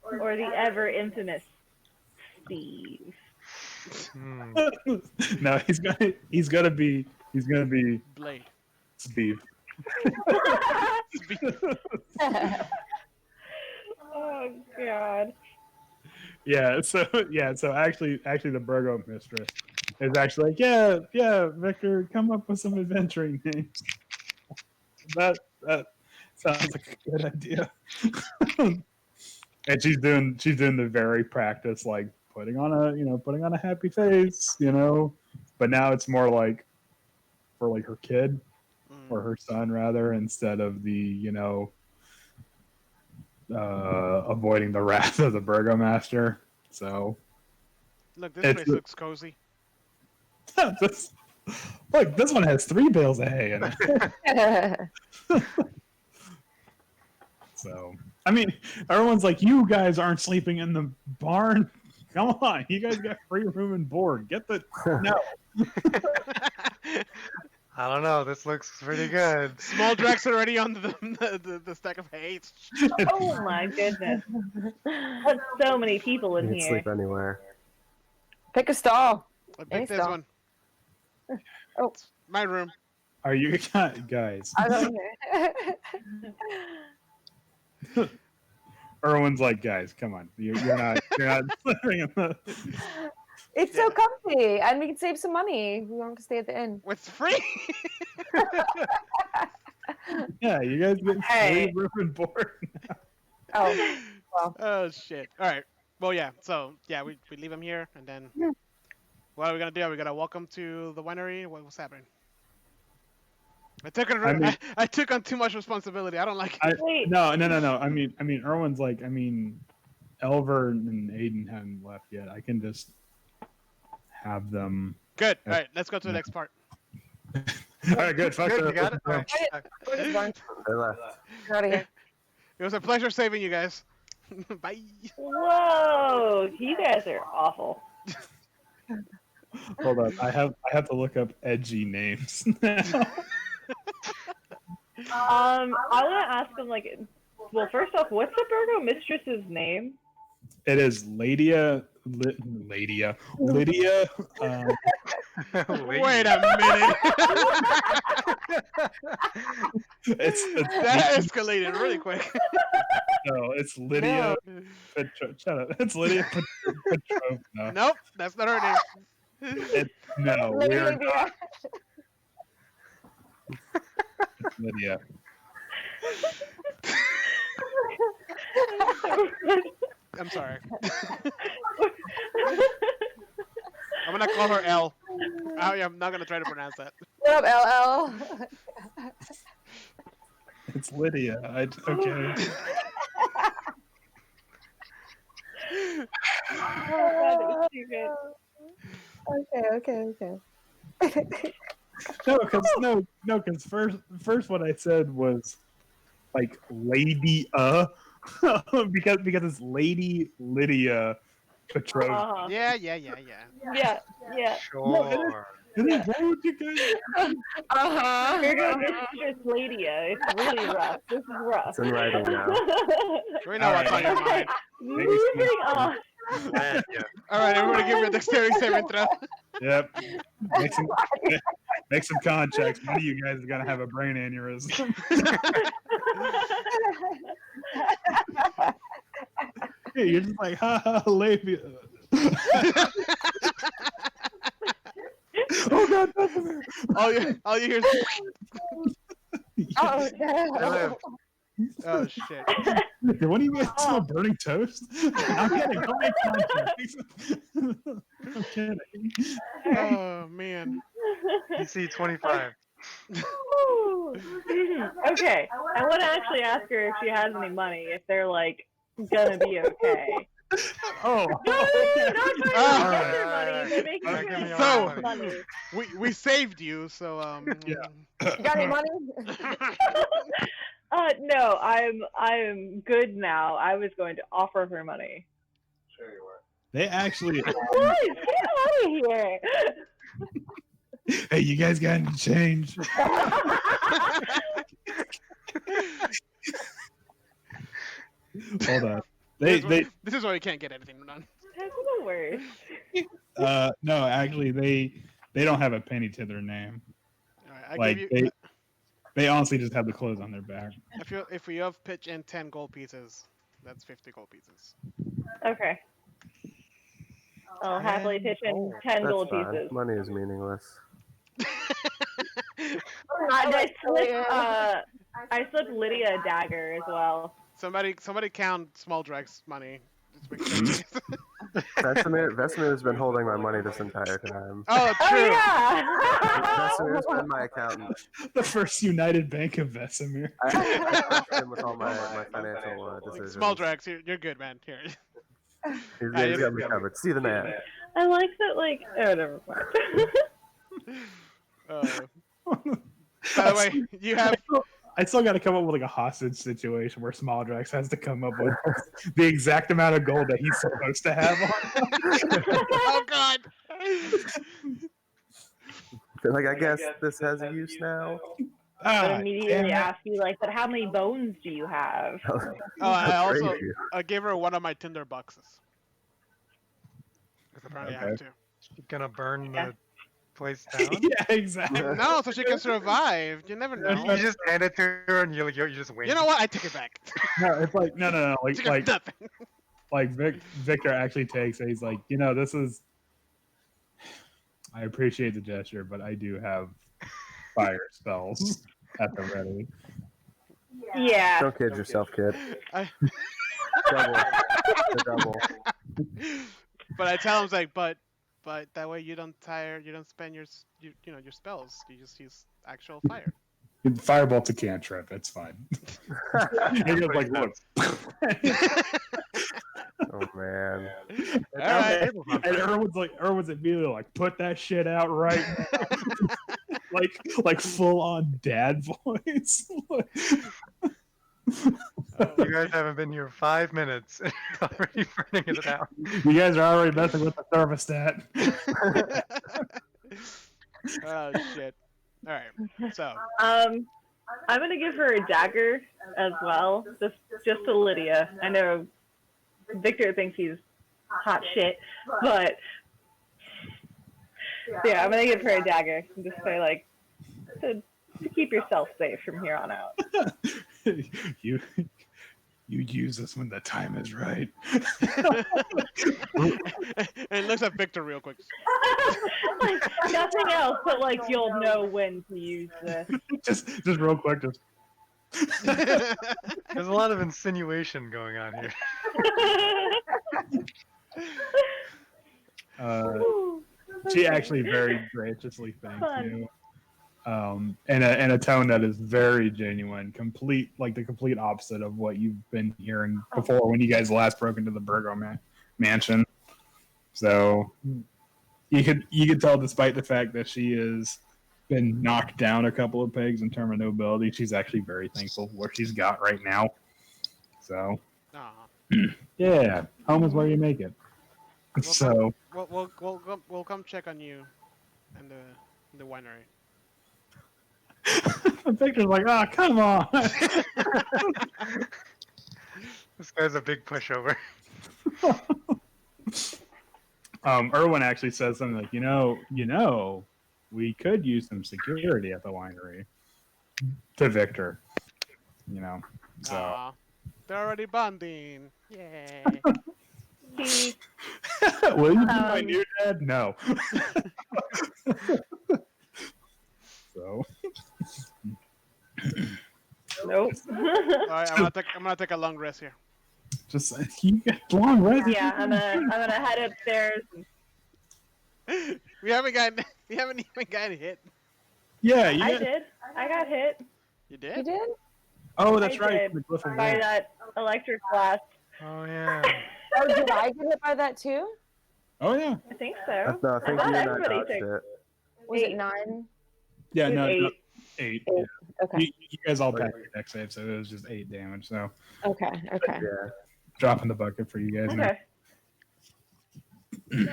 Or the ever infamous Steve. No, he's gonna be Blade. Steve. Oh God. So actually the Burgo mistress is actually like, yeah, Victor, come up with some adventuring names. That sounds like a good idea. And she's doing the very practice, like putting on a happy face, but now it's more like for like her kid or her son rather, instead of the avoiding the wrath of the burgomaster. So Look, this place looks cozy. this one has 3 bales of hay in it. So I mean, everyone's like, you guys aren't sleeping in the barn. Come on, you guys got free room and board. Get the no. I don't know. This looks pretty good. Small Drax already on the stack of hay. Oh my goodness. That's so many people You in can here. sleep anywhere. Pick a stall. I Any picked this stall. one. Oh, My room. Are you guys? I don't know. Erwin's like, guys, come on. You're not living in the. It's so comfy, and we can save some money. We won't stay at the inn. It's free. Yeah, you guys get Hey. free room and board. Oh, well. Oh shit. All right. Well, yeah. So yeah, we leave him here, and then what are we gonna do? Are we gonna welcome to the winery? What's happening? I took on too much responsibility. I don't like it. Wait. No. I mean, Erwin's like, Elver and Aiden haven't left yet. I can just have them. Good. All right. Let's go to the next part. All right, good. Fuck Good, it. you got it? Alright. We're just going. They left. We're out of here. It was a pleasure saving you guys. Bye. Whoa, you guys are awful. Hold on. I have to look up edgy names now. I want to ask them, like, well, first off, what's the Burgo mistress's name? It is Lydia. Lydia. Wait a minute. That escalated really quick. No, it's Lydia. Shut up. It's Lydia Petrovna. Nope, that's not her name. No, we are not. It's Lydia. I'm sorry. I'm gonna call her L. I'm not gonna try to pronounce that. What up, LL? It's Lydia. Okay. Oh, God, that was stupid. Okay. No, because first what I said was like Lady because it's Lady Lydia Petrovna. Uh-huh. Yeah. Yeah. Sure. Is it wrong with you guys? Burgo mistress Lydia. It's really rough. This is rough. It's in writing now. We know what's on your mind. Moving on. All right, everybody, give me a dexterity saving throw. Yep. Make some con checks. One of you guys is gonna have a brain aneurysm. Hey, you're just like, ha, labia. Oh God, that's a All you hear is Oh no. oh shit. When do you guys smell burning toast? I'm kidding. Don't make con checks. I'm kidding. Oh man. DC 25. Okay, I want to actually ask her if she has any money, if they're like gonna be okay. Oh. No, not trying to All get right, their money. all They're making right. sure Give me they all have the money. We saved you, so Yeah. You got any money? No, I'm good now. I was going to offer her money. Sure you were. They actually. Guys, get out of here! Hey, you guys got any change? Hold on. This is why we can't get anything done. That's the worst. no, actually, they don't have a penny to their name. All right, I Like give you. they honestly just have the clothes on their back. If we have pitch in 10 gold pieces, that's 50 gold pieces. Okay. I'll happily pitch in 10 That's gold fine. pieces. Money is meaningless. I slipped Lydia a dagger as well. Somebody count Small Drake's money. Just make sure. Vesimir's been holding my money this entire time. Oh, true. Oh, yeah! Vesimir's been my accountant. The first United Bank of Vesemir. I trust him with all my financial decisions. Small Drax, you're good, man. Here. He's got me covered. See the man. I like that, like, oh, never mind. By the way, you have. I still got to come up with like a hostage situation where Small Drax has to come up with the exact amount of gold that he's supposed to have on. Oh God! Like, I guess this has a use now. But immediately ask you, like, but how many bones do you have? I gave her one of my Tinder boxes. Because apparently I have to. She's gonna burn the place down. Yeah, exactly. No, so she can survive. You never know. You just hand it to her and you just wait. You know what? I take it back. No, it's like no. She got nothing. Like Victor actually takes it. He's like, this is. I appreciate the gesture, but I do have fire spells at the ready. Yeah. Don't kid yourself, kid. Double. But I tell him, like, but that way you don't spend your spells. You just use actual fire. Firebolt's a cantrip. It's fine. And he goes like, look. Oh man. All right. And Erwin's immediately like, put that shit out right now. like full on dad voice. You guys haven't been here 5 minutes and already burning it out. You guys are already messing with the thermostat. Oh shit. All right. So. I'm gonna give her a dagger as well, just to Lydia. I know Victor thinks he's hot shit, but yeah, I'm gonna give her a dagger and just say like to keep yourself safe from here on out. You use this when the time is right. And looks at Victor real quick. Like, nothing else, but like you'll know when to use this. just real quick, just. There's a lot of insinuation going on here. She actually very graciously thanks you. In a tone that is very genuine, the complete opposite of what you've been hearing before when you guys last broke into the Burgo mansion. So you could tell, despite the fact that she has been knocked down a couple of pegs in terms of nobility, she's actually very thankful for what she's got right now. So yeah, home is where you make it. We'll come check on you in the winery. Victor's like, oh, come on. This guy's a big pushover. Erwin actually says something like, we could use some security at the winery. To Victor. So. They're already bonding. Yay. Will you be my new dad? No. So. Nope. All right, I'm gonna take a long rest here. Just you got long rest. Yeah, I'm gonna head upstairs. We haven't even gotten hit. Yeah, I did. I got hit. You did? You did? Oh, that's I right. did. By that electric blast. Oh yeah. Oh, did I get hit by that too? Oh yeah. I think so. No, I think thought you and I everybody dodged took- it. Was it 9? Yeah, no, 8. 8. Eight. Okay. You guys all passed your deck save, so it was just 8 damage. So Okay. Yeah. dropping the bucket for you guys. Okay.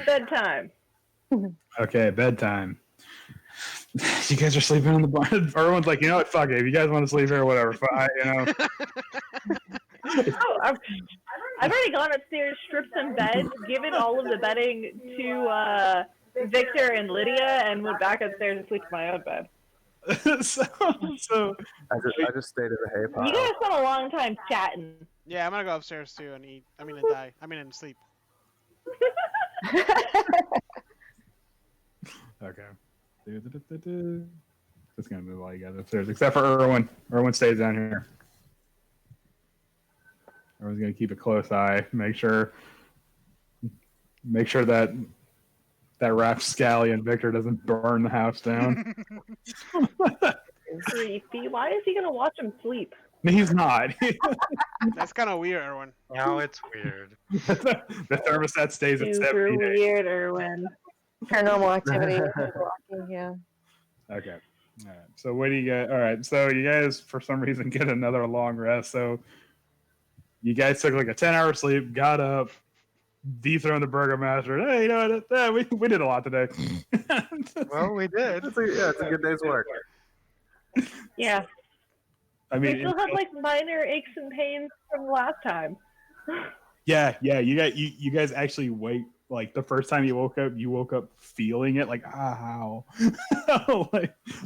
Bedtime. Okay, bedtime. You guys are sleeping on the barn. Everyone's like, you know what? Fuck it. If you guys want to sleep here, whatever. Fine, Oh, I've already gone upstairs, stripped some beds, given all of the bedding to Victor and Lydia, and went back upstairs and sleep in my own bed. so I just stayed in the hay You pile. guys spent a long time chatting. Yeah, I'm gonna go upstairs too and eat. I mean, and die. I mean, and sleep. okay. Just gonna move all you guys upstairs, except for Erwin. Erwin stays down here. Erwin's gonna keep a close eye, make sure that rapscallion Victor doesn't burn the house down. Creepy. Why is he gonna watch him sleep? He's not. That's kind of weird, Erwin. No, it's weird. The thermostat stays at Super 70 days. weird, Erwin. Paranormal activity. Walking, yeah. Okay. All right. So what do you guys? All right. So you guys, for some reason, get another long rest. So you guys took like a 10-hour sleep, got up, dethroned the burgomaster. Hey, you know what? We did a lot today. Well, we did. It's a good day's work. Yeah. I We mean, still have like minor aches and pains from last time. yeah. You guys actually wake. Like the first time you woke up feeling it, like how,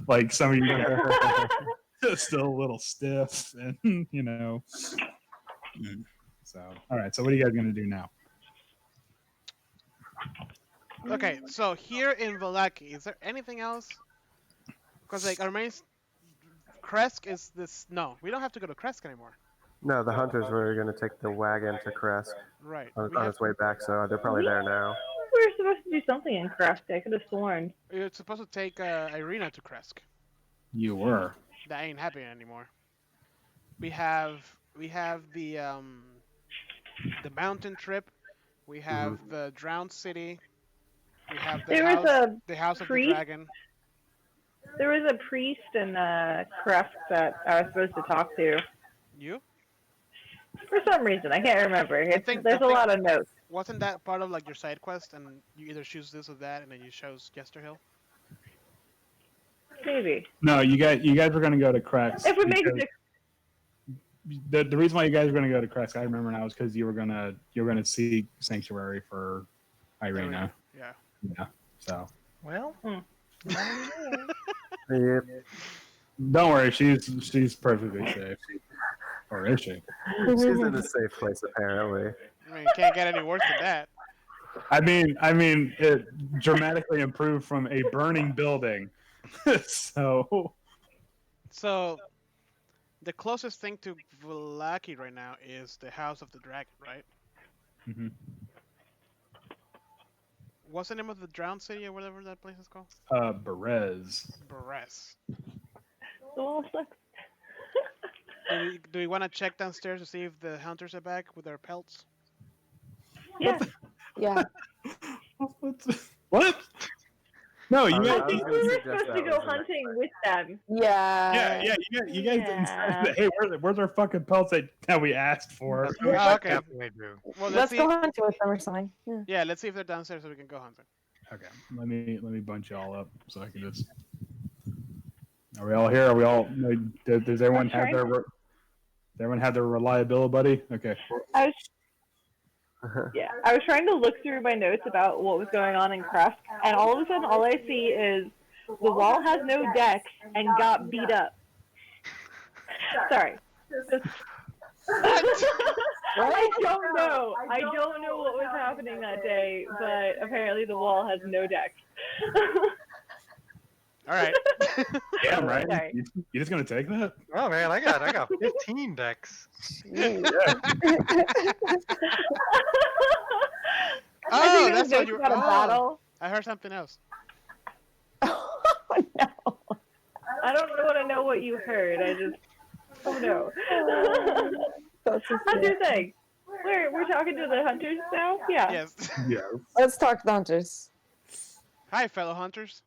like some of you guys are still a little stiff, and you know. So, all right. So, what are you guys gonna do now? Okay, so here in Vallaki, is there anything else? Because like our main Kresk is this. No, we don't have to go to Kresk anymore. No, the hunters were going to take the wagon to Kresk Right. on its way back, so they're probably there now. We were supposed to do something in Craft. I could have sworn. You're supposed to take Irina to Kresk. You were. That ain't happening anymore. We have the mountain trip. We have the drowned city. We have the house of the priest. dragon. There was a priest in Craft that I was supposed to talk to. You? For some reason, I can't remember. think- There's I a think- lot of notes. Wasn't that part of like your side quest, and you either choose this or that, and then you chose Yesterhill? Maybe. No, you guys were gonna go to Kresk. If we make it the reason why you guys were gonna go to Kresk, I remember now, is because you were gonna seek sanctuary for Irina. Yeah. Yeah. So. Well, Yep. Don't worry, she's perfectly safe. Or is she? She's in a safe place, apparently. I mean, can't get any worse than that. I mean, it dramatically improved from a burning building. So, the closest thing to Vallaki right now is the House of the Dragon, right? mhm. What's the name of the drowned city or whatever that place is called? Berez. Beres. well, sucks. Do we want to check downstairs to see if the hunters are back with their pelts? Yeah. Yeah. What? No, you I guys. I think we were supposed to go hunting with them. Yeah. Yeah. You guys didn't Yeah. say, hey, where's our fucking pelts that we asked for? that's what we Oh, okay. definitely do. Well, Let's see. go hunt with them or something. Yeah. Yeah, let's see if they're downstairs so we can go hunting. Okay, let me bunch y'all up so I can just. Are we all here? Are we all? Does everyone have trying. Does everyone have their reliability buddy? Okay. I was trying to look through my notes about what was going on in Craft, and all of a sudden, all I see is the wall has no decks and got beat up. Sorry. I don't know. I don't know what was happening that day, but apparently the wall has no decks. All right. Yeah, right. Sorry. You just gonna take that? Oh man, I got 15 decks. Oh, I think that's it was what you. about a battle. I heard something else. Oh, no. I don't want to know what you heard. I just. Oh no. That's just How's your it. thing? We're talking to the hunters now? Yeah. Yes. Yeah. Let's talk to the hunters. Hi, fellow hunters.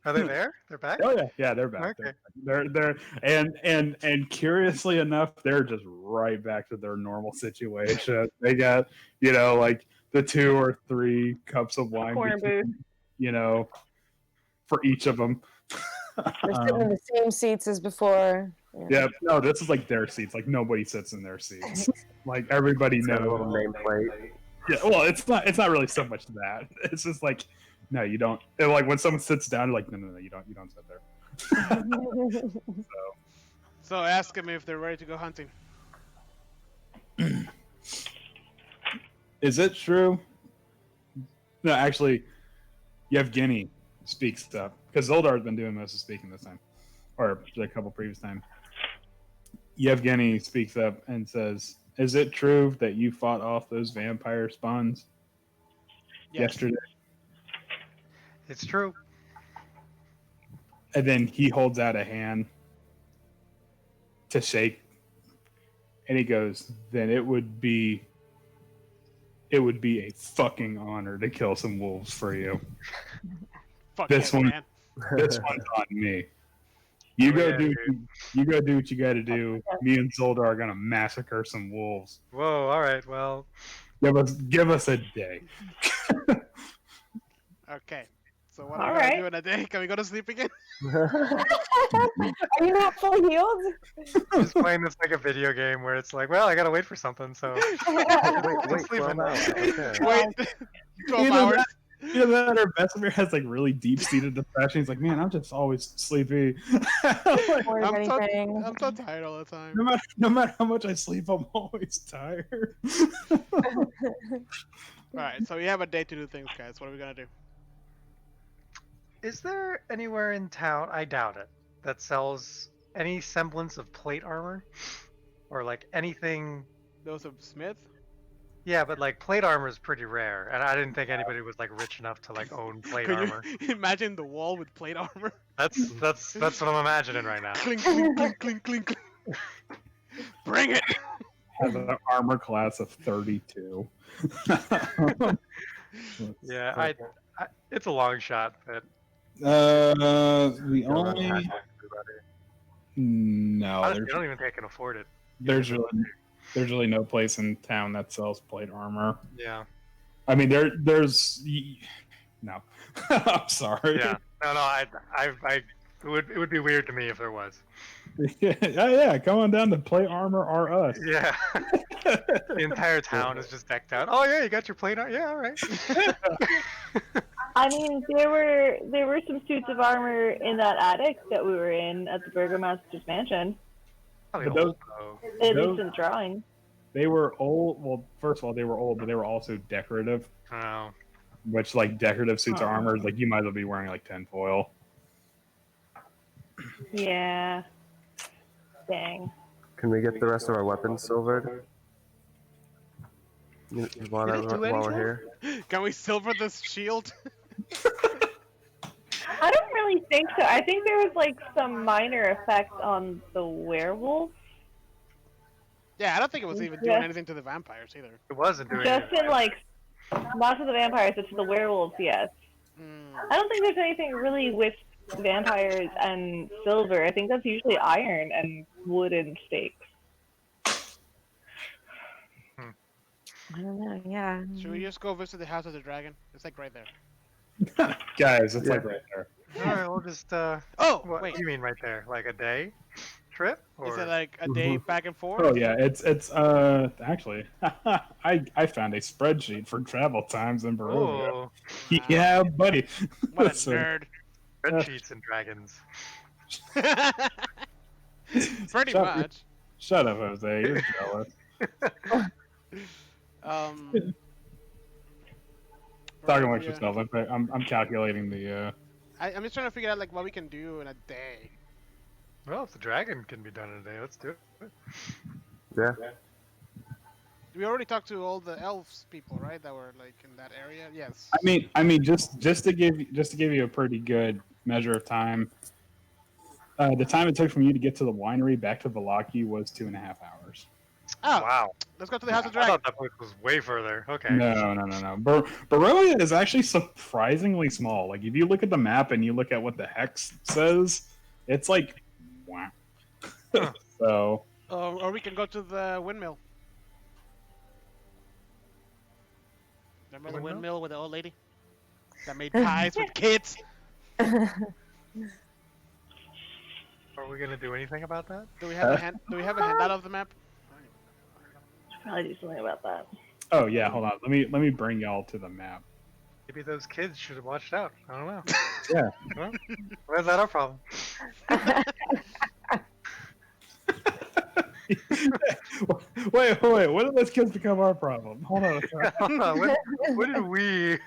Are they there? They're back? Oh yeah, they're back. Okay. They're and curiously enough, they're just right back to their normal situation. They got like the 2 or 3 cups of wine, Corner booth. for each of them. They're sitting in the same seats as before. Yeah, no, this is like their seats. Like nobody sits in their seats. Like everybody It's got a little knows. nameplate. Yeah, well, it's not. It's not really so much that. It's just like, no, you don't. And like when someone sits down, you're like, no, you don't. You don't sit there. So ask them if they're ready to go hunting. Is it true? No, actually, Yevgeny speaks up because Zoldar's been doing most of speaking this time, or a couple previous times. Yevgeny speaks up and says, "Is it true that you fought off those vampire spawns yesterday?" It's true. And then he holds out a hand to shake, and he goes, "Then it would be a fucking honor to kill some wolves for you. Fuck This yeah, one- man. This one's on me. You Oh, go yeah, do dude. you go do what you got to do. Me and Zoldar are gonna massacre some wolves. Whoa, all right, well, Give us a day." Okay. So what are we All gonna right. do in a day? Can we go to sleep again? Are you not fully healed? just playing this like a video game where it's like, well, I gotta wait for something, so wait, sleeping. 12 hours. Okay. Wait, 12 Either hours. You know that or Vesemir has like really deep seated depression. He's like, man, I'm just always sleepy. Like, Or I'm so, anything. I'm so tired all the time. no matter how much I sleep, I'm always tired. Alright, so we have a day to do things, guys. What are we gonna do? Is there anywhere in town, I doubt it, that sells any semblance of plate armor? Or like anything. Those of Smith? Yeah, but like plate armor is pretty rare, and I didn't think anybody was like rich enough to like own plate Can armor. you imagine the wall with plate armor? That's what I'm imagining right now. Clink, clink, clink, clink, clink, clink. Bring it! Has an armor class of 32. Yeah, I it's a long shot, but The Don't only have everybody. no, honestly, I don't even think I can afford it. there's really no place in town that sells plate armor. Yeah. I mean, there's no. I'm sorry. Yeah. No, I it would be weird to me if there was. Yeah. Come on down to Plate Armor or us. Yeah. The entire town is just decked out. Oh yeah, you got your plate armor. Yeah, all right. I mean, there were some suits of armor in that attic that we were in at the Burgomaster's mansion. Probably But those- old, though. At Those- least in the drawing. They were old. Well, first of all, they were old, but they were also decorative. Oh. Which, like, decorative suits of armor, like, you might as well be wearing, like, tinfoil. Yeah. Dang. Can we get the rest of our weapons silvered? While You didn't do we're anything? here? Can we silver this shield? I don't really think so. I think there was like some minor effect on the werewolf. Yeah, I don't think it was even doing Yeah. anything to the vampires either. It wasn't doing Just anything. in like, not to the vampires, but to the werewolves, yes. Mm. I don't think there's anything really with vampires and silver. I think that's usually iron and wooden stakes. I don't know. Yeah. Should we just go visit the House of the Dragon? It's like right there. Guys, it's Yeah. like right there. All right, we'll just Oh, what wait. do you mean right there? Like a day trip? Is Or it like a day back and forth? Oh yeah, it's actually I found a spreadsheet for travel times in Barovia. oh, Yeah, buddy. What a So- nerd. spreadsheets and dragons. Pretty Shut- much. Shut up, Jose. You're jealous. Talking right, with yeah. yourself. I'm calculating the. I'm just trying to figure out like what we can do in a day. Well, if the dragon can be done in a day, let's do it. Yeah. We already talked to all the elves people, right? That were like in that area. Yes. I mean, just to give you a pretty good measure of time. The time it took from you to get to the winery back to Valaki was 2.5 hours. Oh, Wow. let's go to the House of I Dragon. thought that place was way further. Okay. No. Barovia is actually surprisingly small. Like, if you look at the map and you look at what the hex says, it's like, wow. Huh. So, Or we can go to the windmill. Remember the Windmill? windmill with the old lady that made pies with kids? Or Are we gonna do anything about that? Do we have a hand? Do we have a handout of the map? Should probably do something about that. Oh yeah, hold on. Let me bring y'all to the map. Maybe those kids should have watched out. I don't know. Yeah. Well, where's that our problem? wait. When did those kids become our problem? Hold on. Hold on, when did we?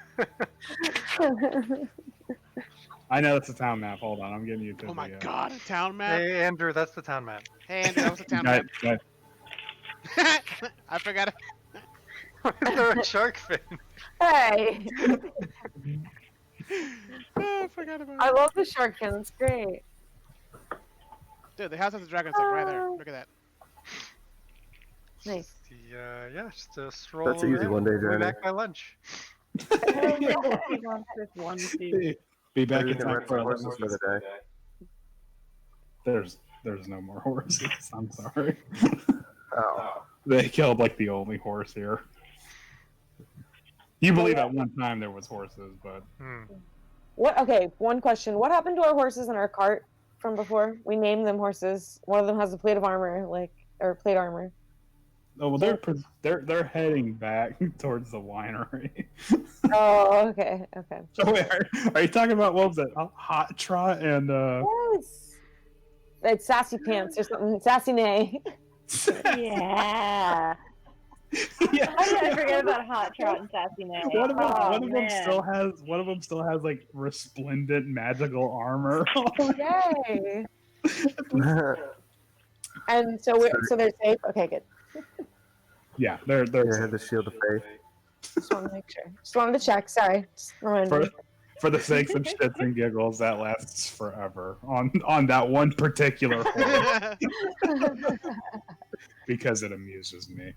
I know it's a town map. Hold on, I'm getting you to Oh the. my god, a town map. Hey, Andrew, that's the town map. Hey, Andy, that was a town Guys, map. guys, I forgot. Why is there a shark fin? Hey, Oh, I forgot about I it. love the shark fin. It's great. Dude, the House of the Dragon's like right there. Look at that. Nice. Yeah, just a stroll. That's an easy around. one-day We'll be journey. back by lunch. He wants this one seat. be back Maybe we in can time rent for some a horses horses. for the day. There's no more horses. I'm sorry. Oh. They killed like the only horse here. You believe at one time there was horses, but What? Okay, one question. What happened to our horses in our cart from before? We named them horses. One of them has a plate of armor, or plate armor. oh well, they're heading back towards the winery. Oh, okay. So wait, are you talking about what was it? Hot Trot and Yes. It's Sassy Pants or something. Sassy Nay. Yeah. yeah. How did I forget about Hot Trot and Sassy May? One of them, Oh, one of them man. still has like resplendent magical armor. Yay. And so they're safe. Okay, good. Yeah, they're Yeah, had the shield of faith. Just wanted to make sure. Just wanted to check. Sorry. Just reminded for the sakes of shits and giggles. That lasts forever on that one particular horse because it amuses me.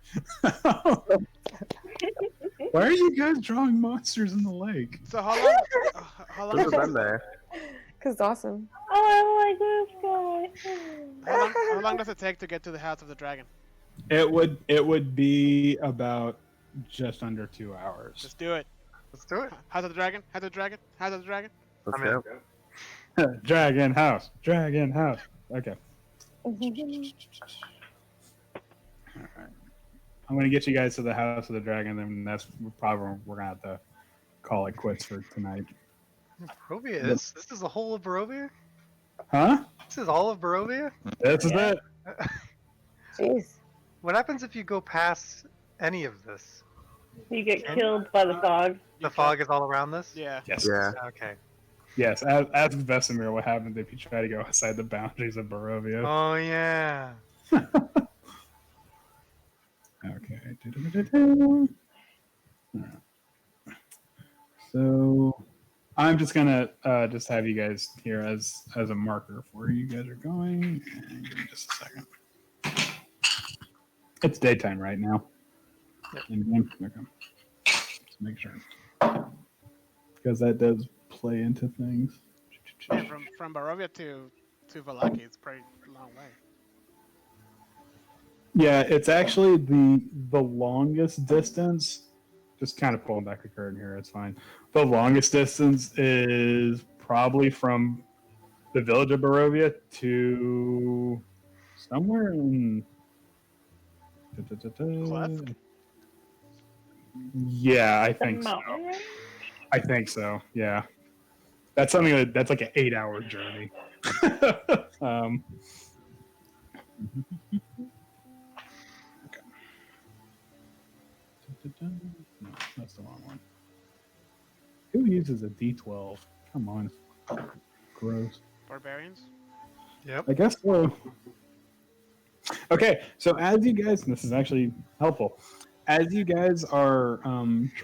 Why are you guys drawing monsters in the lake? So how long? How Those have long? been there. Because it's awesome. Oh, I like this guy. How long does it take to get to the House of the Dragon? It would be about just under 2 hours. Just do it. Let's do it. House of the Dragon. House of the Dragon. House of the Dragon. Let's I'm in. go. Dragon house. Dragon house. Okay. Alright. I'm gonna get you guys to the House of the Dragon, then that's probably we're gonna have to call it quits for tonight. Barovia is? This is the whole of Barovia? Huh? This is all of Barovia? This is it. Jeez. What happens if you go past any of this? You get killed by the fog. The fog is all around this? Yeah. Yes. Yeah. Okay. Yes. Ask Vesemir what happens if you try to go outside the boundaries of Barovia. Oh, yeah. Okay. Alright. So I'm just gonna just have you guys here as a marker for where you guys are going. And give me just a second. It's daytime right now. In-game? Okay. Just make sure. Because that does play into things. Yeah, from Barovia to Valaki, it's a pretty long way. Yeah, it's actually the longest distance. Just kind of pulling back the curtain here, it's fine. The longest distance is probably from the village of Barovia to somewhere in. Klesk? Yeah, I The think so. mountain range? I think so. Yeah, that's something that's like an 8-hour journey. Okay. No, that's the wrong one. Who uses a D12? Come on. Gross. Barbarians. Yep. I guess so. Okay, so as you guys, and this is actually helpful, as you guys are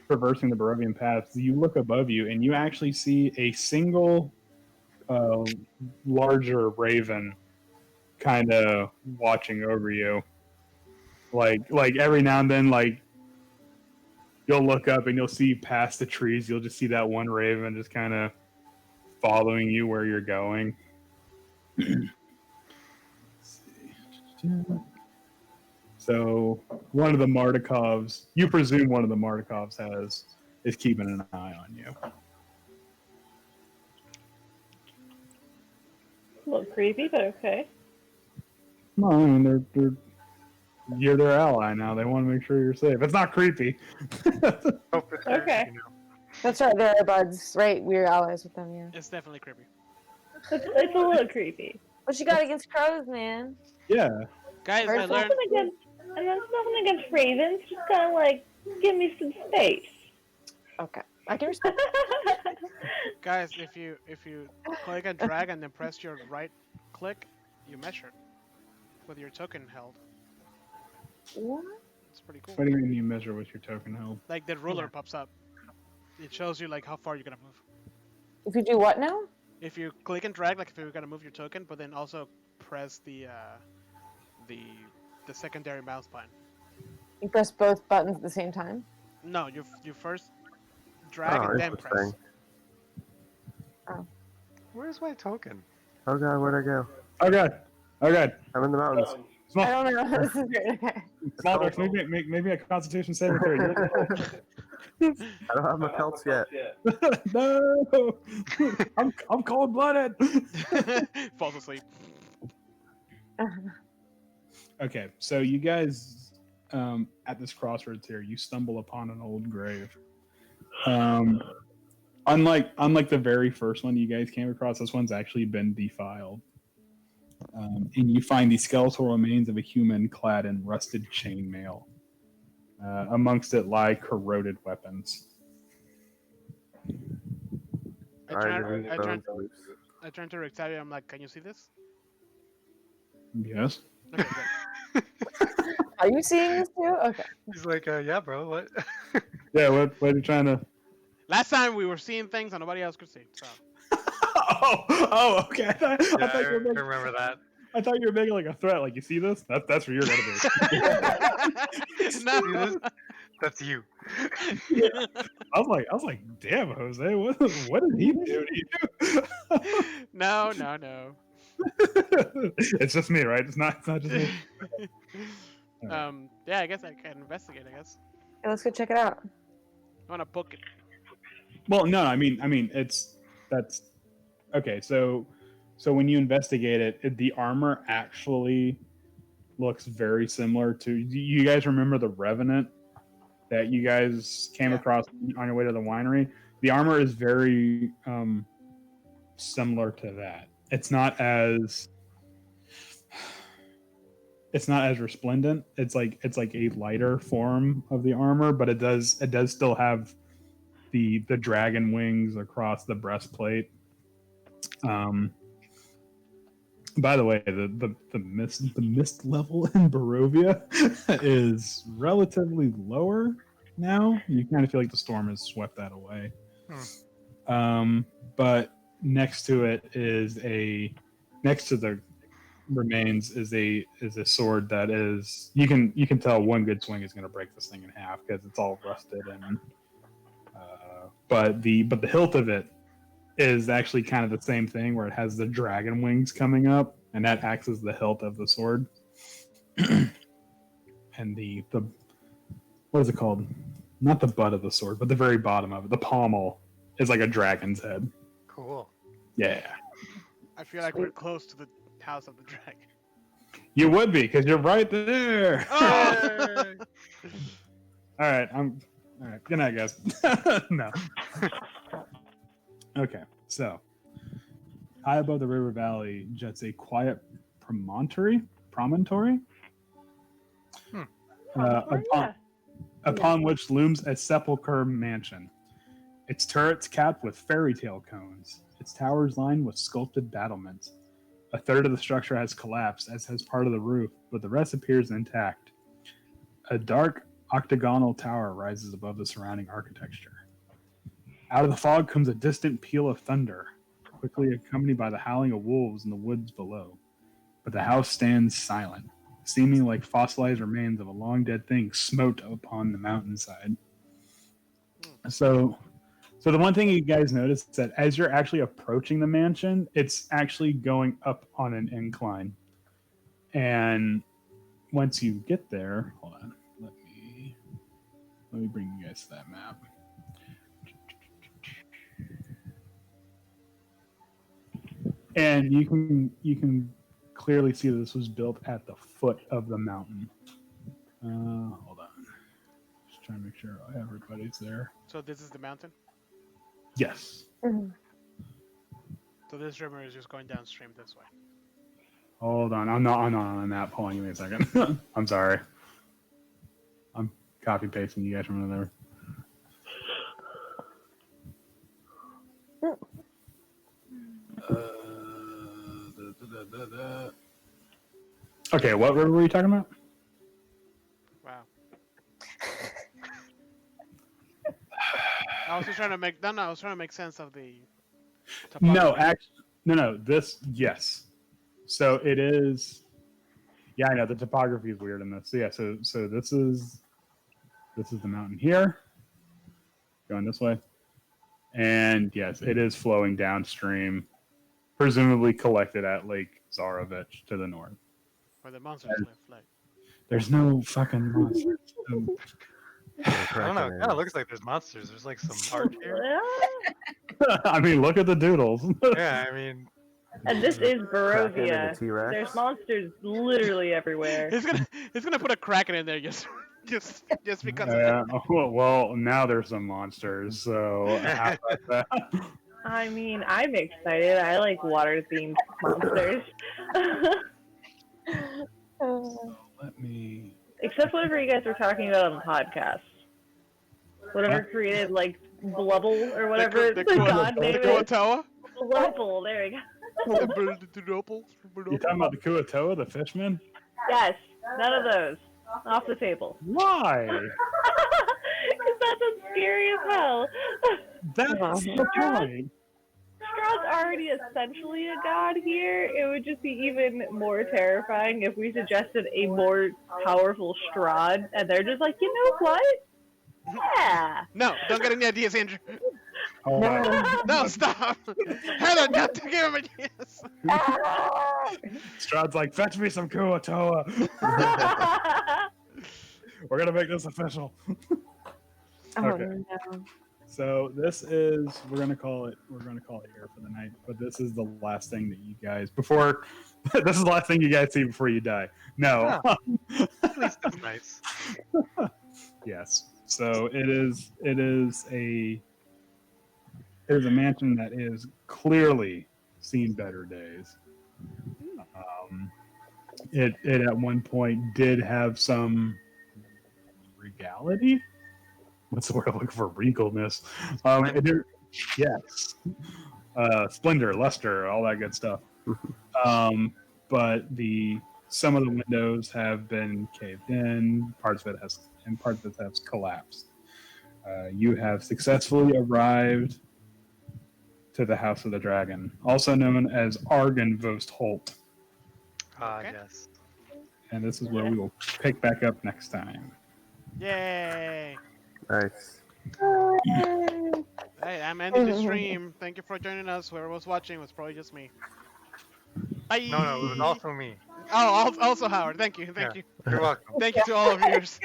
traversing the Barovian paths, you look above you and you actually see a single larger raven kind of watching over you. Like every now and then, like you'll look up and you'll see past the trees, you'll just see that one raven just kind of following you where you're going. So one of the Mardikovs, you presume one of the Mardikovs is keeping an eye on you. A little creepy, but okay. No, I mean, you're their ally now. They want to make sure you're safe. It's not creepy. Hope it's Okay. That's right. They're our buds, right? We're allies with them. Yeah. It's definitely creepy. It's a little creepy. What you got against crows, man? Yeah. Guys, Birds I are learned. Nothing against, and that's nothing against ravens. Just kind of like, give me some space. Okay, I can respect. Guys, if you click and drag and then press your right click, you measure with your token held. What? It's pretty cool. What do you mean you measure with your token held? Like the ruler pops up. It shows you like how far you're gonna move. If you do what now? If you click and drag, like if you're gonna move your token, but then also press the secondary mouse button. You press both buttons at the same time. No, you first drag and then press. interesting. Where's my token? Oh god, where'd I go? Oh god. Oh god. I'm in the mountains. I Small, don't know. This is great. Okay. small dark. Maybe a Constitution saving throw. I don't have my pelts yet. No. I'm cold blooded. Falls asleep. Okay, so you guys, at this crossroads here, you stumble upon an old grave. Unlike the very first one you guys came across, this one's actually been defiled. And you find the skeletal remains of a human clad in rusted chainmail. Amongst it lie corroded weapons. I turned to Rictavia. I'm like, can you see this? Yes. Okay, good. Are you seeing this too? Okay. He's like, yeah, bro, what? Yeah. What are you trying to? Last time we were seeing things that nobody else could see. So. Okay. I Yeah, thought I you were making, remember that. I thought you were making like a threat. Like, you see this? That's where you're gonna be. No. That's you. I was like, damn, Jose, what did he do to you? No. It's just me, right? It's not just me. Yeah, I guess I can investigate. I guess Okay, let's go check it out. I want to book it. Well, no, I mean, that's okay. So when you investigate it, the armor actually looks very similar to. You guys remember the Revenant that you guys came across on your way to the winery? The armor is very similar to that. It's not as resplendent. It's like a lighter form of the armor, but it does still have the dragon wings across the breastplate. By the way, the mist level in Barovia is relatively lower now. You kind of feel like the storm has swept that away. But next to it is next to the remains is a sword that is you can tell one good swing is going to break this thing in half because it's all rusted and but the hilt of it is actually kind of the same thing where it has the dragon wings coming up and that acts as the hilt of the sword. And the what is it called? Not the butt of the sword, but the very bottom of it, the pommel, is like a dragon's head. Cool. Yeah. I feel like we're close to the house of the dragon. You would be, because you're right there. Oh! All right. Good night, guys. No. Okay. So, high above the river valley juts a quiet promontory. Upon which looms a sepulchre mansion. Its turrets capped with fairy tale cones. Its towers lined with sculpted battlements. A third of the structure has collapsed, as has part of the roof, but the rest appears intact. A dark octagonal tower rises above the surrounding architecture. Out of the fog comes a distant peal of thunder, quickly accompanied by the howling of wolves in the woods below. But the house stands silent, seeming like fossilized remains of a long-dead thing smote upon the mountainside. So the one thing you guys notice is that as you're actually approaching the mansion, it's actually going up on an incline. And once you get there, hold on, let me bring you guys to that map. And you can clearly see that this was built at the foot of the mountain. Hold on. Just trying to make sure everybody's there. So this is the mountain. Yes. So this river is just going downstream this way. Hold on. I'm not on the map. Hold on. Give me a second. I'm sorry. I'm copy pasting you guys from another. Okay, what river were you talking about? Wow. I was just trying to make I was trying to make sense of the topography. No, actually, no. This, yes. So it is. Yeah, I know the topography is weird in this. So yeah, so this is the mountain here, going this way, and yes, it is flowing downstream, presumably collected at Lake Zarovich to the north. Where the monsters live, like. There's no fucking monsters. I don't know. It kind of looks like there's monsters. There's like some art here. I mean, look at the doodles. Yeah, I mean, And this is Kraken and a Barovia. T-Rex. There's monsters literally everywhere. He's gonna put a Kraken in there just because of Yeah. that. Well, now there's some monsters. So how about that? I mean, I'm excited. I like water-themed monsters. Let me. Except whatever you guys were talking about on the podcast. Whatever created, like, Blubble or whatever The the god name is. Kuatoa? Blubble, there we go. You talking about the Kuatoa, the fishman? Yes, none of those. Off the table. Why? Because that sounds scary as hell. That's the point. Strahd's already essentially a god here. It would just be even more terrifying if we suggested a more powerful Strahd, and they're just like, you know what? Yeah. No, don't get any ideas, Andrew. Oh, wow. No, stop. Heather, don't give him ideas. Strahd's like, fetch me some Kuatoa. We're gonna make this official. Okay. No. So this is we're gonna call it here for the night. But this is the last thing that you guys before. This is the last thing you guys see before you die. No. at least that's nice. Yes. So it is a mansion that is clearly seen better days. It at one point did have some regality. What's the word I'm looking for? Regalness. Yes. Splendor, luster, all that good stuff. But some of the windows have been caved in. Parts of it has collapsed. You have successfully arrived to the House of the Dragon, also known as Argynvost Holt. Okay. Yes. And this is where we will pick back up next time. Yay. Nice. Hey, I'm ending the stream. Thank you for joining us. Whoever was watching was probably just me. Bye. No, it was also me. Oh, also Howard. Thank you. Thank you. You're welcome. Thank you to all of yours.